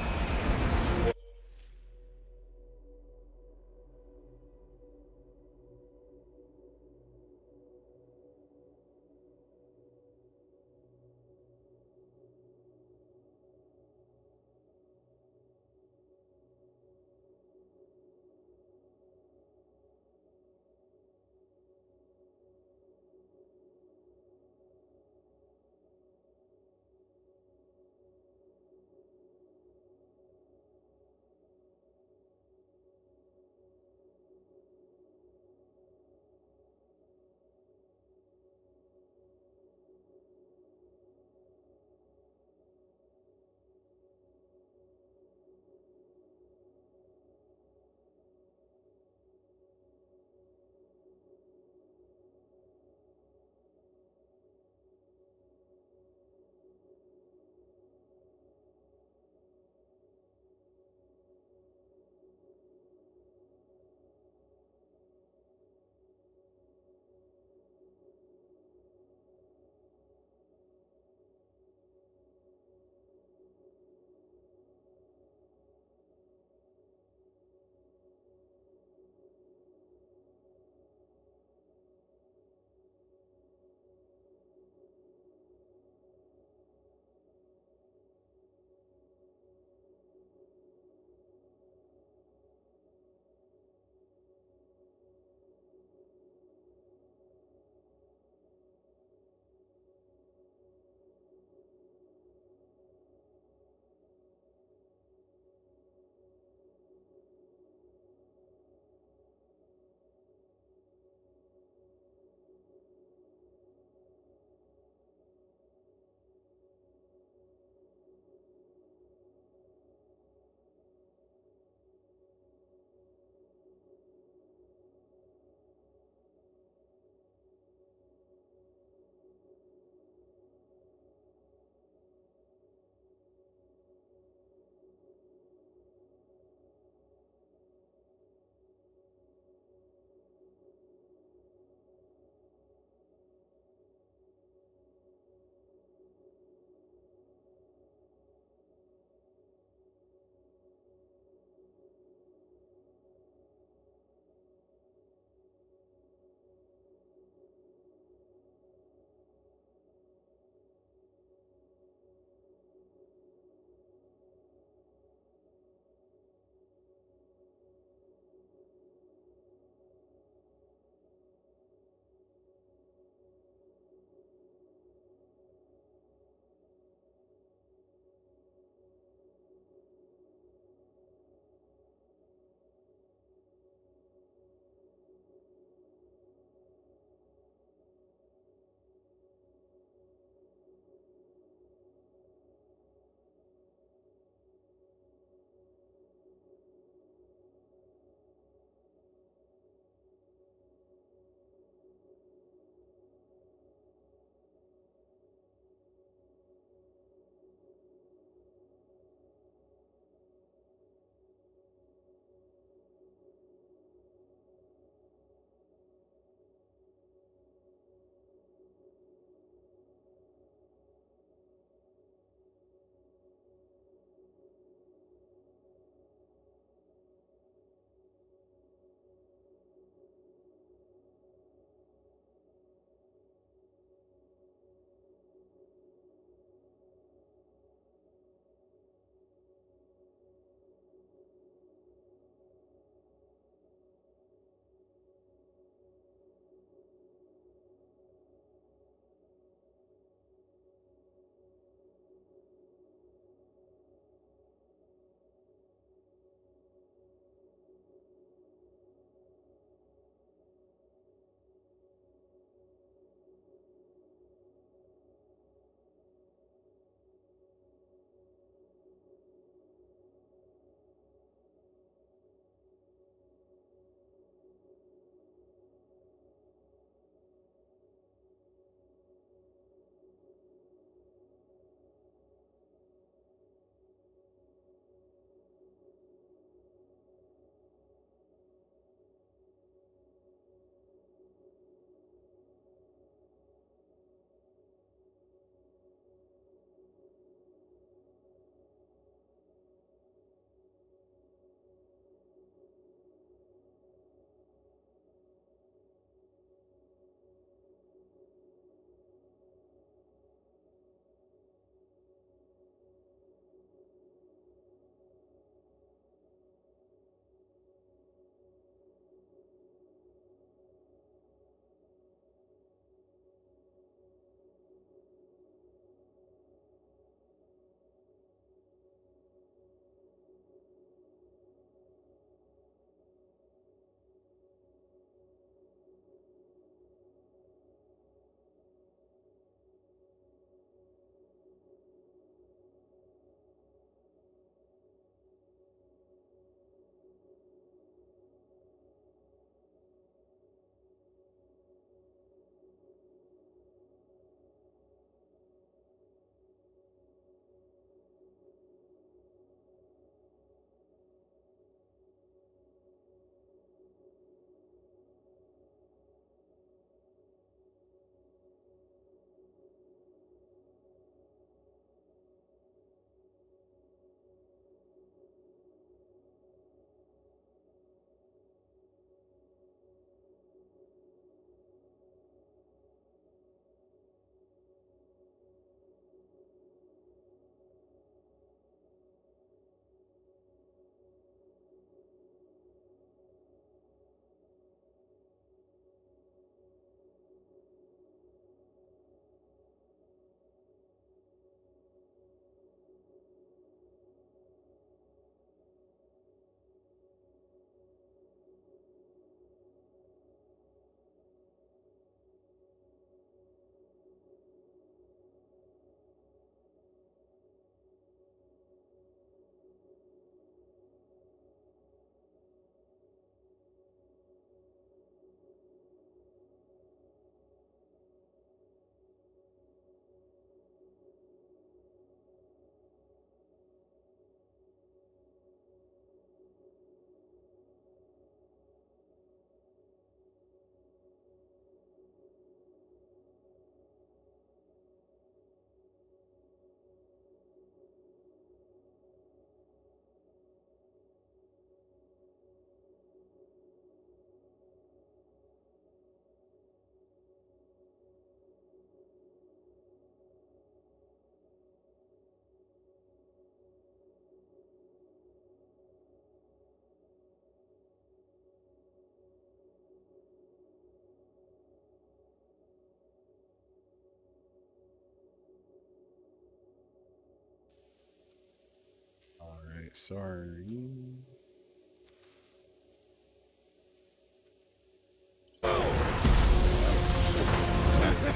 sorry.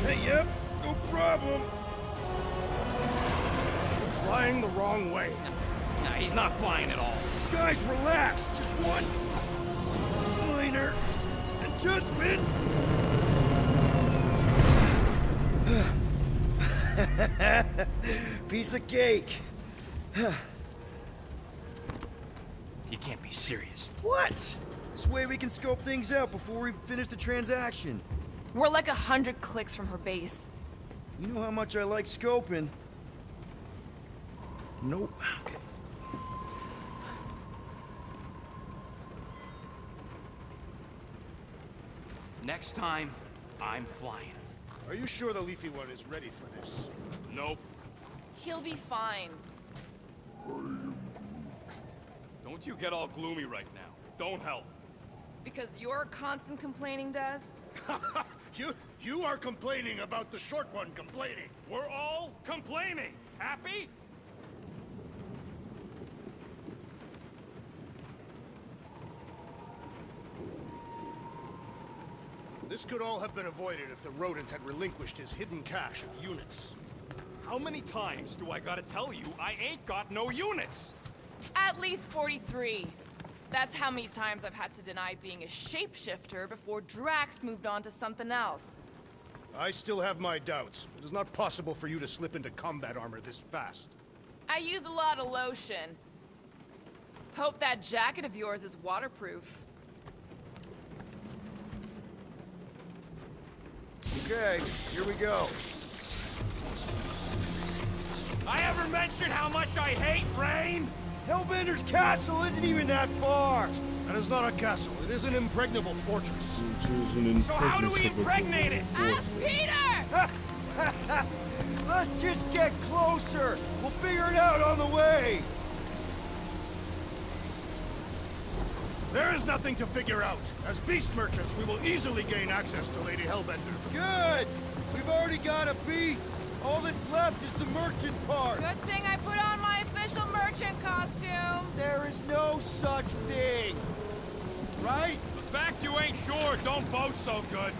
Yep, no problem. You're flying the wrong way. Nah, he's not flying at all. Guys, relax. Just one minor adjustment. Piece of cake. You can't be serious. What? This way we can scope things out before we finish the transaction. We're like 100 clicks from her base. You know how much I like scoping. Nope. Okay. Next time, I'm flying. Are you sure the Leafy One is ready for this? Nope. He'll be fine. Don't you get all gloomy right now. It don't help. Because you're constant complaining, Des? You are complaining about the short one complaining. We're all complaining. Happy? This could all have been avoided if the rodent had relinquished his hidden cache of units. How many times do I gotta tell you I ain't got no units? At least 43. That's how many times I've had to deny being a shapeshifter before Drax moved on to something else. I still have my doubts. It is not possible for you to slip into combat armor this fast. I use a lot of lotion. Hope that jacket of yours is waterproof. Okay, here we go. I ever mentioned how much I hate rain? Hellbender's castle isn't even that far. That is not a castle. It is an impregnable fortress. So how do we impregnate it? Ask Peter! Let's just get closer. We'll figure it out on the way. There is nothing to figure out. As beast merchants, we will easily gain access to Lady Hellbender. Good. We've already got a beast. All that's left is the merchant part. Good thing I put on my official merchant costume. There is no such thing. Right? The fact you ain't sure don't bode so good.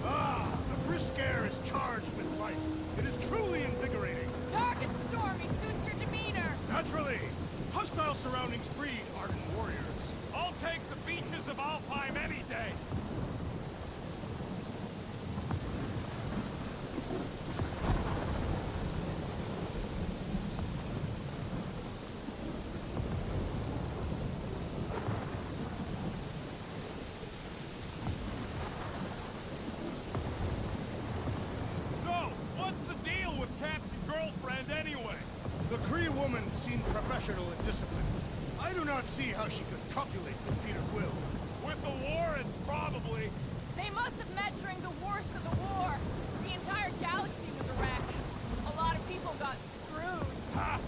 Ah, the brisk air is charged with life. It is truly invigorating. Dark and stormy suits your demeanor. Naturally. Hostile surroundings breed ardent warriors. I'll take the beaches of Alfheim any day. So, what's the deal with Captain Girlfriend anyway? The Kree woman seemed professional and disciplined. I do not see how she could copulate with Peter Quill. With the Warrens, probably. They must have met during the worst of the war. The entire galaxy was a wreck. A lot of people got screwed. Ha!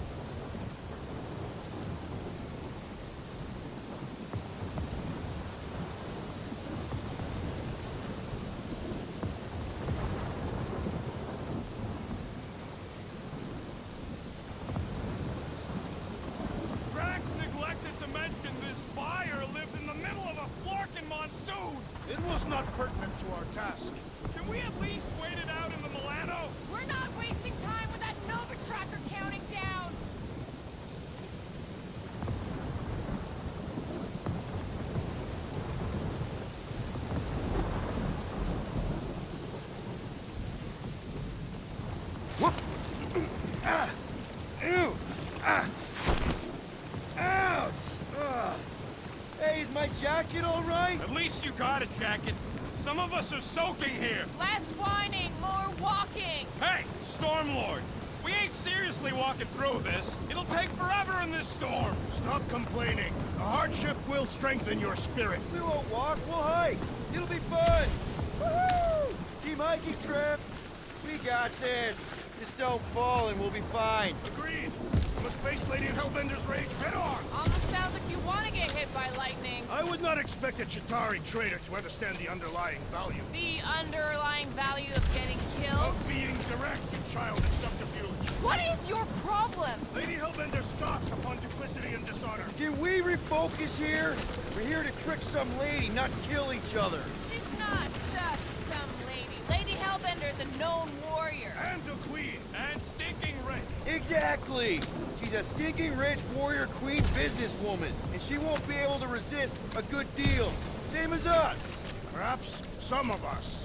Drax neglected to mention this buyer lives in the middle of a Florkin monsoon. It was not pertinent to our task. Can we at least wait it out in the Milano? We're not wasting time with that Nova Tracker counting down. Ew! Ah! Ouch! Ugh. Hey, is my jacket all right? At least you got a jacket. Some of us are soaking here. Less whining, more walking. Hey, Stormlord! We ain't seriously walking through this. It'll take forever in this storm. Stop complaining. The hardship will strengthen your spirit. We won't walk, we'll hike. It'll be fun. Woohoo! Team hiking trip. We got this. Just don't fall and we'll be fine. Agreed. We must face Lady Hellbender's rage head on. Almost sounds like you want to get hit by lightning. I would not expect a Chitauri trader to understand the underlying value. The underlying value of getting killed? Of being direct, you child of subterfuge. What is your problem? Lady Hellbender scoffs upon duplicity and dishonor. Can we refocus here? We're here to trick some lady, not kill each other. She's not just some lady. Lady Hellbender is a known warrior. And a queen. And stinking rich. Exactly! She's a stinking rich warrior queen businesswoman, and she won't be able to resist a good deal. Same as us. Perhaps some of us.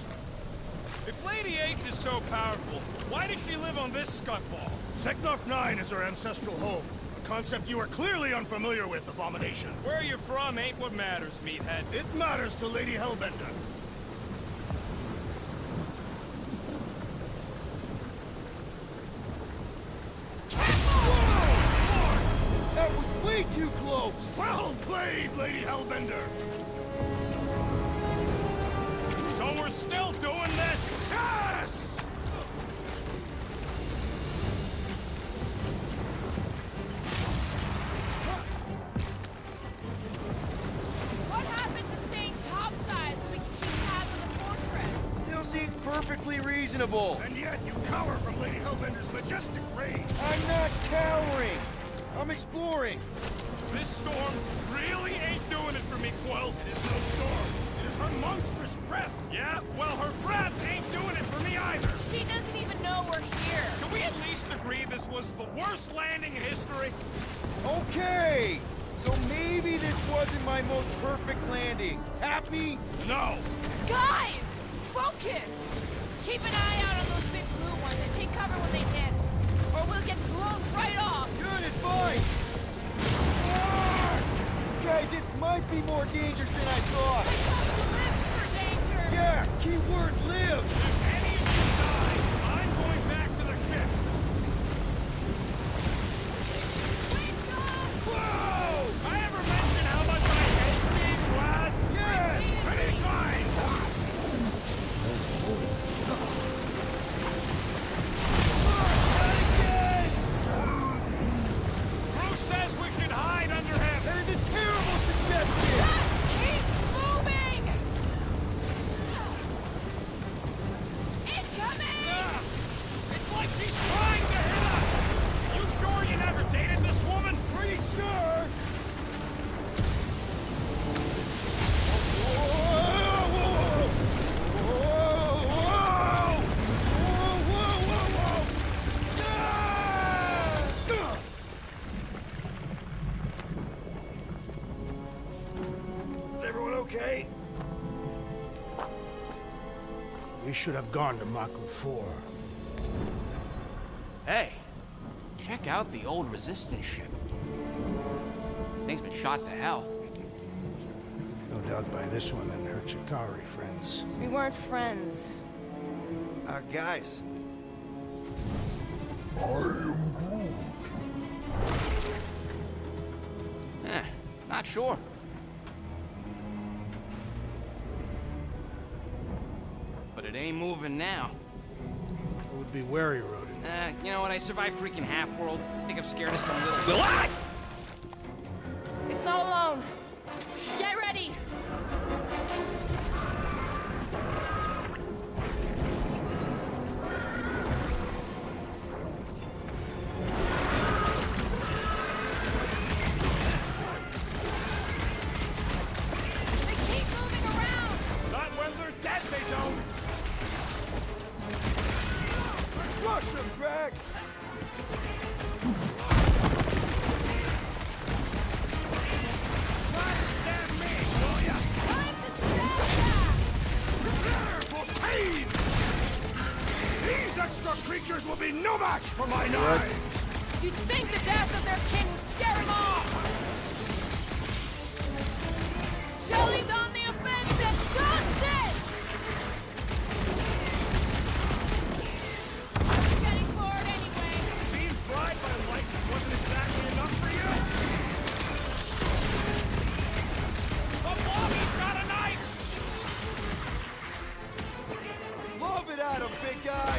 If Lady H is so powerful, why does she live on this scuttball? Seknarf 9 is her ancestral home. A concept you are clearly unfamiliar with, Abomination. Where you're from ain't what matters, meathead. It matters to Lady Hellbender. That was way too close! Well played, Lady Hellbender! So we're still doing this? Yes! What happened to staying topside so we can keep tabs on the fortress? Still seems perfectly reasonable. And yet you cower from Lady Hellbender's majestic rage. I'm not cowering. I'm exploring. This storm really ain't doing it for me, Quill. It is no storm. It is her monstrous breath. Yeah, well, her breath ain't doing it for me either. She doesn't even know we're here. Can we at least agree this was the worst landing in history? Okay, so maybe this wasn't my most perfect landing. Happy? No. Guys, focus! Keep an eye out on those big blue ones and take cover when they hit, or we'll get blown right off. Good advice. Okay, this might be more dangerous than I thought. I thought you lived for danger. Yeah, keyword live. If any of you die, I'm going back to the ship. Whoa! I ever mention how much I hate big lads? Yes! Anytime! Bruce says we should hide under him. That is a terrible suggestion. Just keep moving! Incoming! It's like she's trying to hit us! You sure you never dated this woman? Pretty sure. Everyone okay? We should have gone to Mach 4. Hey, check out the old resistance ship. Thing's been shot to hell. No doubt by this one and her Chitauri friends. We weren't friends. Guys. Not sure. But it ain't moving now. I would be wary, Rodin. You know what? I survived freaking Half-World. I think I'm scared of some little... It's not alone. Get ready! They keep moving around! Not when they're dead, they don't! Rush them, Drax! Try to stab me, will ya? Time to step back! Prepare for pain! These extra creatures will be no match for my knives! You'd think the death of their king would scare him off! Jelly's on the offensive! Constant! I'm getting forward anyway! Being fried by lightning wasn't exactly enough for you? The Blobby shot a knife! Lob it at him, big guy!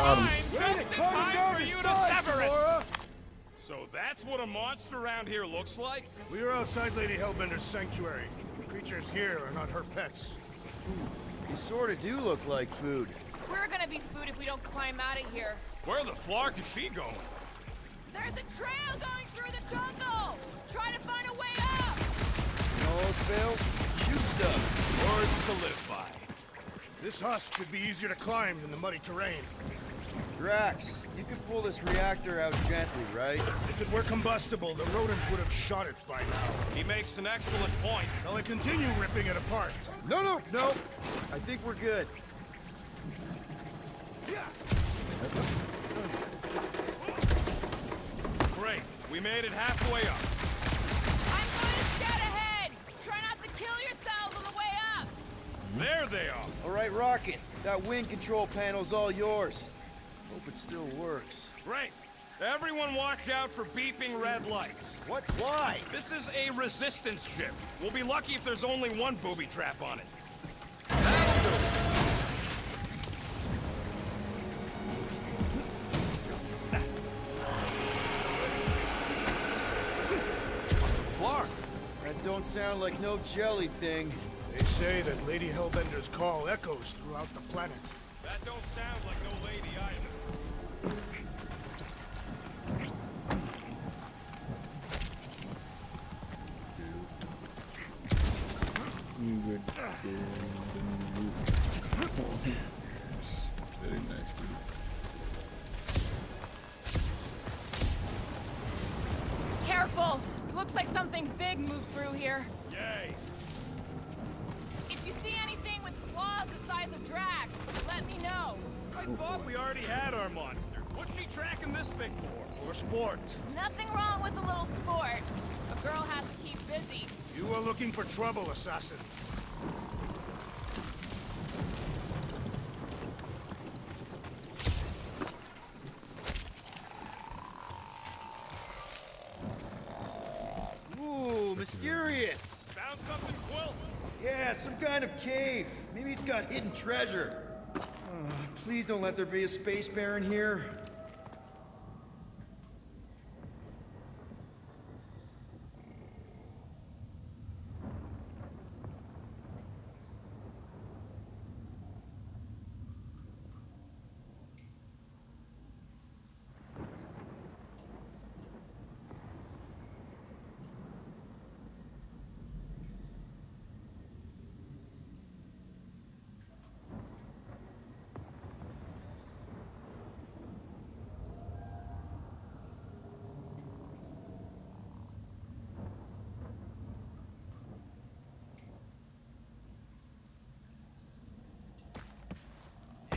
Got him. Just in time for you to sever it! So that's what a monster around here looks like? We are outside Lady Hellbender's sanctuary. Creatures here are not her pets. You sort of do look like food. We're gonna be food if we don't climb out of here. Where the flark is she going? There's a trail going through the jungle! Try to find a way up! And all else fails, shoot stuff. Words to live by. This husk should be easier to climb than the muddy terrain. Drax, you can pull this reactor out gently, right? If it were combustible, the rodents would have shot it by now. He makes an excellent point. Shall I continue ripping it apart? No. I think we're good. Great. We made it halfway up. I'm going to scout ahead! Try not to kill yourselves on the way up! There they are. All right, Rocket. That wind control panel's all yours. Hope it still works. Great. Everyone watch out for beeping red lights. What? Why? This is a resistance ship. We'll be lucky if there's only one booby trap on it. Flark. That don't sound like no jelly thing. They say that Lady Hellbender's call echoes throughout the planet. That don't sound like no lady either. Very nice. Careful! Looks like something big moved through here. Yay. If you see anything with claws the size of Drax, let me know. I thought we already had our monster. What's she tracking this thing for? For sport. Nothing wrong with a little sport. A girl has to keep busy. You are looking for trouble, assassin. Ooh, mysterious. Found something, Quill? Yeah, some kind of cave. Maybe it's got hidden treasure. Please don't let there be a space baron here.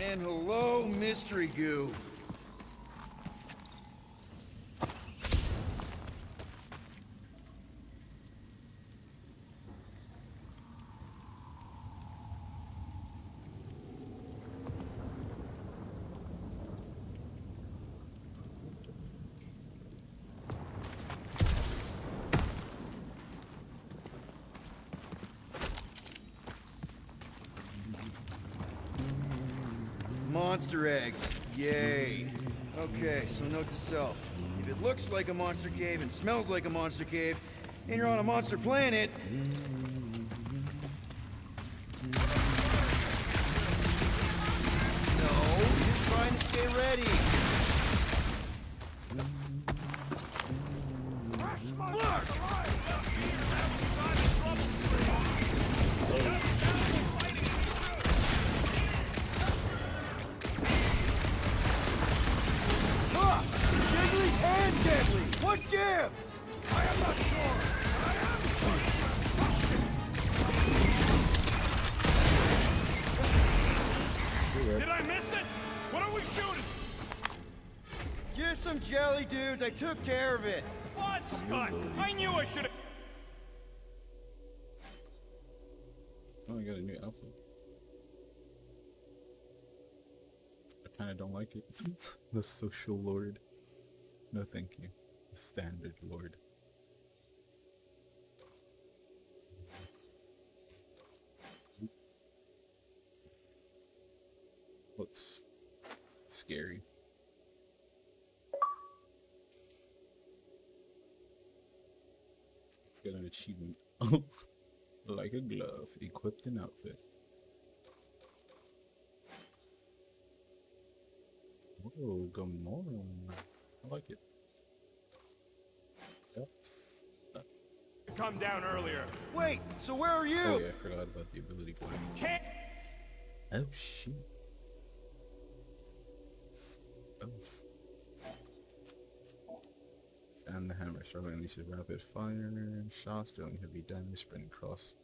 And hello, mystery goo. Monster eggs. Yay. Okay, so note to self. If it looks like a monster cave and smells like a monster cave, and you're on a monster planet... No, just trying to stay ready. Jiggly and deadly! What gives? I am not sure, but I am sure. Did I miss it? What are we shooting? Just some jelly dudes. I took care of it. What, Scott? I knew I should have. Oh, I got a new outfit. I kind of don't like it. The social lord. No, thank you. The standard lord. Looks scary. Got an achievement. Like a glove, equipped an outfit. Whoa, Gamora. I like it. Yep. Come down earlier. Wait, so where are you? Oh yeah, I forgot about the ability point. Can't. Oh shit. Oh. Found the hammer. Starling unleashes rapid fire shots, dealing heavy damage, spreading across